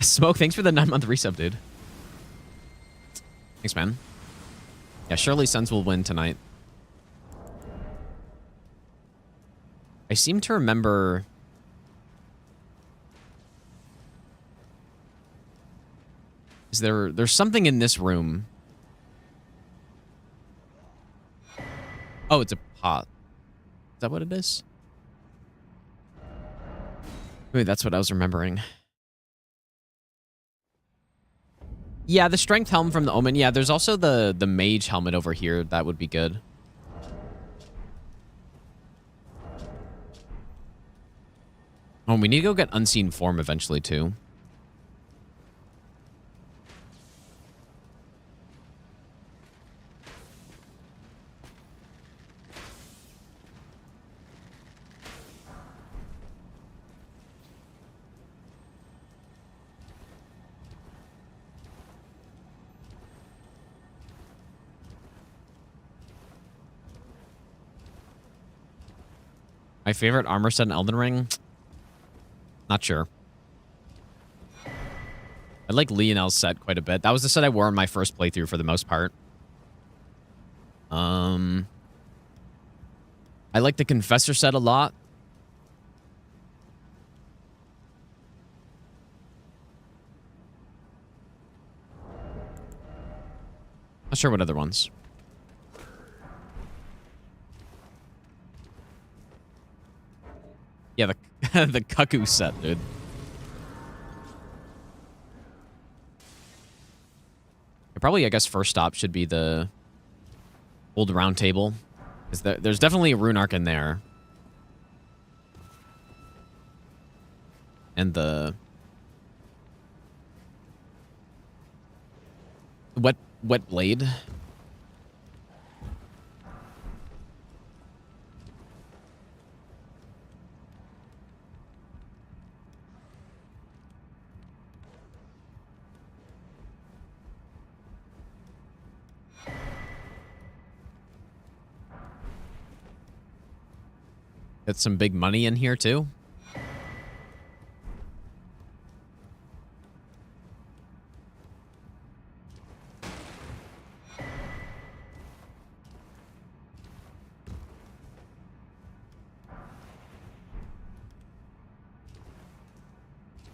Smoke, thanks for the 9-month resub, dude. Thanks, man. Yeah, surely Suns will win tonight. I seem to remember... There's something in this room. Oh, it's a pot. Is that what it is? Wait, that's what I was remembering. Yeah, the strength helm from the Omen. Yeah, there's also the mage helmet over here. That would be good. Oh, we need to go get Unseen Form eventually, too. My favorite armor set in Elden Ring? Not sure. I like Lionel's set quite a bit. That was the set I wore in my first playthrough for the most part. I like the Confessor set a lot. Not sure what other ones. Yeah, the the Cuckoo set, dude. Probably, I guess, first stop should be the old round table. There's definitely a rune arc in there. And the wet blade. Get some big money in here too.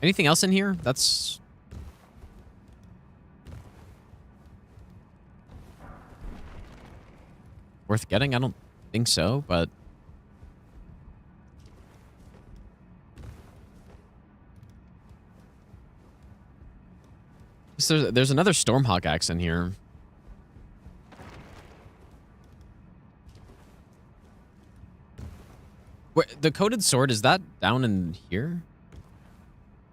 Anything else in here? That's worth getting? I don't think so, but there's another Stormhawk axe in here. Where, the coated sword, is that down in here?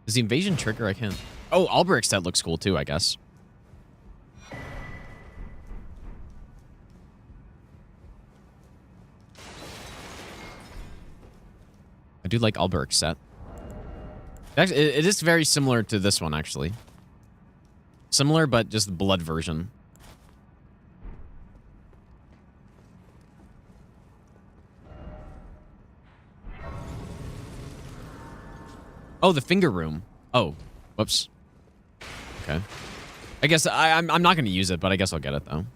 Is the invasion trigger? I can't. Oh, Alberic's set looks cool too, I guess. I do like Alberic's set. Actually, it is very similar to this one, actually. Similar, but just the blood version. Oh, the finger room. Oh, whoops. Okay. I guess I'm not going to use it, but I guess I'll get it, though.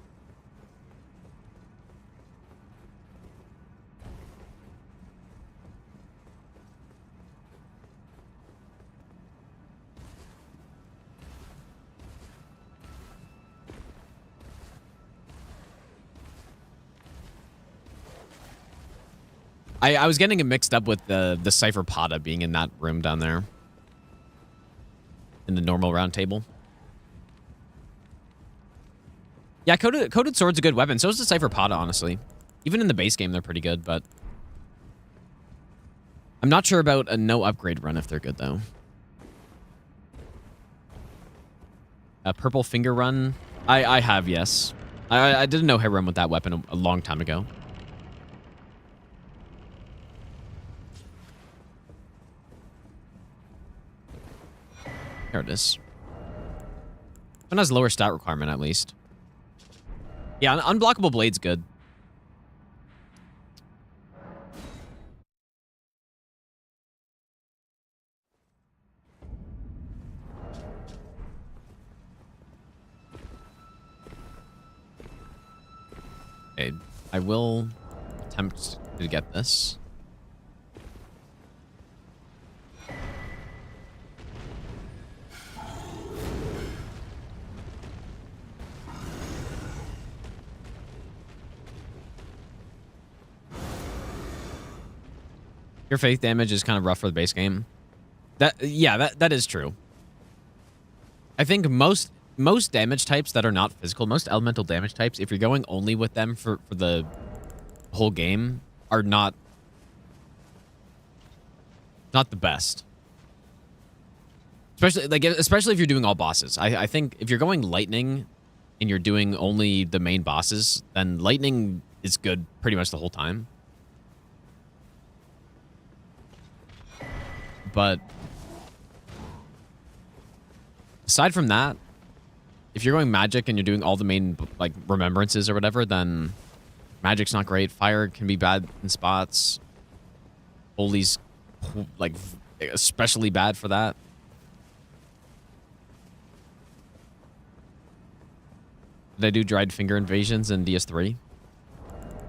I was getting it mixed up with the Cypher Pata being in that room down there. In the normal round table. Yeah, coated sword's a good weapon. So is the Cypher Pata, honestly. Even in the base game, they're pretty good, but I'm not sure about a no upgrade run if they're good, though. A purple finger run? I have, yes. I did a no-hit run with that weapon a long time ago. There it is. One has lower stat requirement, at least. Yeah, unblockable blade's good. Okay, I will attempt to get this. Your faith damage is kind of rough for the base game. That is true. I think most damage types that are not physical, most elemental damage types, if you're going only with them for the whole game, are not the best. Especially if you're doing all bosses. I think if you're going lightning and you're doing only the main bosses, then lightning is good pretty much the whole time. But aside from that, if you're going magic and you're doing all the main like remembrances or whatever, then magic's not great. Fire can be bad in spots. Holy's like especially bad for that. Did I do dried finger invasions in DS3?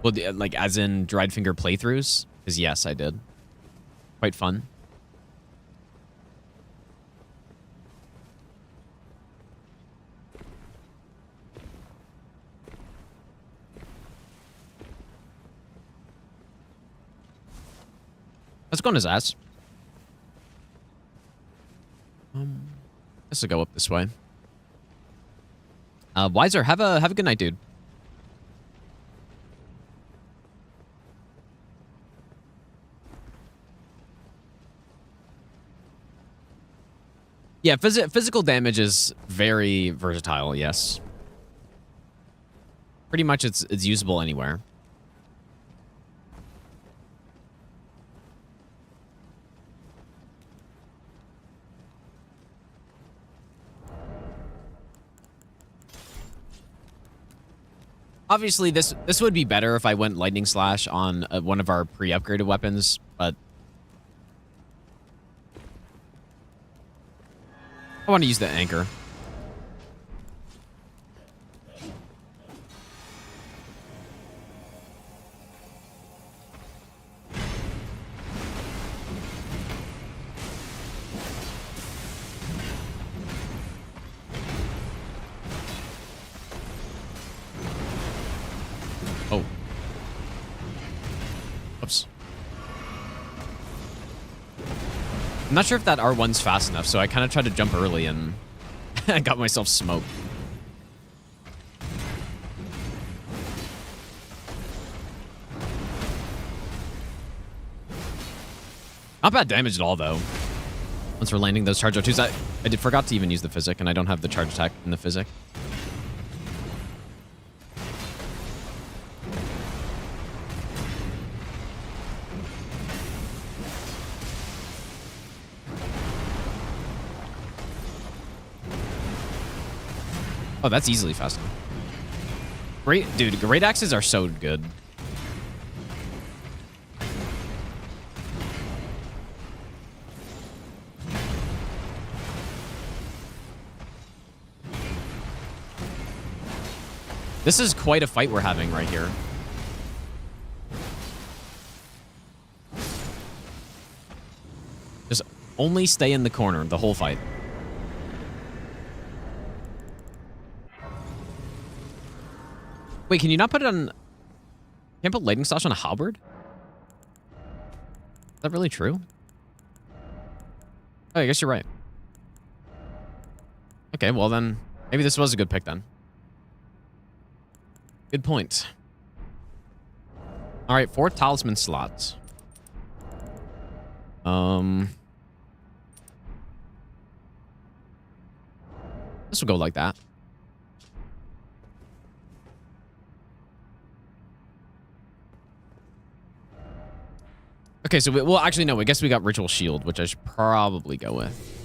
Well, like as in dried finger playthroughs? Because yes, I did. Quite fun. Let's go on his ass. This will go up this way. Wiser, have a good night, dude. Yeah, physical damage is very versatile, yes. Pretty much it's usable anywhere. Obviously, this would be better if I went Lightning Slash on one of our pre-upgraded weapons, but I want to use the anchor. Oh. Oops. I'm not sure if that R1's fast enough, so I kind of tried to jump early and I got myself smoked. Not bad damage at all, though. Once we're landing those charge R2s, I forgot to even use the physic, and I don't have the charge attack in the physic. Oh, that's easily faster. Great, dude, great axes are so good. This is quite a fight we're having right here. Just only stay in the corner the whole fight. Wait, can you not put it on... Can't put Lightning Slash on a halberd? Is that really true? Oh, I guess you're right. Okay, well then, maybe this was a good pick then. Good point. All right, 4 talisman slots. This will go like that. Okay, so well, actually, no. I guess we got Ritual Shield, which I should probably go with.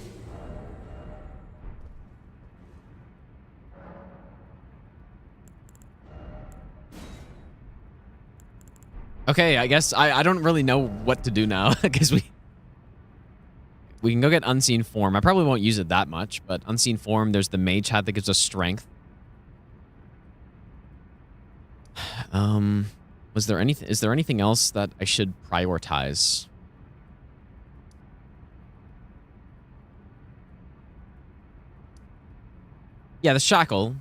Okay, I guess I don't really know what to do now because we can go get Unseen Form. I probably won't use it that much, but Unseen Form, there's the Mage Hat that gives us strength. Is there anything else that I should prioritize? Yeah, the Shackle.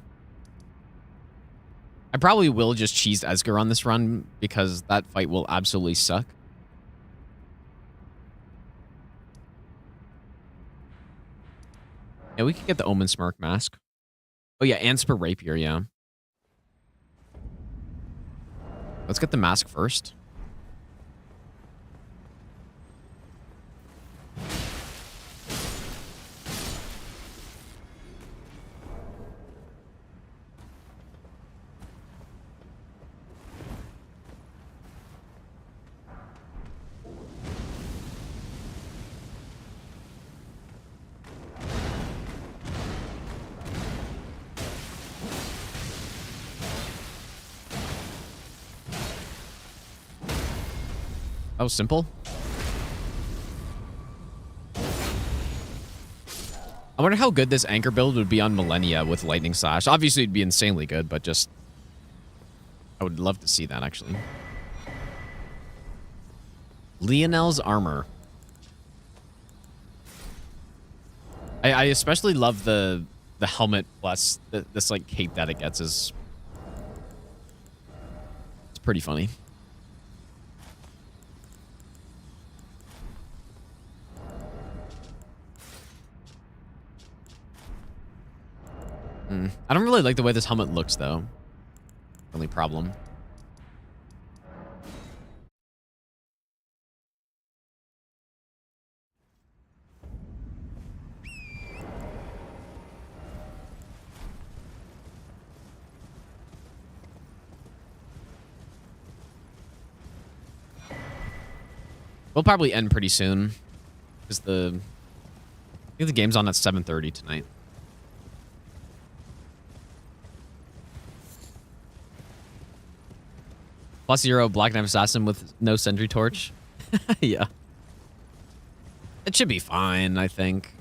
I probably will just cheese Esger on this run because that fight will absolutely suck. Yeah, we could get the Omen Smirk mask. Oh yeah, and Spur Rapier, yeah. Let's get the mask first. That was simple. wonder how good this anchor build would be on Millennia with Lightning Slash. Obviously, it'd be insanely good, but just... I would love to see that, actually. Lionel's armor. I especially love the helmet plus this like cape that it gets is... It's pretty funny. I don't really like the way this helmet looks, though. Only problem. We'll probably end pretty soon. Because I think the game's on at 7:30 tonight. +0 Black Knife Assassin with no Sentry Torch. Yeah. It should be fine, I think.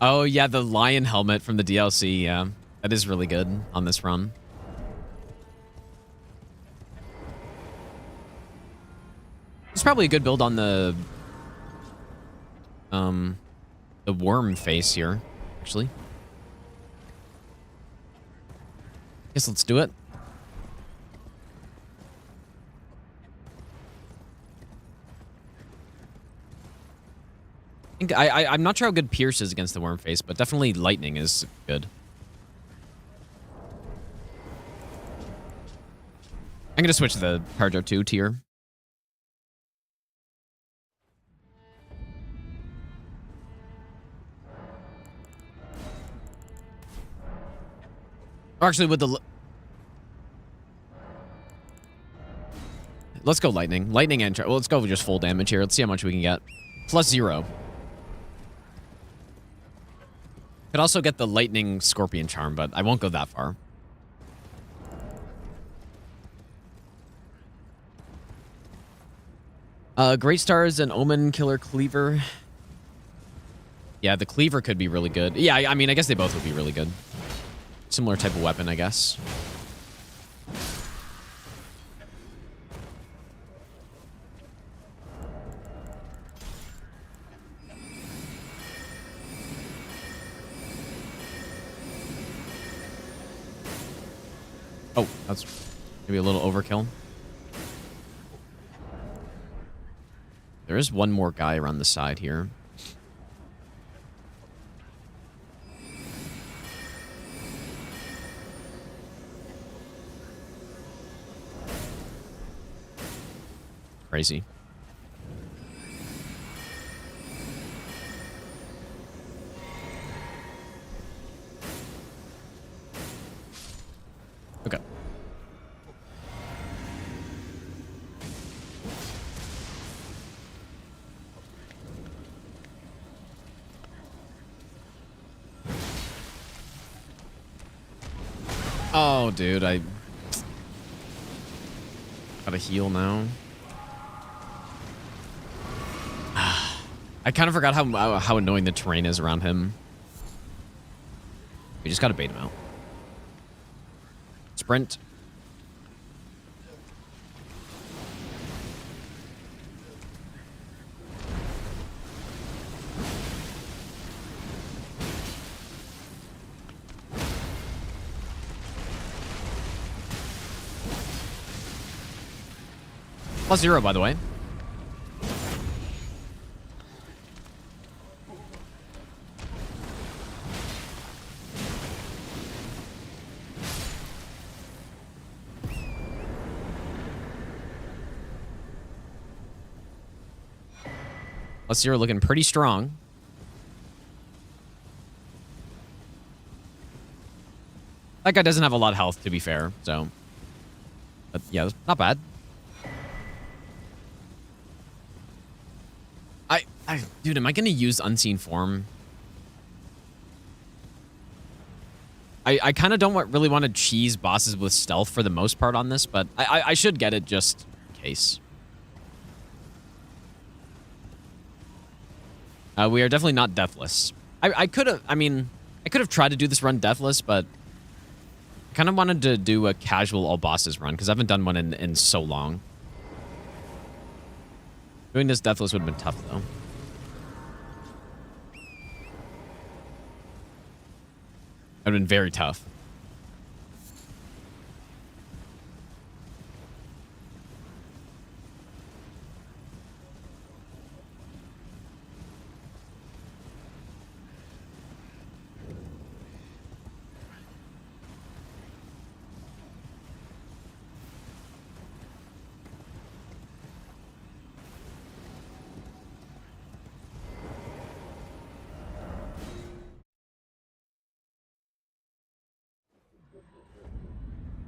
Oh, yeah, the lion helmet from the DLC, yeah. That is really good on this run. It's probably a good build on the worm face here, actually. Guess let's do it. I'm not sure how good Pierce is against the worm face, but definitely lightning is good. I'm gonna switch to the Carjo 2 tier. Or actually, with the... Let's go lightning. Lightning and... Well, let's go with just full damage here. Let's see how much we can get. +0. Could also get the lightning scorpion charm, but I won't go that far. Great Stars and Omen Killer Cleaver. Yeah, the Cleaver could be really good. Yeah, I mean, I guess they both would be really good. Similar type of weapon, I guess. Oh, that's maybe a little overkill. There is one more guy around the side here. Crazy. Okay. Oh, dude, I gotta heal now. I kind of forgot how annoying the terrain is around him. We just gotta bait him out. Sprint. +0, by the way. +0 looking pretty strong. That guy doesn't have a lot of health, to be fair, so... But yeah, not bad. Dude, am I going to use Unseen Form? I kind of don't really want to cheese bosses with stealth for the most part on this, but I should get it just in case. We are definitely not deathless. I could have tried to do this run deathless, but I kind of wanted to do a casual all bosses run because I haven't done one in so long. Doing this deathless would have been tough, though. That would have been very tough.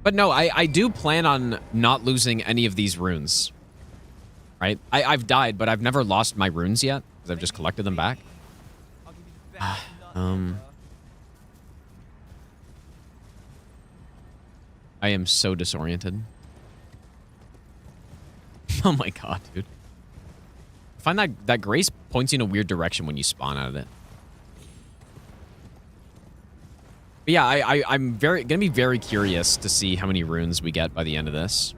But no, I do plan on not losing any of these runes. Right? I've died, but I've never lost my runes yet, because I've just collected them back. I'll give you the best nut ever. I am so disoriented. Oh my god, dude. I find that grace points you in a weird direction when you spawn out of it. But yeah, I'm gonna be very curious to see how many runes we get by the end of this.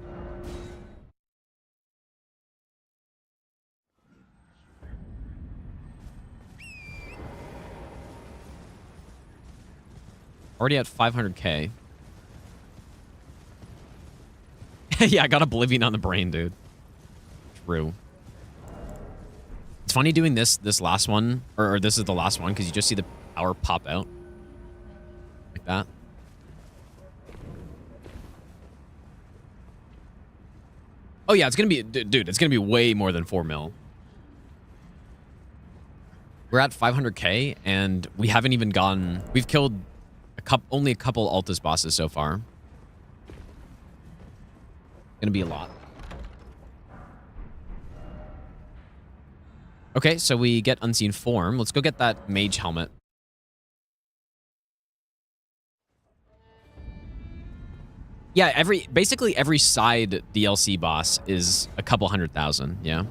Already at 500k. Yeah, I got Oblivion on the brain, dude. True. It's funny doing this last one, or this is the last one, because you just see the power pop out. Like that. Oh yeah, it's gonna be, dude, it's gonna be way more than 4 mil. We're at 500k, and we haven't even gotten, we've killed only a couple Altus bosses so far. Gonna be a lot. Okay, so we get Unseen Form. Let's go get that mage helmet. Yeah, basically every side DLC boss is a couple 100,000, yeah.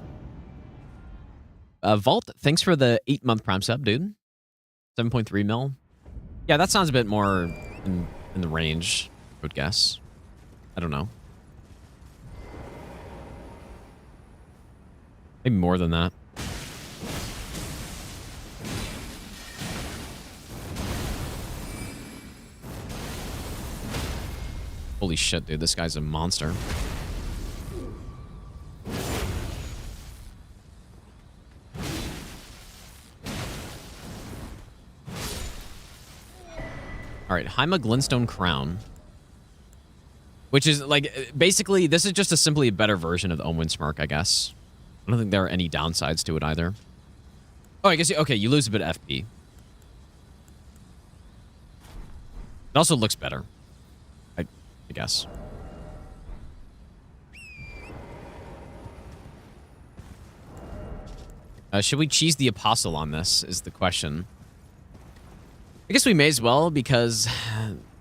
Vault, thanks for the 8-month Prime sub, dude. 7.3 mil. Yeah, that sounds a bit more in the range, I would guess. I don't know. Maybe more than that. Holy shit, dude. This guy's a monster. Alright, Haima Glintstone Crown. Which is, like, basically, this is just simply a better version of the Omen Smirk, I guess. I don't think there are any downsides to it either. Oh, I guess, okay, you lose a bit of FP. It also looks better. I guess. Should we cheese the Apostle on this, is the question. I guess we may as well, because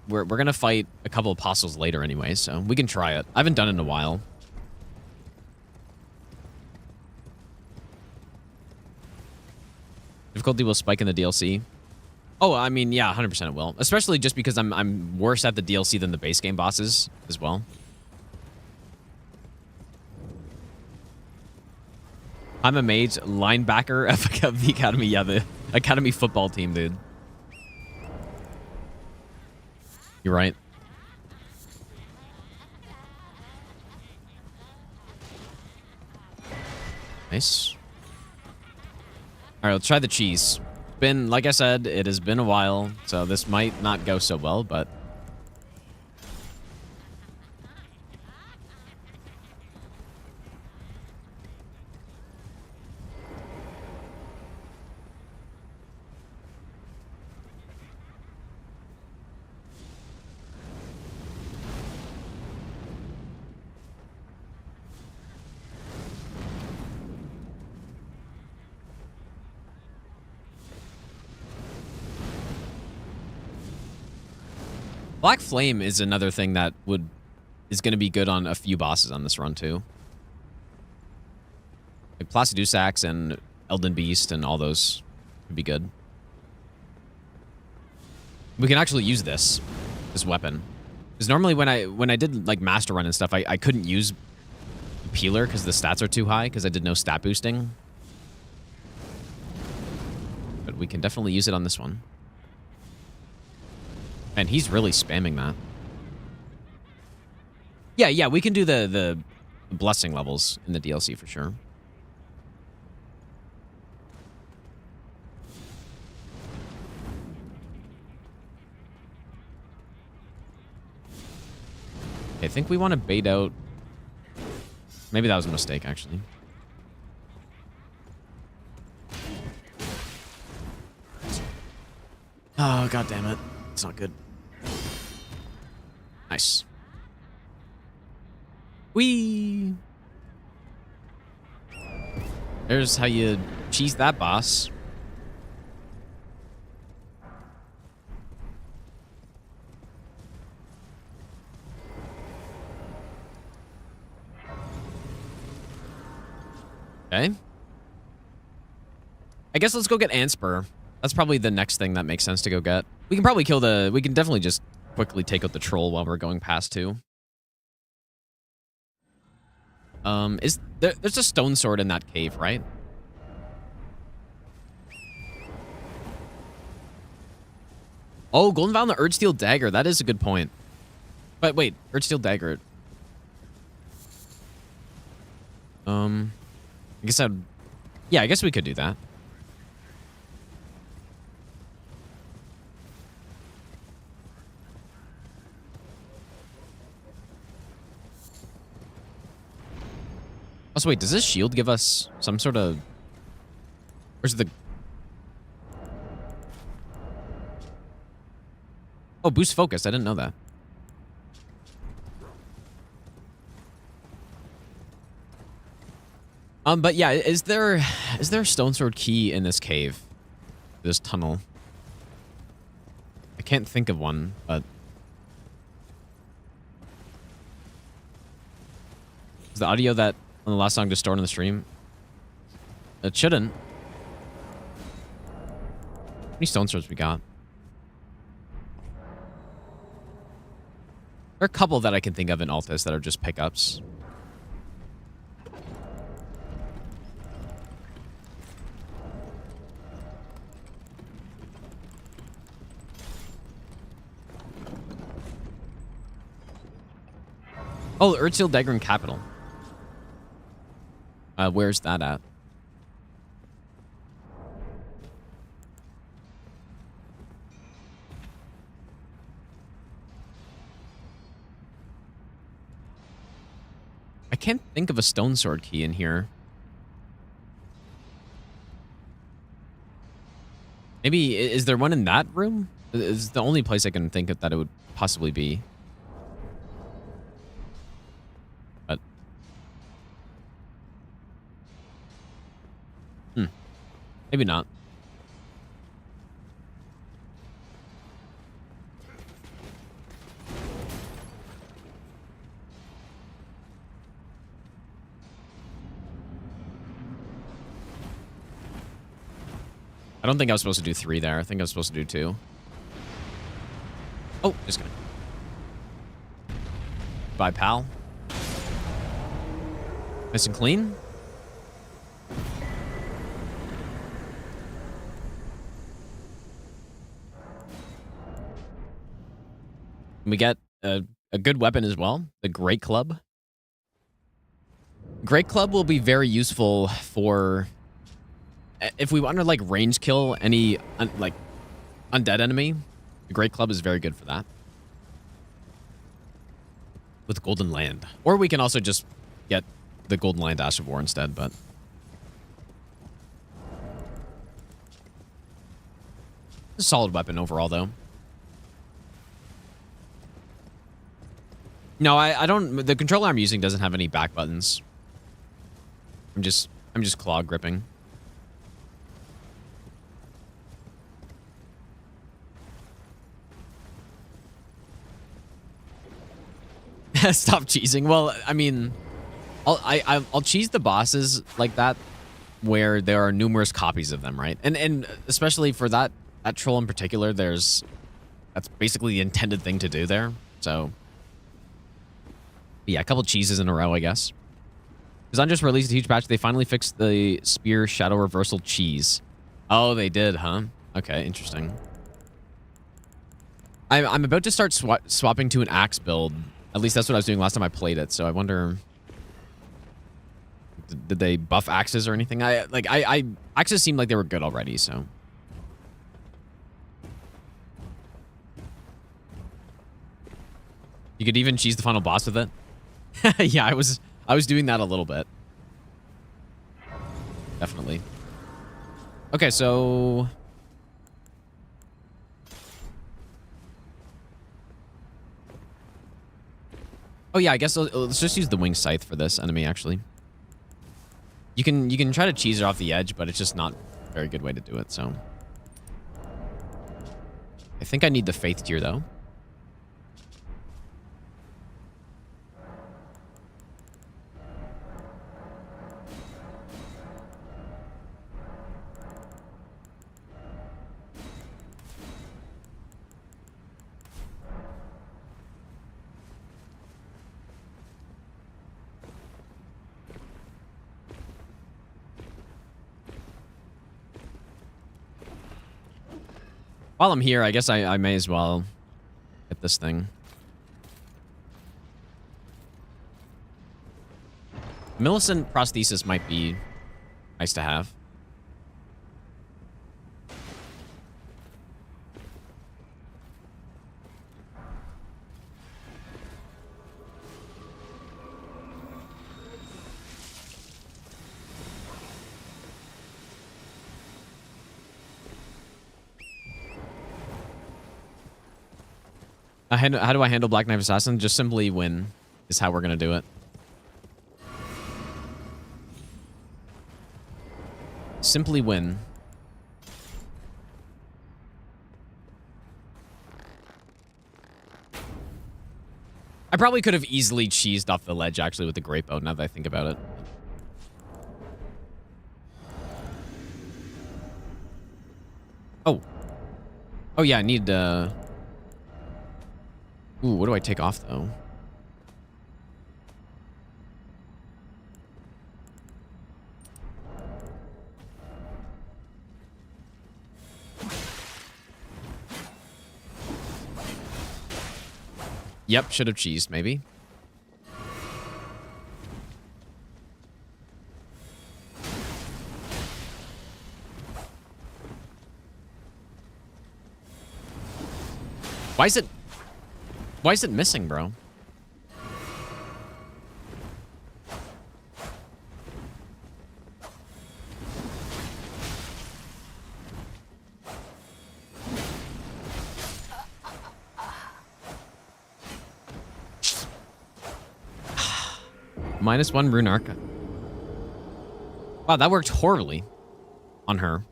we're going to fight a couple Apostles later anyway, so we can try it. I haven't done it in a while. Difficulty will spike in the DLC. Oh, I mean, yeah, 100% it will. Especially just because I'm worse at the DLC than the base game bosses as well. I'm a mage linebacker of the Academy. Yeah, the Academy football team, dude. You're right. Nice. All right, let's try the cheese. Like I said, it has been a while, so this might not go so well, but Black Flame is another thing that is going to be good on a few bosses on this run too. Like Placidusax and Elden Beast and all those would be good. We can actually use this weapon. Because normally when I did like Master Run and stuff, I couldn't use Peeler because the stats are too high because I did no stat boosting. But we can definitely use it on this one. And he's really spamming that. Yeah, we can do the blessing levels in the DLC for sure. I think we want to bait out... Maybe that was a mistake, actually. Oh, god damn it. It's not good. Nice. Whee! There's how you cheese that boss. Okay. I guess let's go get Anspur. That's probably the next thing that makes sense to go get. We can probably kill the... We can definitely just quickly take out the troll while we're going past too. There's a stone sword in that cave, right? Oh, Golden Vow and the Urdsteel Dagger. That is a good point. But wait, Urdsteel Dagger. I guess I'd... Yeah, I guess we could do that. Also, wait, does this shield give us some sort of... Where's the... Oh, boost focus. I didn't know that. But yeah, is there a stone sword key in this cave? This tunnel? I can't think of one, but... Is the audio that on the last song just stored on the stream? It shouldn't. How many stone swords we got? There are a couple that I can think of in Altus that are just pickups. Oh, Urdsteel Dagger and Capital. Where's that at? I can't think of a stone sword key in here. Maybe, is there one in that room? It's the only place I can think of that it would possibly be. But... Maybe not. I don't think I was supposed to do 3 there. I think I was supposed to do 2. Oh, just kidding. Bye, pal. Nice and clean. We get a good weapon as well, the Great Club. Great Club will be very useful for if we want to like range kill any like undead enemy. The Great Club is very good for that. With Golden Land. Or we can also just get the Golden Land Ash of War instead, but... It's a solid weapon overall, though. No, I don't... The controller I'm using doesn't have any back buttons. I'm just claw gripping. Stop cheesing. Well, I mean, I'll cheese the bosses like that where there are numerous copies of them, right? And especially for that troll in particular, that's basically the intended thing to do there. So yeah, a couple cheeses in a row, I guess. Because I just released a huge patch. They finally fixed the spear shadow reversal cheese. Oh, they did, huh? Okay, interesting. I'm about to start swapping to an axe build. At least that's what I was doing last time I played it. So I wonder, did they buff axes or anything? Axes seemed like they were good already. So you could even cheese the final boss with it. Yeah, I was doing that a little bit. Definitely. Okay, so oh yeah, I guess let's just use the winged scythe for this enemy actually. You can try to cheese it off the edge, but it's just not a very good way to do it, so I think I need the faith tier though. While I'm here, I guess I may as well hit this thing. Millicent prosthesis might be nice to have. How do I handle Black Knife Assassin? Just simply win is how we're going to do it. Simply win. I probably could have easily cheesed off the ledge actually with the great bow now that I think about it. Oh. Oh yeah, I need ooh, what do I take off, though? Yep, should have cheesed, maybe. Why is it missing, bro? -1 rune arc. Wow, that worked horribly on her.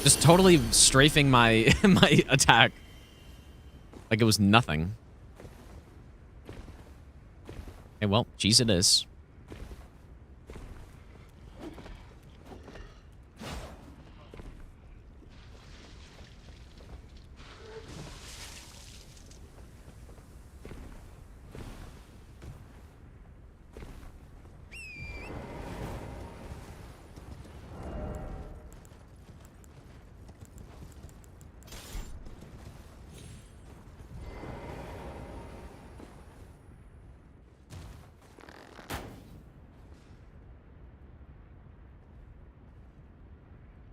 Just totally strafing my my attack. Like it was nothing. Okay, well, cheese it is.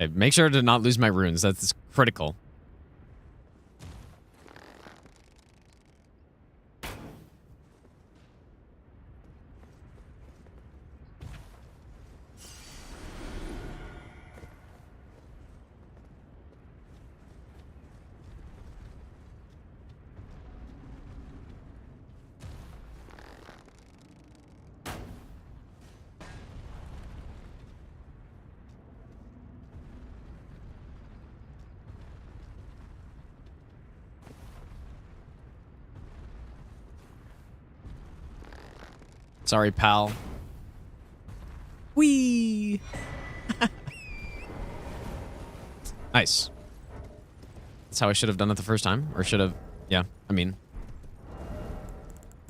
Okay, make sure to not lose my runes. That's critical. Sorry, pal. Whee! Nice. That's how I should have done it the first time. Or should have... Yeah, I mean...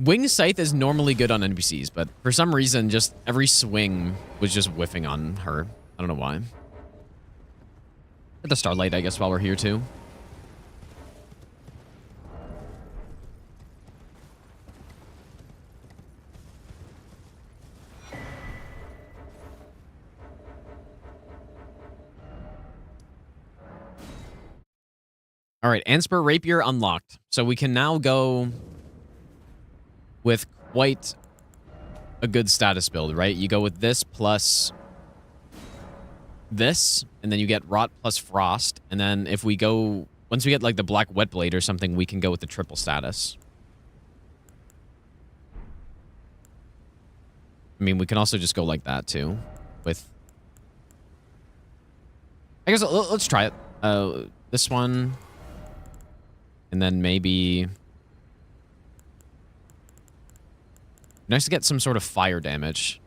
Wing Scythe is normally good on NPCs, but for some reason, just every swing was just whiffing on her. I don't know why. Get the Starlight, I guess, while we're here, too. All right, Anspur Rapier unlocked. So we can now go with quite a good status build, right? You go with this plus this, and then you get Rot plus Frost. And then if we go, once we get like the Black Wet Blade or something, we can go with the triple status. I mean, we can also just go like that too. With, I guess, let's try it. This one. And then maybe... Nice to get some sort of fire damage.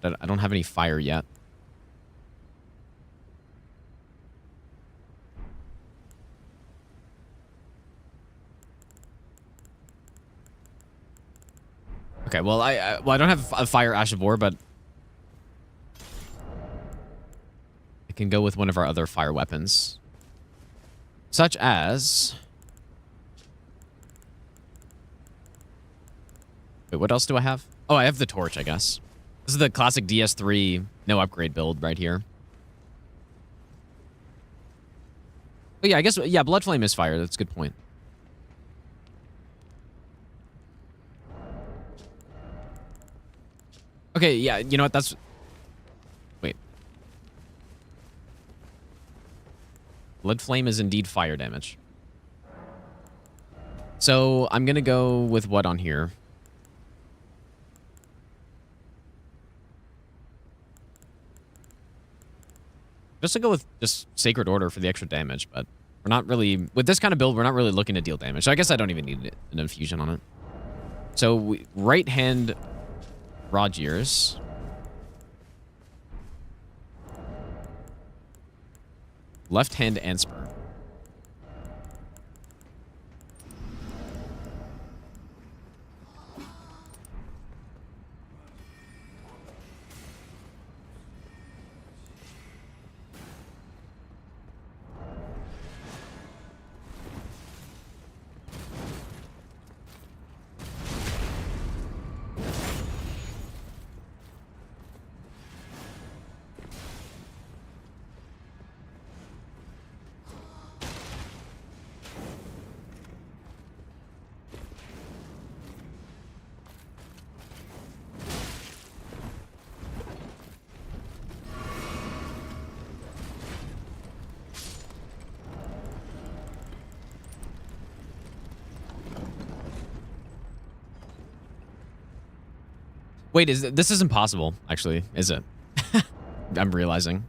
I don't have any fire yet. Okay, well, I don't have a fire Ash of War, but I can go with one of our other fire weapons. Such as... Wait, what else do I have? Oh, I have the torch, I guess. This is the classic DS3 no upgrade build right here. But yeah, I guess, yeah, Blood Flame is fire. That's a good point. Okay, yeah, you know what? That's... Wait. Blood Flame is indeed fire damage. So I'm going to go with what on here? Just to go with just Sacred Order for the extra damage, but we're not really... With this kind of build, we're not really looking to deal damage. So I guess I don't even need an infusion on it. So right hand Rogiers. Left hand Anspur. Wait, this isn't possible, actually, is it? I'm realizing.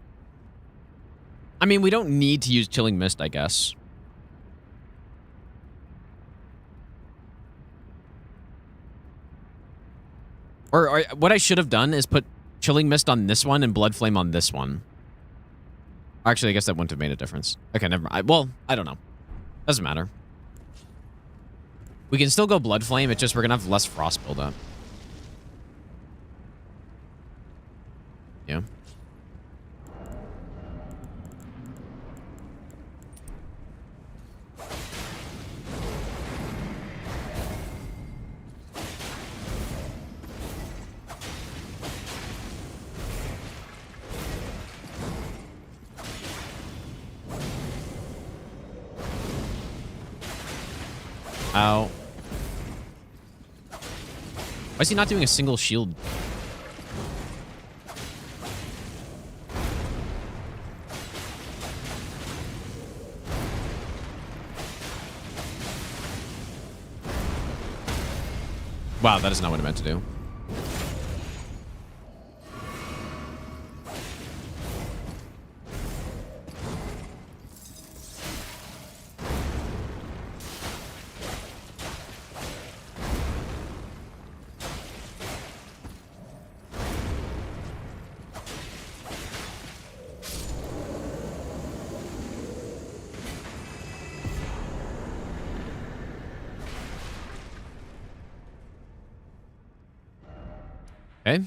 I mean, we don't need to use Chilling Mist, I guess. Or what I should have done is put Chilling Mist on this one and Blood Flame on this one. Actually, I guess that wouldn't have made a difference. Okay, never mind. Well, I don't know. Doesn't matter. We can still go Blood Flame, it's just we're gonna have less Frost buildup. Yeah. Ow. Why is he not doing a single shield? Wow, that is not what I meant to do. Okay.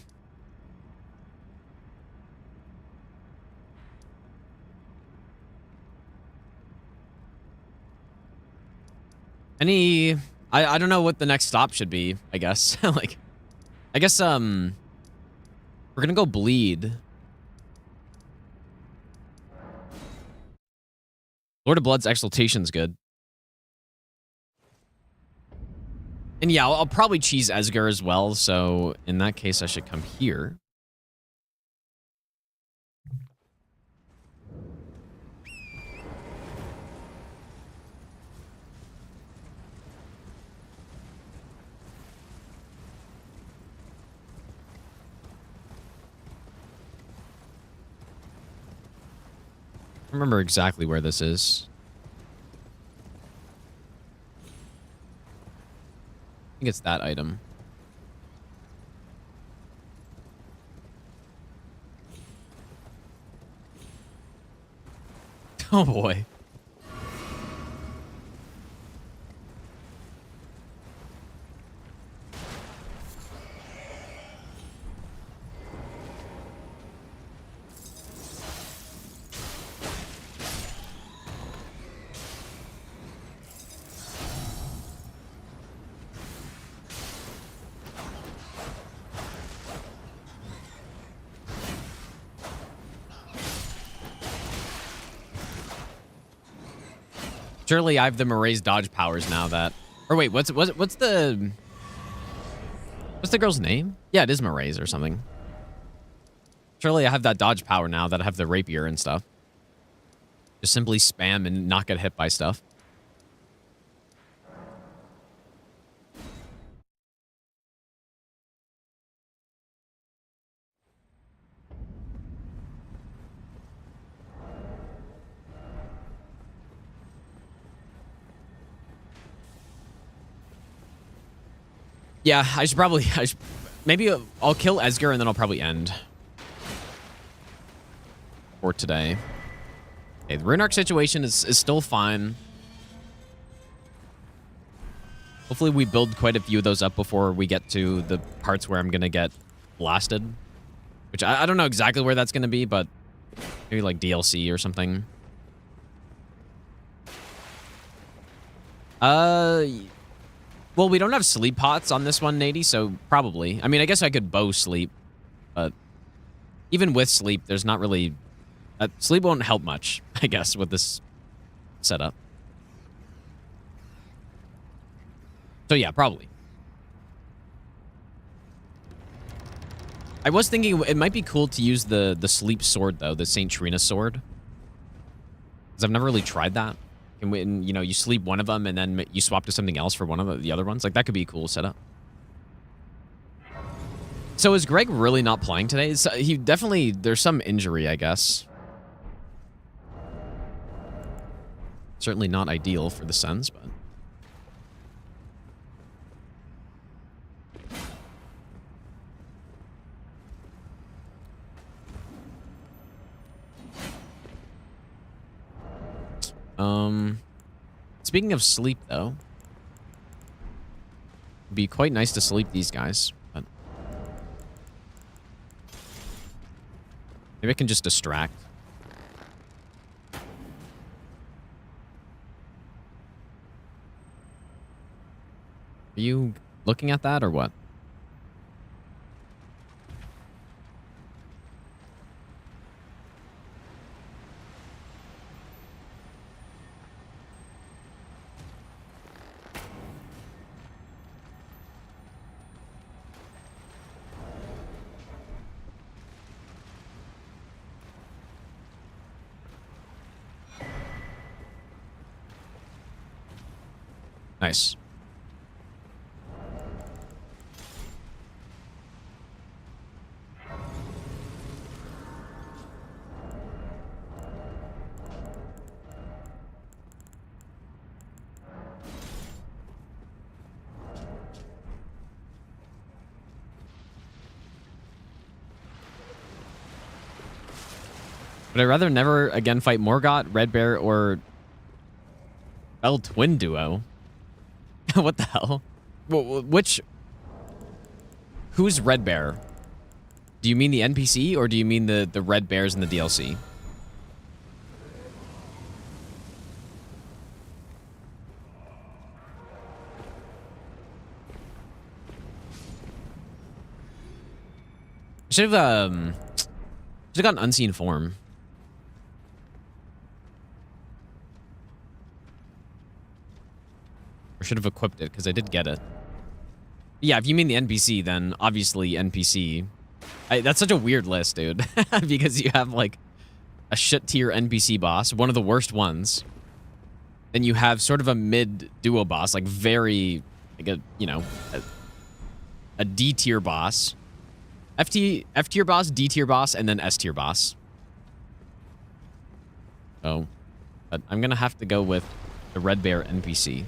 Any... I don't know what the next stop should be, I guess. Like, I guess, we're gonna go bleed. Lord of Blood's Exaltation's good. And yeah, I'll probably cheese Esgar as well, so in that case, I should come here. I don't remember exactly where this is. I think it's that item. Oh boy. Surely I have the Marae's dodge powers now that... Or wait, what's the... What's the girl's name? Yeah, it is Marae's or something. Surely I have that dodge power now that I have the rapier and stuff. Just simply spam and not get hit by stuff. Yeah, I should probably... maybe I'll kill Esgar and then I'll probably end. For today. Okay, the Rune Arc situation is still fine. Hopefully we build quite a few of those up before we get to the parts where I'm going to get blasted. Which I don't know exactly where that's going to be, but maybe like DLC or something. Well, we don't have sleep pots on this one, Nady, so probably. I mean, I guess I could bow sleep, but even with sleep, there's not really... sleep won't help much, I guess, with this setup. So yeah, probably. I was thinking it might be cool to use the sleep sword, though, the Saint Trina sword. Because I've never really tried that. And when, you know, you sleep one of them and then you swap to something else for one of the other ones. Like, that could be a cool setup. So is Greg really not playing today? He definitely... There's some injury, I guess. Certainly not ideal for the Sens, but... Speaking of sleep, though, it'd be quite nice to sleep these guys, but maybe I can just distract. Are you looking at that or what? Nice. Would I rather never again fight Morgott, Red Bear, or Bell Twin Duo? What the hell? Which... Who's Red Bear? Do you mean the NPC or do you mean the red bears in the DLC? Should have gotten unseen form. Or should have equipped it because I did get it. Yeah, if you mean the NPC, then obviously NPC. That's such a weird list, dude. Because you have like a shit tier NPC boss, one of the worst ones. Then you have sort of a mid duo boss, like very, like a, you know, a D tier boss. F tier boss, D tier boss, and then S tier boss. So, but I'm gonna have to go with the Red Bear NPC.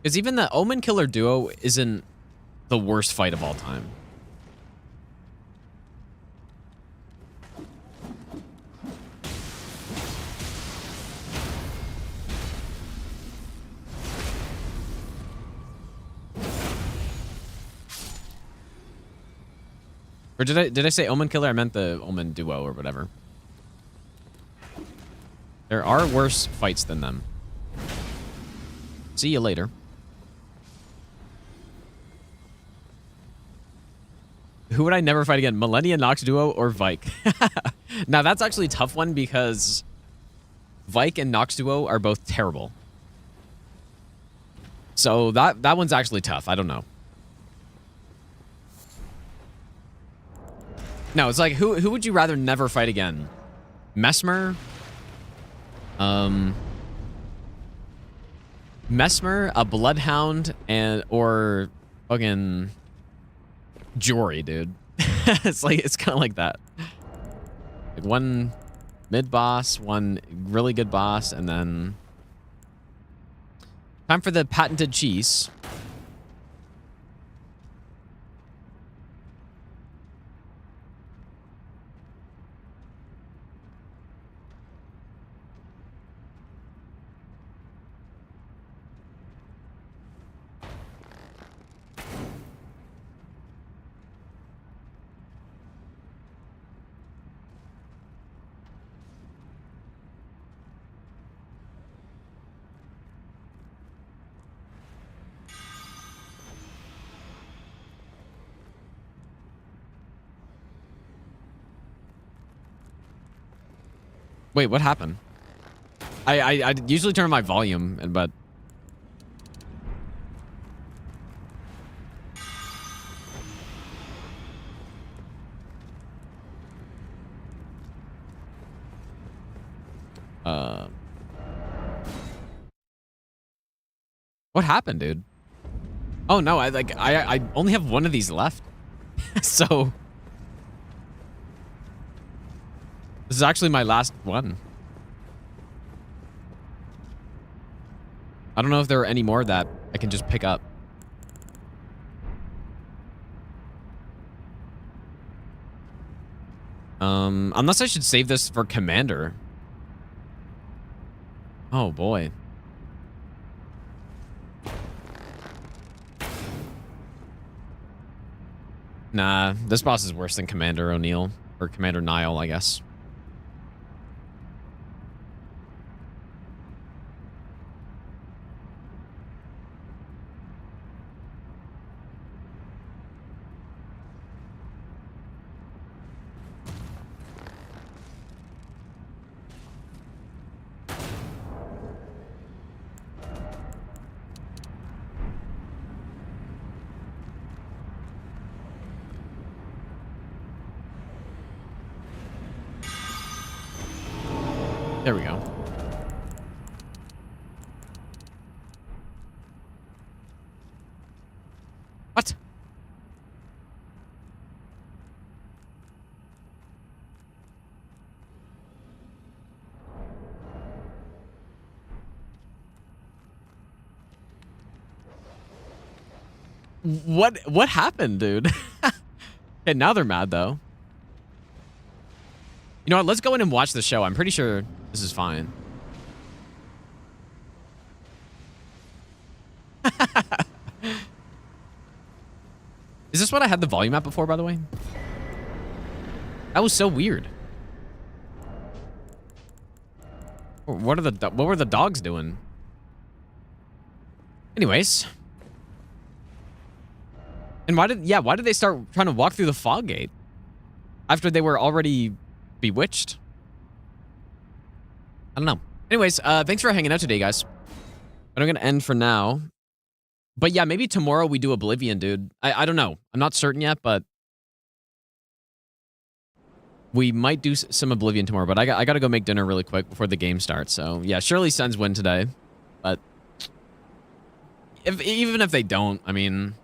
Because even the Omen Killer duo isn't the worst fight of all time. Or did I say Omen Killer? I meant the Omen duo or whatever. There are worse fights than them. See you later. Who would I never fight again? Millennia Nox duo or Vike? Now that's actually a tough one because Vike and Nox duo are both terrible. So that one's actually tough. I don't know. No, it's like who would you rather never fight again? Mesmer? Mesmer, a Bloodhound, or fucking Jory, dude. It's kind of like that. Like one mid boss, one really good boss, and then time for the patented cheese. Wait, what happened? I usually turn on my volume, but what happened, dude? Oh no, I only have one of these left. So this is actually my last one. I don't know if there are any more that I can just pick up. Unless I should save this for Commander. Oh boy. Nah, this boss is worse than Commander O'Neill. Or Commander Nile, I guess. There we go. What? What happened, dude? Okay, now they're mad though. You know what? Let's go in and watch the show. I'm pretty sure this is fine. Is this what I had the volume at before, by the way? That was so weird. What were the dogs doing? Anyways. And why did they start trying to walk through the fog gate? After they were already bewitched? I don't know. Anyways, thanks for hanging out today, guys. But I'm gonna end for now. But yeah, maybe tomorrow we do Oblivion, dude. I don't know. I'm not certain yet, but we might do some Oblivion tomorrow. But I gotta go make dinner really quick before the game starts. So yeah, Shirley Suns win today. But even if they don't, I mean,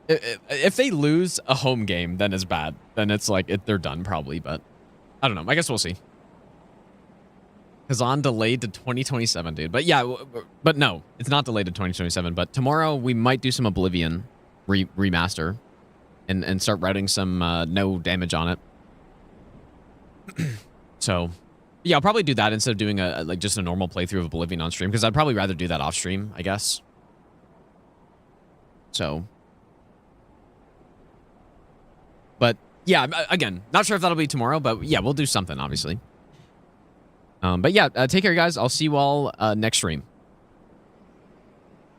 if they lose a home game, then it's bad. Then it's like they're done probably. But I don't know. I guess we'll see. Kazan delayed to 2027, dude. But yeah, but no, it's not delayed to 2027. But tomorrow we might do some Oblivion remaster and start writing some no damage on it. So yeah, I'll probably do that instead of doing just a normal playthrough of Oblivion on stream, because I'd probably rather do that off stream, I guess. So, but yeah, again, not sure if that'll be tomorrow, but yeah, we'll do something, obviously. But yeah, take care, guys. I'll see you all next stream.